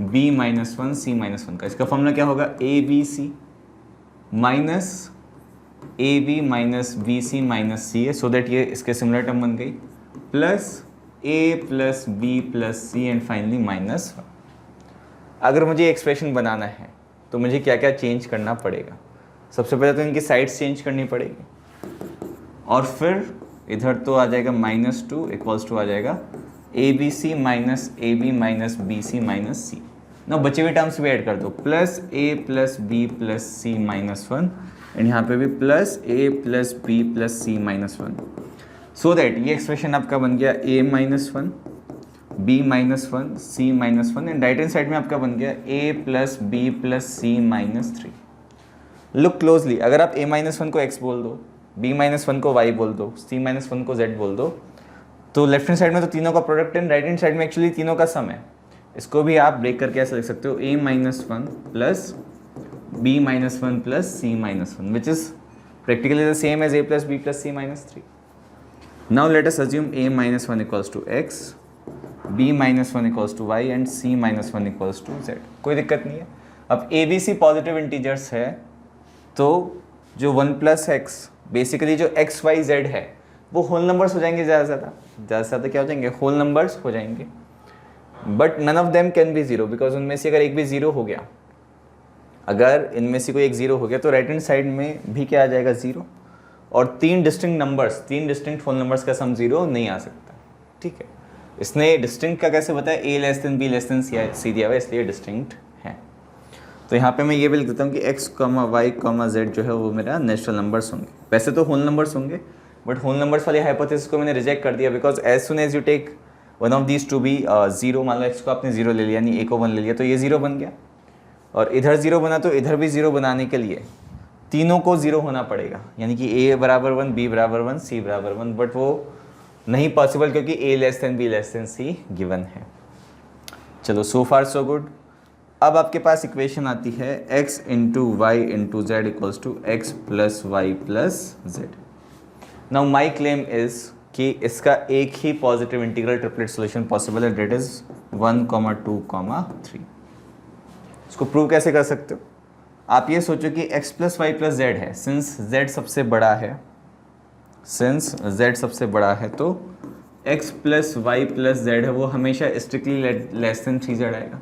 B minus 1 C minus 1 का. इसका फॉर्मूला क्या होगा? A B C minus A B minus B C minus C है. सो दैट ये इसके सिमिलर टर्म बन गई plus A plus B plus C and finally minus 1. अगर मुझे एक्सप्रेशन बनाना है तो मुझे क्या क्या चेंज करना पड़ेगा? सबसे पहले तो इनकी साइड्स चेंज करनी पड़ेगी और फिर इधर तो आ जाएगा -2 इक्वल्स टू आ जाएगा A B C minus A B minus B C minus C. ना बचे हुए टर्म्स भी ऐड कर दो plus A plus B plus C minus 1 and यहाँ पे भी plus A plus B plus C minus 1. So that ये एक्सप्रेशन आपका बन गया a minus 1 b minus 1 c minus 1 and right hand side में आपका बन गया a plus B plus C minus 3. Look closely, अगर आप a माइनस 1 को x बोल दो, b माइनस 1 को y बोल दो, c माइनस 1 को z बोल दो तो लेफ्ट हैंड साइड में तो तीनों का प्रोडक्ट है, राइट हैंड साइड में एक्चुअली तीनों का सम है. इसको भी आप ब्रेक करके ऐसे लिख सकते हो a minus 1 plus b minus 1 plus c minus 1 which is practically the same as a plus b plus c minus 3. Now let us assume a minus 1 equals to x, b minus 1 equals to y and c minus 1 equals to z. कोई दिक्कत नहीं है. अब a b c positive integers है तो जो 1 plus x basically जो x y z है वो होल नंबर्स हो जाएंगे. ज़्यादा से ज़्यादा क्या हो जाएंगे? होल नंबर्स हो जाएंगे. But none of them can be zero, because उनमें से अगर एक भी जीरो हो गया, अगर इनमें से कोई एक जीरो हो गया तो राइट हैंड साइड में भी क्या आ जाएगा, जीरो। और तीन डिस्टिंक्ट होल नंबर्स का सम जीरो नहीं आ सकता, ठीक है। इसने डिस्टिंक्ट का कैसे बताया, a less than b less than c दिया हुआ है, इसलिए डिस्टिंक्ट है। तो यहाँ पे मैं ये भी लिख देता हूँ कि x, y, z जो है वो मेरा नेचुरल नंबर्स होंगे। वैसे तो होल नंबर्स होंगे, बट होल नंबर्स वाली हाइपोथेसिस को मैंने रिजेक्ट कर दिया, because as soon as you take one of these to be zero, मान लो x को आपने जीरो ले लिया, यानी a को 1 ले लिया, तो ये जीरो बन गया। और इधर जीरो बना तो इधर भी जीरो बनाने के लिए तीनों को जीरो होना पड़ेगा, यानी कि a बराबर 1, b बराबर 1, c बराबर 1, बट वो नहीं पॉसिबल क्योंकि a less than b less than c given है। चलो, सो फार सो गुड। अब आपके पास इक्वेशन आती है x into Y into Z equals to x plus Y plus Z. Now my claim is कि इसका एक ही positive integral triplet solution possible है, डेट इज 1, 2, 3। इसको प्रूव कैसे कर सकते हो, आप ये सोचो कि x plus Y plus z है, सिंस z सबसे बड़ा है तो x plus Y plus z है वो हमेशा स्ट्रिक्टली लेस देन 3z आएगा।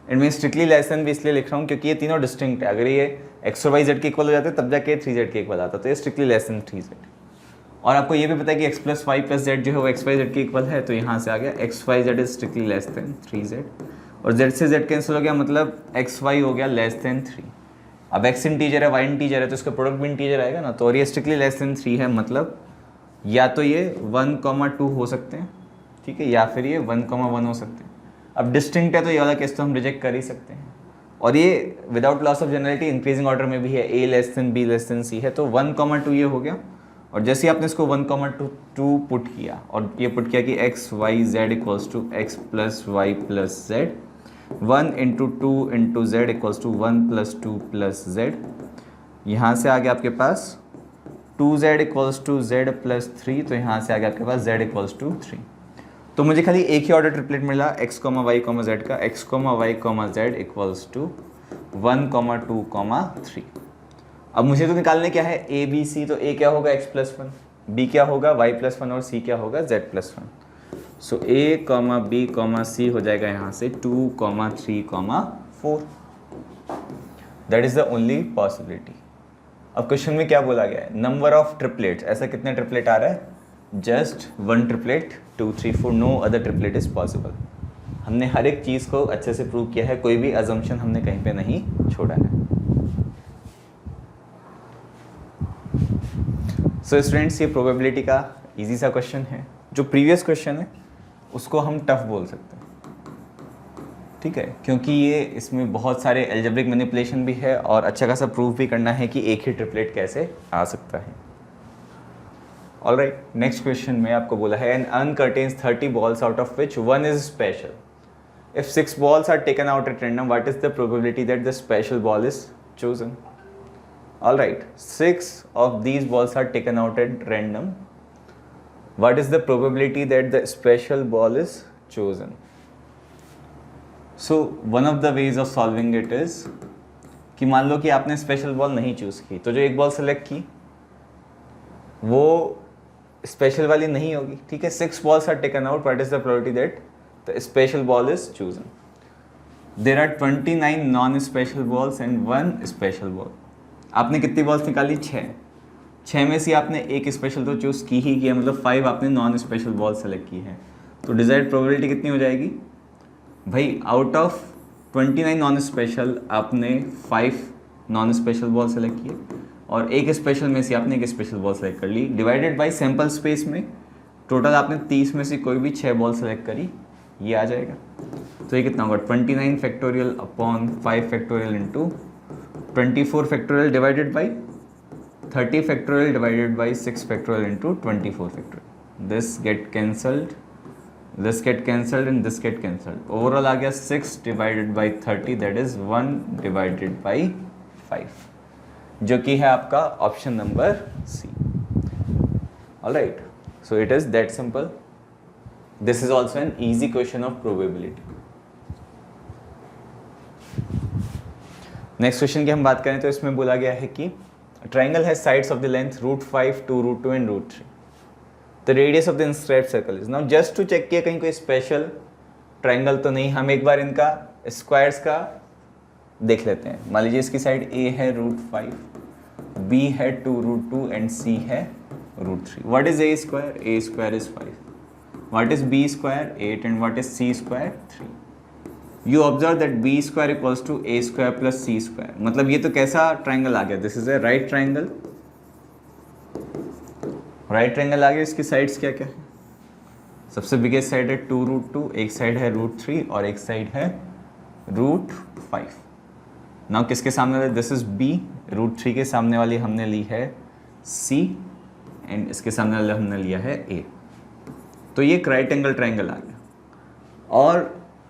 एंड मैं स्ट्रिक्टली लेस देन भी इसलिए लिख रहा हूँ क्योंकि ये तीनों डिस्टिंक्ट है। अगर ये x और y z के इक्वल हो जाते तब जाके 3z के इक्वल आता, तो ये स्ट्रिक्टली लेस देन 3z। और आपको ये भी पता है कि x plus Y plus z जो है वो x y z के इक्वल है, तो यहाँ से आ गया x y z is strictly less than 3z। और z से z कैंसिल हो गया, मतलब x y हो गया लेस देन 3। अब x इंटीजर है, y इंटीजर है, तो इसका प्रोडक्ट भी इंटीजर आएगा ना, तो और ये स्ट्रिक्टली लेस देन 3 है, मतलब या तो ये 1, 2 हो सकते हैं, ठीक है, या फिर ये 1, 1 हो सकते हैं। अब डिस्टिंक्ट है तो ये वाला केस तो हम रिजेक्ट कर ही सकते हैं। और ये without loss of generality increasing order में भी है, a less than b less than c है, तो 1, 2 ये हो गया। और जैसे ही आपने इसको 1, 2 पुट किया और ये पुट किया कि x y z equals to x plus Y plus z, 1 into 2 into Z equals to 1 plus 2 plus z, यहाँ से आ गया आपके पास 2z equals to z plus 3, तो यहाँ से आ गया आपके पास z इक्वल्स टू 3। तो मुझे खाली एक ही ऑर्डर ट्रिपलेट मिला x, y, z का, x, y, z equals to 1, 2, 3। अब मुझे तो निकालने क्या है, a b c, तो a क्या होगा x प्लस 1, b क्या होगा y प्लस 1 और c क्या होगा z plus 1। So a, b, c हो जाएगा यहाँ से 2, 3, 4। That is the only possibility. अब क्वेश्चन में क्या बोला गया है, नंबर ऑफ ट्रिपलेट्स, ऐसा कितने ट्रिपलेट आ रहा है, just 1 triplet, 2, 3, 4, no other triplet is possible. हमने हर एक चीज़ को अच्छे से प्रूव किया है, कोई भी अजम्पशन हमने कहीं पे नहीं छोड़ा है। सो स्टूडेंट्स, ये प्रोबेबिलिटी का इजी सा क्वेश्चन है। जो प्रीवियस क्वेश्चन है उसको हम टफ बोल सकते हैं, ठीक है, क्योंकि ये इसमें बहुत सारे एल्जेब्रिक मैनिपुलेशन भी है और अच्छा खासा प्रूफ भी करना है कि एक ही ट्रिपलेट कैसे आ सकता है। ऑलराइट, नेक्स्ट क्वेश्चन में आपको बोला है an urn contains 30 balls out of which 1 is special. If 6 balls are taken out at random, what is the probability that the special ball is chosen. Alright, 6 of these balls are taken out at random. What is the probability that the special ball is chosen? So one of the ways of solving it is कि मान लो कि आपने special ball नहीं choose की, तो जो एक ball select की वो स्पेशल वाली नहीं होगी, ठीक है। 6 balls are taken out, what is the probability that the special ball is chosen? There are 29 non-special balls and 1 special ball. आपने कितनी बॉल्स निकाली, 6 में से आपने एक स्पेशल तो चूज़ की ही किया, मतलब 5 आपने नॉन स्पेशल बॉल सेलेक्ट की है, तो डिजायर्ड प्रोबेबिलिटी कितनी हो जाएगी भाई, आउट ऑफ 29 नॉन स्पेशल आपने 5 नॉन स्पेशल बॉल सेलेक्ट किए और एक स्पेशल में से आपने एक स्पेशल बॉल सेलेक्ट कर ली, डिवाइडेड बाय सैम्पल स्पेस में टोटल आपने 30 में से कोई भी 6 बॉल सेलेक्ट करी, ये आ जाएगा। तो ये कितना होगा, 29 factorial upon 5 factorial into 24 factorial divided by 30 factorial divided by 6 factorial into 24 factorial. This get cancelled, this get cancelled and this get cancelled. Overall आ गया 6 divided by 30, that is 1 divided by 5, जो कि है आपका option number C. Alright, so it is that simple. This is also an easy question of probability. Next question की हम बात करें तो इसमें बोला गया है कि triangle has sides of the length √5, 2, √2 and √3। The radius of the inscribed circle is. Now just to check किया कहीं कोई स्पेशल ट्रायंगल तो नहीं, हम एक बार इनका स्क्वायर्स का देख लेते हैं। मान लीजिए इसकी साइड a है √5, b है 2√2 एंड c है √3। What is a square? a square is 5। What is b square? 8 and what is c square? 3। You observe that b square equals to a square plus c square. मतलब ये तो कैसा triangle आ गया? This is a right triangle. Right triangle आ गया, इसकी sides क्या क्या है? सबसे बिगेस्ट साइड है 2√2, एक साइड है √3 और एक साइड है √5। नाउ किसके सामने वाले? दिस इज b, √3 के सामने वाली हमने ली है c एंड इसके सामने वाले हमने लिया है a। तो ये एक राइट एंगल ट्राइंगल आ गया। और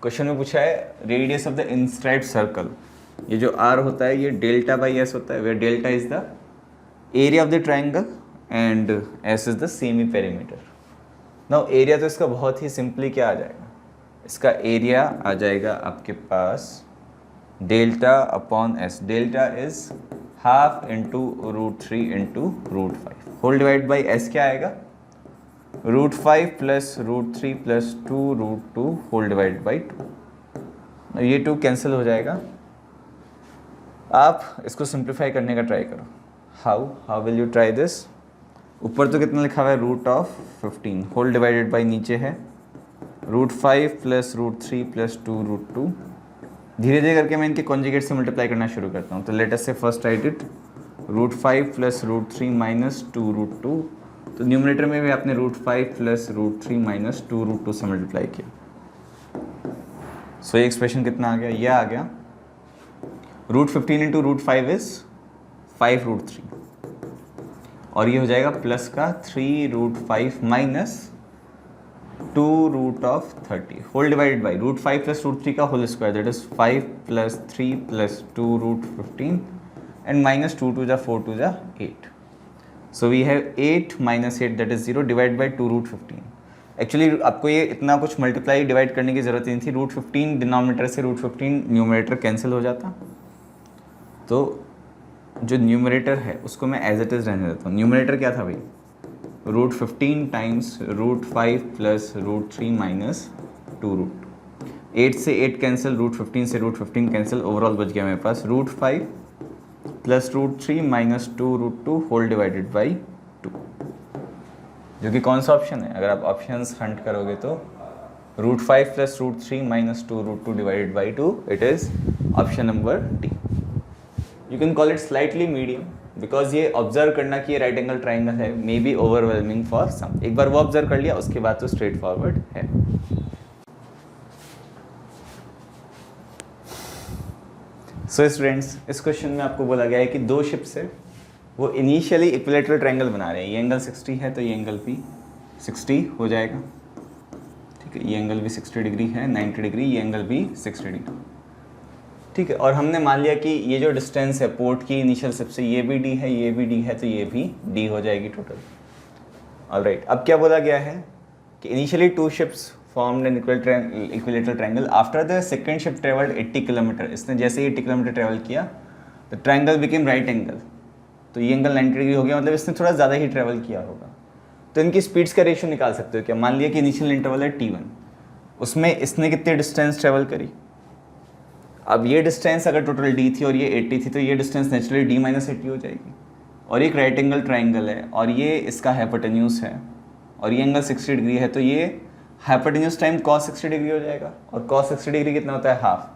क्वेश्चन में पूछा है radius of the inscribed circle. ये जो r होता है ये डेल्टा बाई s होता है, where delta is the area of the triangle and s is the semi perimeter. Now area तो इसका बहुत ही सिंपली क्या आ जाएगा? इसका एरिया आ जाएगा आपके पास delta upon s। Delta is half into √3 into √5 whole divide by s क्या आएगा? √5 plus √3 plus 2√2 whole divide by 2। ये 2 कैंसिल हो जाएगा। आप इसको सिंप्लीफाई करने का ट्राई करो। How will you try this? ऊपर तो कितना लिखा हुआ है? √15 होल डिवाइडेड बाई नीचे है √5 प्लस √3 प्लस 2√2। धीरे धीरे करके मैं इनके कॉन्जुगेट से मल्टीप्लाई करना शुरू करता हूँ। तो लेट अस से first right it √5 plus √3 minus 2√2। तो न्यूमरेटर में भी आपने √5 प्लस √3 माइनस 2√2 से मल्टीप्लाई किया। सो ये एक्सप्रेशन कितना आ गया? ये आ गया √15 इंटू √5 इज 5√3 और ये हो जाएगा प्लस का 3√5 minus 2√30 whole divided by √5 plus √3 का whole square that is 5 plus 3 plus 2√15 and minus 2 2 जा 4 2 जा 8। So we have 8 minus 8 that is 0 divide by 2√15। Actually आपको ये इतना कुछ मल्टीप्लाई डिवाइड करने की जरूरत नहीं थी। √15 डिनोमिनेटर से √15 न्यूमरेटर कैंसिल हो जाता। तो जो न्यूमरेटर है उसको मैं एज इट इज़ रहने देता हूँ। न्यूमरेटर क्या था भाई? √15 टाइम्स √5 प्लस √3 माइनस 2√2। 8 से 8 कैंसिल, √15 से √15 कैंसिल, ओवरऑल बच गया मेरे पास √5 plus √3 minus 2√2 whole divided by 2, जो कि कौन सा ऑप्शन है? अगर आप ऑप्शंस हंट करोगे तो √5 plus √3 minus 2√2 divided by 2, it is option number D. You can call it slightly medium because ये ऑब्जर्व करना कि ये राइट एंगल ट्राइंगल है may be overwhelming for some. एक बार वो ऑब्जर्व कर लिया उसके बाद तो स्ट्रेट फॉरवर्ड है। सो स्टूडेंट्स, इस क्वेश्चन में आपको बोला गया है कि दो शिप्स है, वो इनिशियली इक्विलेटरल ट्राइंगल बना रहे हैं। ये एंगल 60 है तो ये एंगल भी 60 हो जाएगा। ठीक है, ये एंगल भी 60 डिग्री है, 90 डिग्री, ये एंगल भी 60 डिग्री। ठीक है, और हमने मान लिया कि ये जो डिस्टेंस है पोर्ट की इनिशियल शिप से, ये भी डी है, ये भी डी है, तो ये भी डी हो जाएगी टोटल। ऑलराइट, अब क्या बोला गया है कि initially 2 ships formed an equilateral triangle. After the second ship traveled 80 kilometre, इसने जैसे ही 80 किलोमीटर ट्रेवल किया तो ट्राइंगल बिकेम राइट एंगल। तो ये एंगल 90 डिग्री हो गया, मतलब इसने थोड़ा ज़्यादा ही ट्रेवल किया होगा। तो इनकी स्पीड्स का रेशियो निकाल सकते हो क्या? मान लिया कि इनिशियल इंटरवल है t1, उसमें इसने कितने डिस्टेंस ट्रेवल करी। अब ये डिस्टेंस अगर टोटल d थी और ये 80 थी तो ये डिस्टेंस नेचुरली d माइनस 80 हो जाएगी। और एक राइट एंगल ट्राइंगल है और ये इसका हाइपोटेन्यूज है और ये एंगल 60 डिग्री है, तो ये हाइपोटेन्यूज टाइम cos 60 डिग्री हो जाएगा। और cos 60 डिग्री कितना होता है? हाफ।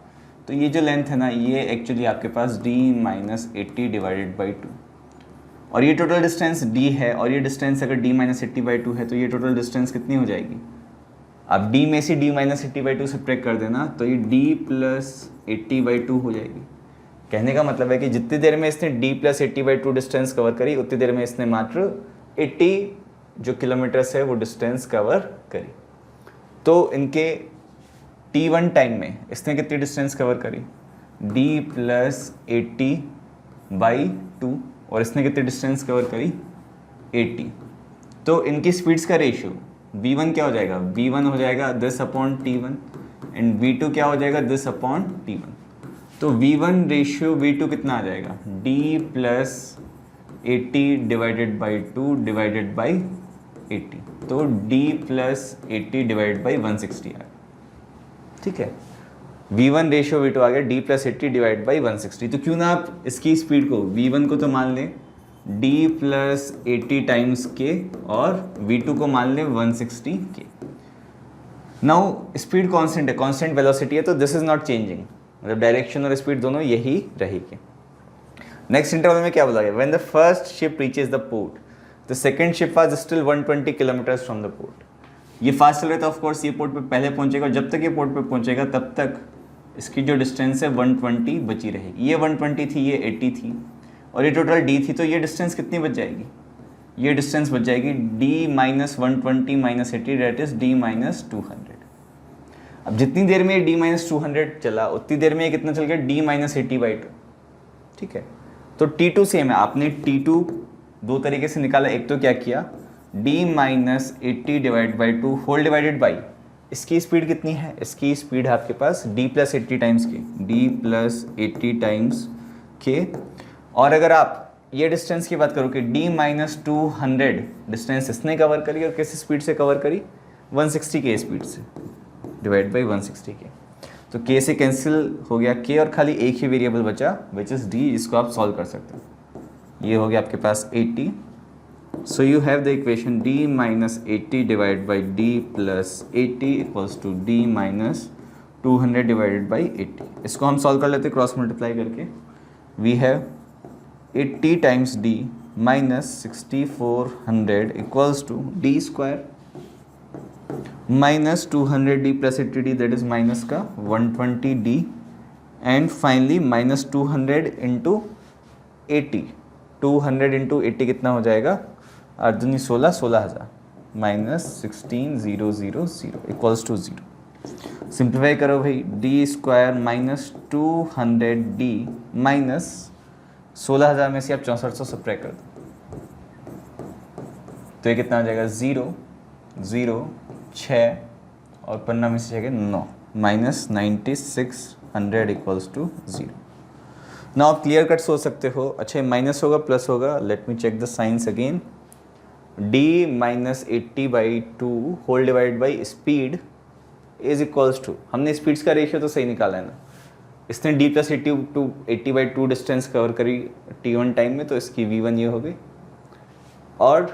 तो ये जो लेंथ है ना, ये एक्चुअली आपके पास d माइनस 80 डिवाइडेड बाई 2, और ये टोटल डिस्टेंस d है और ये डिस्टेंस अगर d माइनस 80 बाई 2 है तो ये टोटल डिस्टेंस कितनी हो जाएगी? अब d में से d माइनस 80 बाई 2 सब्ट्रैक्ट कर देना तो ये d प्लस 80 बाई 2 हो जाएगी। कहने का मतलब है कि जितनी देर में इसने d plus 80 by 2 distance cover करी उतनी देर में इसने मात्र 80 जो किलोमीटर्स है वो डिस्टेंस कवर करी। तो इनके t1 टाइम में इसने कितनी डिस्टेंस कवर करी? d प्लस 80 बाई 2, और इसने कितनी डिस्टेंस कवर करी? 80। तो इनकी स्पीड्स का रेशियो v1 क्या हो जाएगा? v1 हो जाएगा this upon t1 and v2 क्या हो जाएगा? This upon t1। तो v1 रेशियो v2 कितना आ जाएगा? d plus 80 divided by 2 divided by 80। तो d प्लस 80 डिवाइड बाई 160 आएगा। ठीक है, v1 रेशियो v2 आ गया d प्लस 80 डिवाइड बाई 160। तो क्यों ना आप इसकी स्पीड को v1 को तो मान लें d प्लस 80 टाइम्स के और v2 को मान लें 160 के। नाउ स्पीड कांस्टेंट है, कांस्टेंट वेलोसिटी है, तो दिस इज नॉट चेंजिंग, मतलब डायरेक्शन और स्पीड दोनों यही रहेगी। नेक्स्ट इंटरवल में क्या बोला गया, when the first ship reaches the port the second ship was still 120 kilometres from the port. ये फास्ट चल रहा था, ऑफ कोर्स ये पोर्ट पे पहले पहुंचेगा, और जब तक ये पोर्ट पे पहुंचेगा तब तक इसकी जो डिस्टेंस है 120 बची रहेगी। ये 120 थी, ये 80 थी, और ये टोटल d थी, तो ये डिस्टेंस कितनी बच जाएगी, ये डिस्टेंस बच जाएगी d minus 120 minus 80 that is d minus 200। अब जितनी देर में ये d माइनस 200 चला उतनी देर में ये कितना चल गया, d माइनस 80/2। ठीक है, तो t2 सेम है, आपने t2 दो तरीके से निकाला, एक तो क्या किया d minus 80 divide by 2 whole divided by इसकी स्पीड कितनी है, इसकी स्पीड है आपके पास d plus 80 times k, d plus 80 times k. और अगर आप ये डिस्टेंस की बात करो कि d माइनस 200 डिस्टेंस इसने कवर करी और किस स्पीड से कवर करी, 160 के स्पीड से, डिवाइड बाई 160 के। तो k से कैंसिल हो गया k और खाली एक ही वेरिएबल बचा विच इज़ d, इसको आप सॉल्व कर सकते हो। ये हो गया आपके पास 80। So you have the equation d minus 80 divide by d plus 80 equals to d minus 200 divided by 80। इसको हम सॉल्व कर लेते हैं क्रॉस मल्टीप्लाई करके। We have 80 times d minus 6400 equals to d square minus 200d plus 80d that is minus का 120d and finally minus 200 into 80। 200 into 80 कितना हो जाएगा, Arjuni 16,000 minus 16,000 equals to 0। Simplify करो भाई, d square minus 200d minus 16,000 में से आप 6400 subtract कर दो तो ये कितना आ जाएगा, 0 0 6 और पन्ना में से जाएगा 9 माइनस 9600 इक्वल्स टू 0। ना आप क्लियर कट सोच सकते हो, अच्छा माइनस होगा प्लस होगा, let me check the signs again. d minus 80/2 whole divide by speed is equals to, हमने स्पीड्स का रेशियो तो सही निकाला है ना, इसने d प्लस 80/2 डिस्टेंस कवर करी t1 टाइम में, तो इसकी v1 ये हो गई, और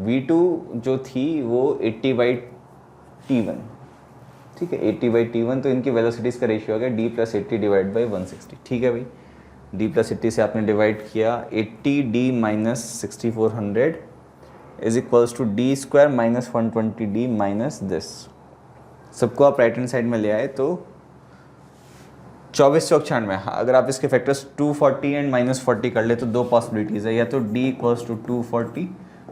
v2 जो थी वो 80/t1। ठीक है, 80/t1, तो इनकी वेलोसिटीज़ का रेशियो आ गया d प्लस 80 डिवाइड बाई 160। ठीक है भाई, d प्लस 80 से आपने डिवाइड किया, 80d minus 6400 is equals to d square minus 120d minus this. सबको आप राइट हैंड साइड में ले आए तो 24 चौक 96। हाँ, अगर आप इसके फैक्टर्स 240 एंड माइनस 40 कर ले तो दो पॉसिबिलिटीज़ है, या तो d इक्वल्स टू 240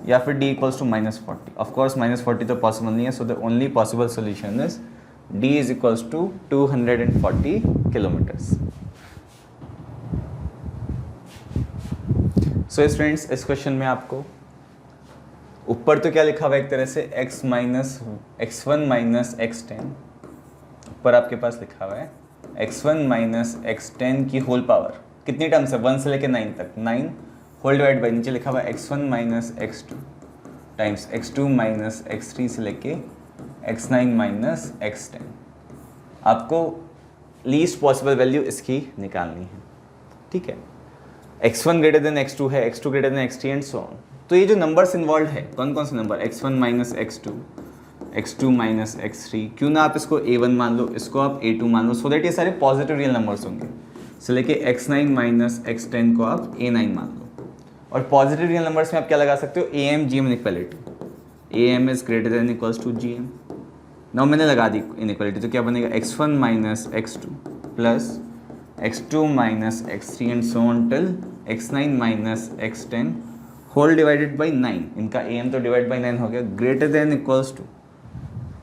या फिर d equals to minus 40। Of course minus 40 तो पॉसिबल नहीं है, so the only possible solution is d is equals to 240 kilometres. So students, इस क्वेश्चन में आपको ऊपर तो क्या लिखा हुआ है एक तरह से x1 माइनस x10, ऊपर आपके पास लिखा हुआ है x1 माइनस x10 की होल पावर, कितनी टर्म्स है, 1 से लेकर 9 तक, 9 होल डिवाइड बाई नीचे लिखा हुआ है x1 minus x2 times x2 minus x3 से लेके x9 माइनस x10। आपको लीस्ट पॉसिबल वैल्यू इसकी निकालनी है। ठीक है, x1 ग्रेटर देन x2 है, x2 greater than x3 and so on. तो ये जो नंबर्स इन्वॉल्व है, कौन कौन से number, x1 minus x2, x2 minus x3, क्यों ना आप इसको a1 मान लो, इसको आप a2 मान लो, सो दैट ये सारे पॉजिटिव रियल नंबर्स होंगे। से लेके x9 माइनस x10 को आप a9 मान लो, और पॉजिटिव रियल नंबर्स में आप क्या लगा सकते हो, am gm inequality, am is greater than equals to gm। Now मैंने लगा दी इनइक्वालिटी, तो क्या बनेगा, x1 minus x2 plus x2 minus x3 and so on till x9 minus x10 whole divided by 9। इनका am तो डिवाइड बाई 9 हो गया, ग्रेटर देन इक्वल्स टू,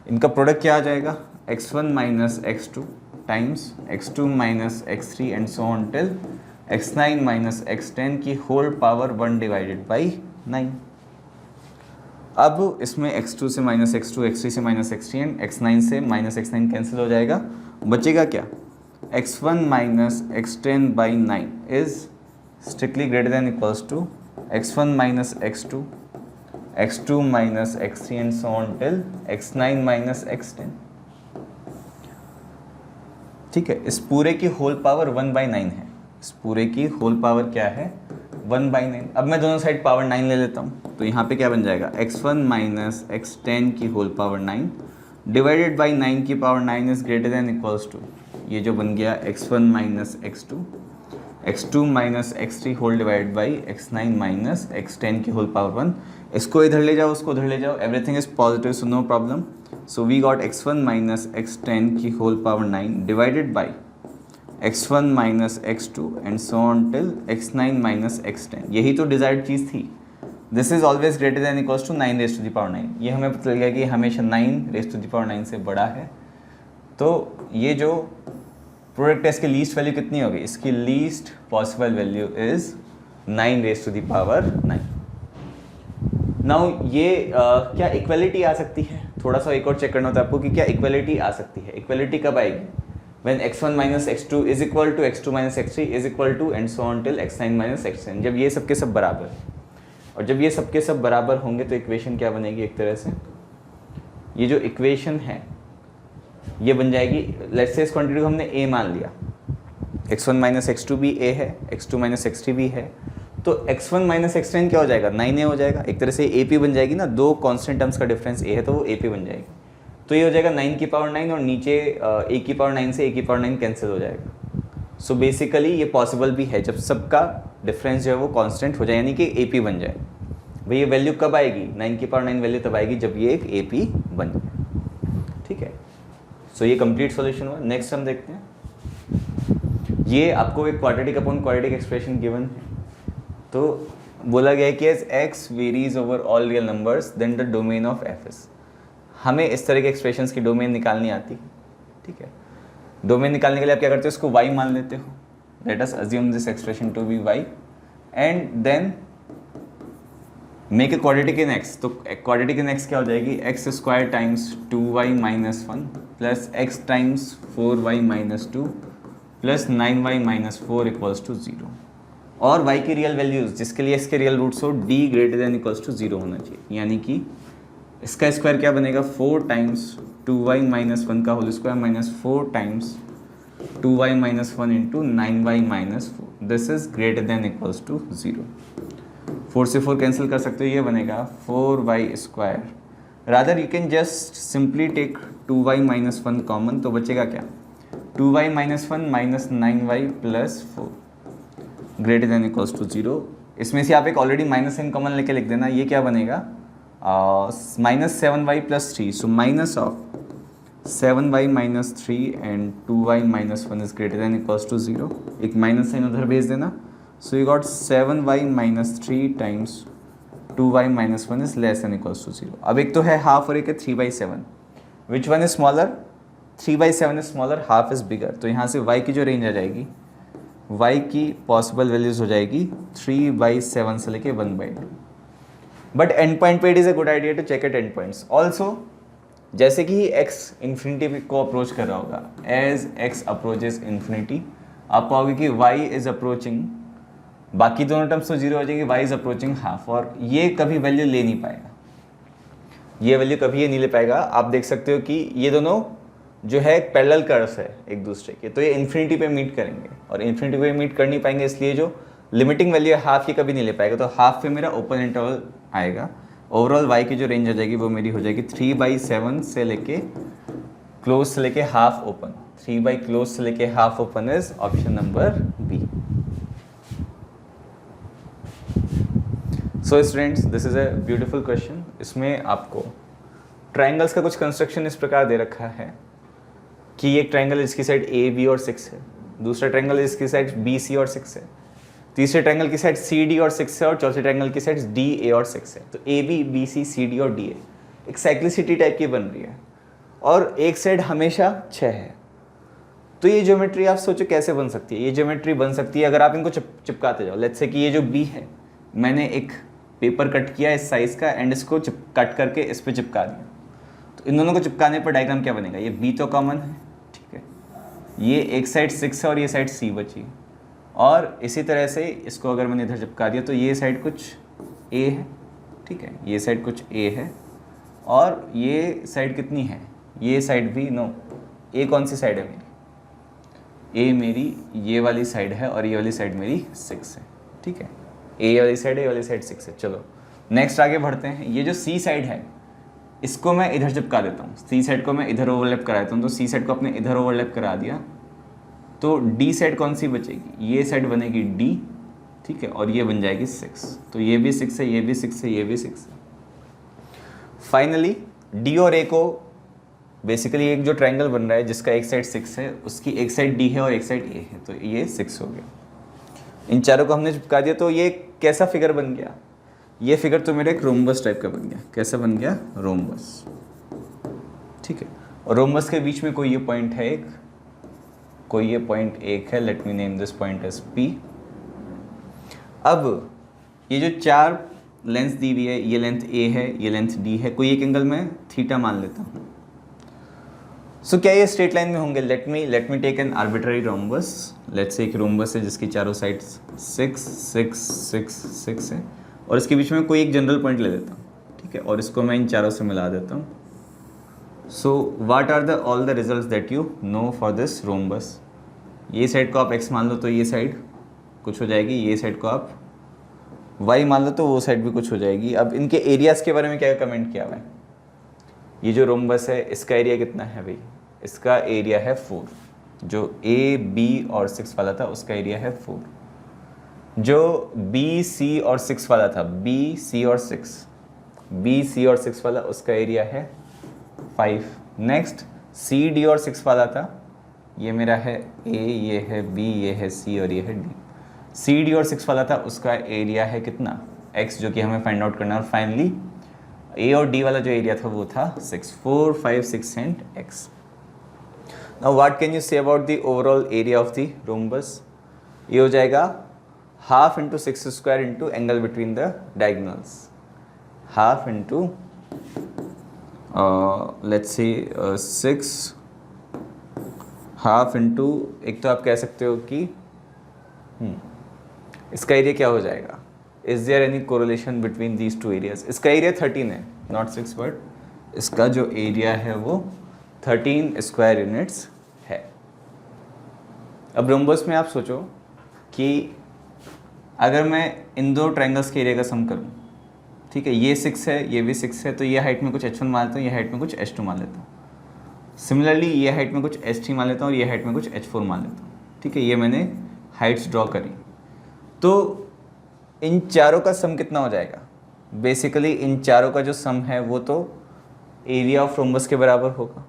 इनका प्रोडक्ट क्या आ जाएगा, x1 minus x2 times x2 minus x3 and so on till x9 minus x10 की whole power 1 divided by 9। अब इसमें x2 से माइनस x2, x3 से माइनस x3 एंड x9 से माइनस x9 कैंसिल हो जाएगा, बचेगा क्या, x1 minus x10 by 9 is strictly greater than equals to x1 minus x2, x2 minus x3 and so on till x9 minus x10। ठीक है, इस पूरे की होल पावर 1/9 है, इस पूरे की होल पावर क्या है 1/9। अब मैं दोनों साइड पावर 9 ले लेता हूँ, तो यहाँ पे क्या बन जाएगा x1 माइनस x10 की होल पावर 9 डिवाइडेड बाई 9 की power 9 is greater than equals to, ये जो बन गया x1 minus x2 minus x3 whole divide by x9 minus x10 की होल पावर 1। इसको इधर ले जाओ, उसको उधर ले जाओ, everything is positive so no problem. So we got x1 minus x10 की whole power 9 divided by x1 minus x2 and so on till x9 minus x10। यही तो डिजायर्ड चीज़ थी। This is always greater than equals to 9 raise to the power 9। ये हमें पता चल गया कि हमेशा 9 रेज टू द पावर 9 से बड़ा है। तो ये जो प्रोडक्ट है इसकी लीस्ट वैल्यू कितनी होगी, इसकी least possible value is 9 raise to the power 9। Now ये क्या इक्वलिटी आ सकती है, थोड़ा सा एक और चेक करना होता है आपको कि क्या इक्वलिटी आ सकती है। इक्वलिटी कब आएगी, when x1 minus x2 is equal to x2 minus x3 is equal to and so on till x9 minus x10, जब ये सबके सब बराबर, और जब ये सबके सब बराबर होंगे तो इक्वेशन क्या बनेगी, एक तरह से ये जो इक्वेशन है ये बन जाएगी, लेट्स से इस क्वांटिटी को हमने a मान लिया, x1 minus x2 भी a है, x2 minus x3 भी है, तो x1 minus x10 क्या हो जाएगा 9a हो जाएगा, एक तरह से ap बन जाएगी ना, दो कांस्टेंट टर्म्स का डिफरेंस a है तो वो ap बन जाएगी। तो ये हो जाएगा 9 की पावर 9 और नीचे a की पावर 9 से a की पावर 9 कैंसिल हो जाएगा। सो बेसिकली ये पॉसिबल भी है जब सबका डिफरेंस जो है वो कांस्टेंट हो जाए, यानी कि AP बन जाए। भाई ये वैल्यू कब आएगी, 9 की पावर 9 वैल्यू तब आएगी जब ये एक AP बन जाए। ठीक है, सो ये कंप्लीट सॉल्यूशन हुआ। नेक्स्ट हम देखते हैं, ये आपको एक quadratic upon quadratic expression given है, तो बोला गया है कि as x varies over all real numbers then the domain of f is. हमें इस तरह के एक्सप्रेशंस की डोमेन निकालनी आती है। ठीक है, डोमेन निकालने के लिए आप क्या करते हो, इसको y मान लेते हो, let us assume this expression to be y and then make a quadratic in x। तो क्वाड्रेटिक इन x क्या हो जाएगी, x square times 2y minus 1 plus x times 4y minus 2 plus 9y minus 4 equals to 0। और y की real values जिसके लिए इसके real roots हो d greater than equals to 0 होना चाहिए, यानी कि इसका स्क्वायर क्या बनेगा 4 टाइम्स 2y माइनस 1 का whole square minus 4 times 2y minus 1 into 9y minus 4, this is greater than equals to 0। 4 से 4 कैंसिल कर सकते हो, ये बनेगा 4y square, rather you can just simply take 2y minus 1 common, तो बचेगा क्या 2y minus 1 minus 9y plus 4 greater than equals to 0। इसमें से आप एक ऑलरेडी माइनस इन कॉमन लेके लिख देना, ये क्या बनेगा minus 7y plus 3, so minus of 7y minus 3 and 2y minus 1 is greater than equals to 0। एक माइनस साइन उधर भेज देना, so you got 7y minus 3 times 2y minus 1 is less than equals to 0। अब एक तो है half और एक है 3/7, which one is smaller, 3/7 is smaller, half is bigger, तो यहाँ से y की जो रेंज आ जाएगी, y की पॉसिबल वैल्यूज हो जाएगी 3/7 से लेके 1/2। बट एंड पॉइंट पे it is a good idea to check at end points also. जैसे कि x इन्फिनिटी को अप्रोच कर रहा होगा, एज x अप्रोचेज इन्फिनिटी, आप पाओगे कि y इज अप्रोचिंग, बाकी दोनों टर्म्स तो 0 हो जाएंगे, y इज अप्रोचिंग हाफ, और ये कभी वैल्यू ले नहीं पाएगा, ये वैल्यू कभी ये नहीं ले पाएगा। आप देख सकते हो कि ये दोनों जो है पैरेलल कर्व्स है एक दूसरे के, तो ये इन्फिनिटी पे मीट करेंगे, और इन्फिनिटी पे मीट कर नहीं पाएंगे, इसलिए जो लिमिटिंग वैल्यू है हाफ, ये कभी नहीं ले पाएगा, तो हाफ पे मेरा ओपन इंटरवल आएगा। ओवरऑल y की जो रेंज आ जाएगी वो मेरी हो जाएगी 3/7 से लेके क्लोज से लेके हाफ ओपन, 3 बाई क्लोज से लेके half open is option number B. So students, this is a beautiful question. इसमें आपको ट्राइंगल्स का कुछ कंस्ट्रक्शन इस प्रकार दे रखा है कि एक ट्राइंगल इसकी साइड ए बी और 6 है, दूसरा ट्राइंगल इसकी साइड बी सी और 6 है, तीसरे ट्राइंगल की साइड सी डी और 6 है, और चौथे ट्राइंगल की साइड डी ए और 6 है। तो A B B C C D और डी ए एक साइक्लिसिटी टाइप की बन रही है, और एक साइड हमेशा 6 है। तो ये ज्योमेट्री आप सोचो कैसे बन सकती है। ये ज्योमेट्री बन सकती है अगर आप इनको चिपकाते जाओ। लेट्स से कि ये जो बी है, मैंने एक पेपर कट किया इस साइज़ का एंड इसको कट करके इस पर चिपका दिया, तो इन दोनों को चिपकाने पर डायग्राम क्या बनेगा, ये बी तो कॉमन है, ठीक है, ये एक साइड 6 है और ये साइड सी बची, और इसी तरह से इसको अगर मैंने इधर चिपका दिया तो ये साइड कुछ ए है, ठीक है, ये साइड कुछ ए है, और ये साइड कितनी है, ये साइड भी नो, ए कौन सी साइड है मेरी, ए मेरी ये वाली साइड है और ये वाली साइड मेरी 6 है, ठीक है। ए वाली साइड है, ये वाली साइड 6 है। चलो नेक्स्ट आगे बढ़ते हैं। ये जो सी साइड है इसको मैं इधर चिपका देता हूँ, सी साइड को मैं इधर ओवरलैप करा देता हूँ। तो सी साइड को अपने इधर ओवरलैप करा दिया तो डी साइड कौन सी बचेगी, ये साइड बनेगी डी, ठीक है, और ये बन जाएगी 6। तो ये भी 6 है, ये भी 6 है, ये भी 6 है। फाइनली डी और ए को बेसिकली एक जो ट्रायंगल बन रहा है जिसका एक साइड 6 है उसकी एक साइड डी है और एक साइड ए है, तो ये 6 हो गया। इन चारों को हमने चिपका दिया तो ये कैसा फिगर बन गया, ये फिगर तो मेरा एक रोम्बस टाइप का बन गया। कैसा बन गया, रोम्बस, ठीक है। और रोम्बस के बीच में कोई ये पॉइंट है एक, कोई ये पॉइंट एक है, let me name this point as P. अब ये जो चार लेंथ दी हुई है, ये लेंथ ए है, ये लेंथ डी है, कोई एक एंगल में थीटा मान लेता हूँ। सो क्या ये स्ट्रेट लाइन में होंगे, let me take an arbitrary rhombus. Let's say एक रोम्बस है जिसकी चारों साइड्स 6 6 6 6 है और इसके बीच में कोई एक जनरल पॉइंट ले लेता हूँ, ठीक है, और इसको मैं इन चारों से मिला देता हूँ। So what are the all the results that you know for this rhombus. ये साइड को आप x मान लो तो ये साइड कुछ हो जाएगी, ये साइड को आप y मान लो तो वो साइड भी कुछ हो जाएगी। अब इनके एरियाज़ के बारे में क्या कमेंट किया हुआ है, ये जो रोम्बस है इसका एरिया कितना है भाई, इसका एरिया है 4। जो a b और 6 वाला था उसका एरिया है 4। जो b c और 6 वाला था, b c और 6 वाला उसका एरिया है 5। नेक्स्ट c d और 6 वाला था, ये मेरा है a, ये है b, ये है c और ये है d। c d और 6 वाला था उसका एरिया है कितना, x, जो कि हमें फाइंड आउट करना है। और फाइनली a और d वाला जो एरिया था वो था 6, 4 5 6 and x। Now what can you say about the overall area of the rhombus. ये हो जाएगा half into 6 square into angle between the diagonals, half into let's see 6, half into, एक तो आप कह सकते हो कि इसका एरिया क्या हो जाएगा, is there any correlation between these two areas. इसका एरिया 13 है, नॉट 6, बट इसका जो एरिया है वो 13 स्क्वायर यूनिट्स है। अब रोम्बस में आप सोचो कि अगर मैं इन दो ट्रायंगल्स के एरिया का सम करूं, ठीक है, ये 6 है, ये भी 6 है, तो ये हाइट में कुछ h1 मान लेता हूँ, ये हाइट में कुछ h2 मान लेता हूँ। सिमिलरली ये हाइट में कुछ h3 मान लेता हूँ और ये हाइट में कुछ h4 मान लेता हूँ, ठीक है। ये मैंने हाइट्स ड्रॉ करी, तो इन चारों का सम कितना हो जाएगा, बेसिकली इन चारों का जो सम है वो तो एरिया ऑफ रोम्बस के बराबर होगा।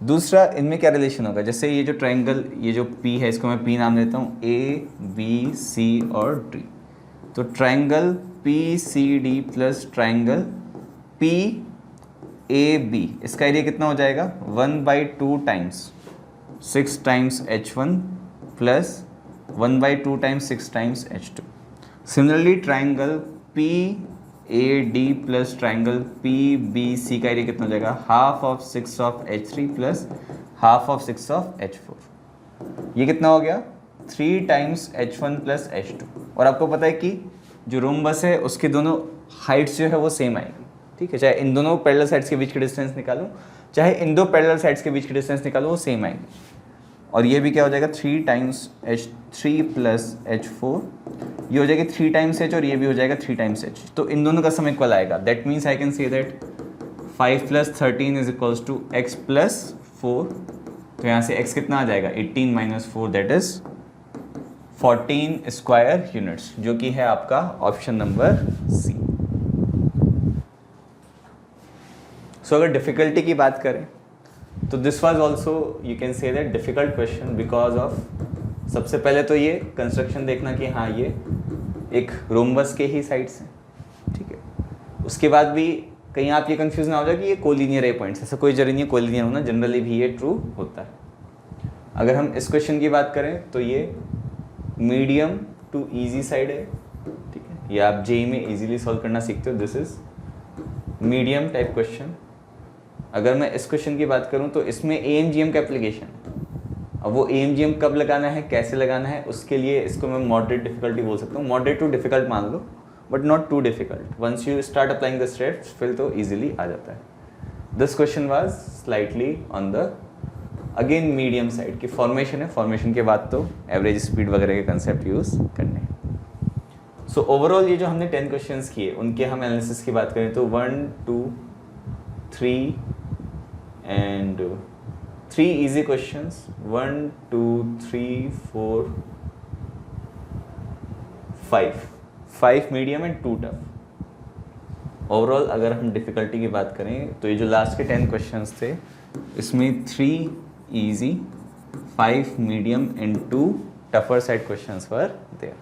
दूसरा, इनमें क्या रिलेशन होगा, जैसे ये जो ट्रायंगल, ये जो P है इसको मैं P नाम देता हूँ, A B C और D। तो triangle PCD plus triangle PAB, इसका एरिया कितना हो जाएगा, 1/2 times 6 times H1 plus 1/2 times 6 times H2। Similarly triangle PAD plus triangle PBC का एरिया कितना हो जाएगा, half of 6 of H3 plus half of 6 of H4। ये कितना हो गया, 3 टाइम्स H1 प्लस H2। और आपको पता है कि जो रोम्बस है उसके दोनों हाइट्स जो है वो सेम आएगी, ठीक है। चाहे इन दोनों पैरेलल साइड्स के बीच की डिस्टेंस निकालो, चाहे इन दो पैरेलल साइड्स के बीच की डिस्टेंस निकालो, वो सेम आएगी। और ये भी क्या हो जाएगा, 3 टाइम्स H3 प्लस H4, ये हो जाएगी 3 टाइम्स H और ये भी हो जाएगा 3 टाइम्स H। तो इन दोनों का सम इक्वल आएगा। That means I can say that 5 plus 13 is equals to x plus 4। तो यहाँ से x कितना आ जाएगा, 18 minus 4, that is 14 square units, जो कि है आपका ऑप्शन नंबर सी। सो अगर डिफिकल्टी की बात करें तो this was also you can say that difficult question because of, सबसे पहले तो ये कंस्ट्रक्शन देखना कि हाँ ये एक रोम्बस के ही साइड्स हैं, ठीक है। उसके बाद भी कहीं आप ये कंफ्यूज ना हो जाए कि ये कोलिनियर है पॉइंट्स, ऐसा कोई जरूरी नहीं है कोलिनियर होना, जनरली भी ये ट्रू होता है। अगर हम इस क्वेश्चन की बात करें तो ये मीडियम टू ईजी साइड है, ठीक है, ये आप जेई में इजीली सॉल्व करना सीखते हो। This is medium type question. अगर मैं इस क्वेश्चन की बात करूं तो इसमें AMGM का एप्लीकेशन है। अब वो AMGM कब लगाना है, कैसे लगाना है, उसके लिए इसको मैं मॉडरेट डिफिकल्टी बोल सकता हूँ। मॉडरेट टू डिफिकल्ट मान लो, but not too difficult. Once you start applying the steps फिर तो ईजिली आ जाता है। This question was slightly on the again medium side की फॉर्मेशन है, फॉर्मेशन के बाद तो एवरेज स्पीड वगैरह के कंसेप्ट यूज़ करने हैं। सो ओवरऑल ये जो हमने 10 क्वेश्चंस किए उनके हम एनालिसिस की बात करें तो 1 2 3 and 3 easy questions, 1 2 3 4 5 medium and 2 tough. Overall अगर हम डिफ़िकल्टी की बात करें तो ये जो लास्ट के 10 क्वेश्चंस थे इसमें 3 easy, 5 medium and 2 tougher side questions were there.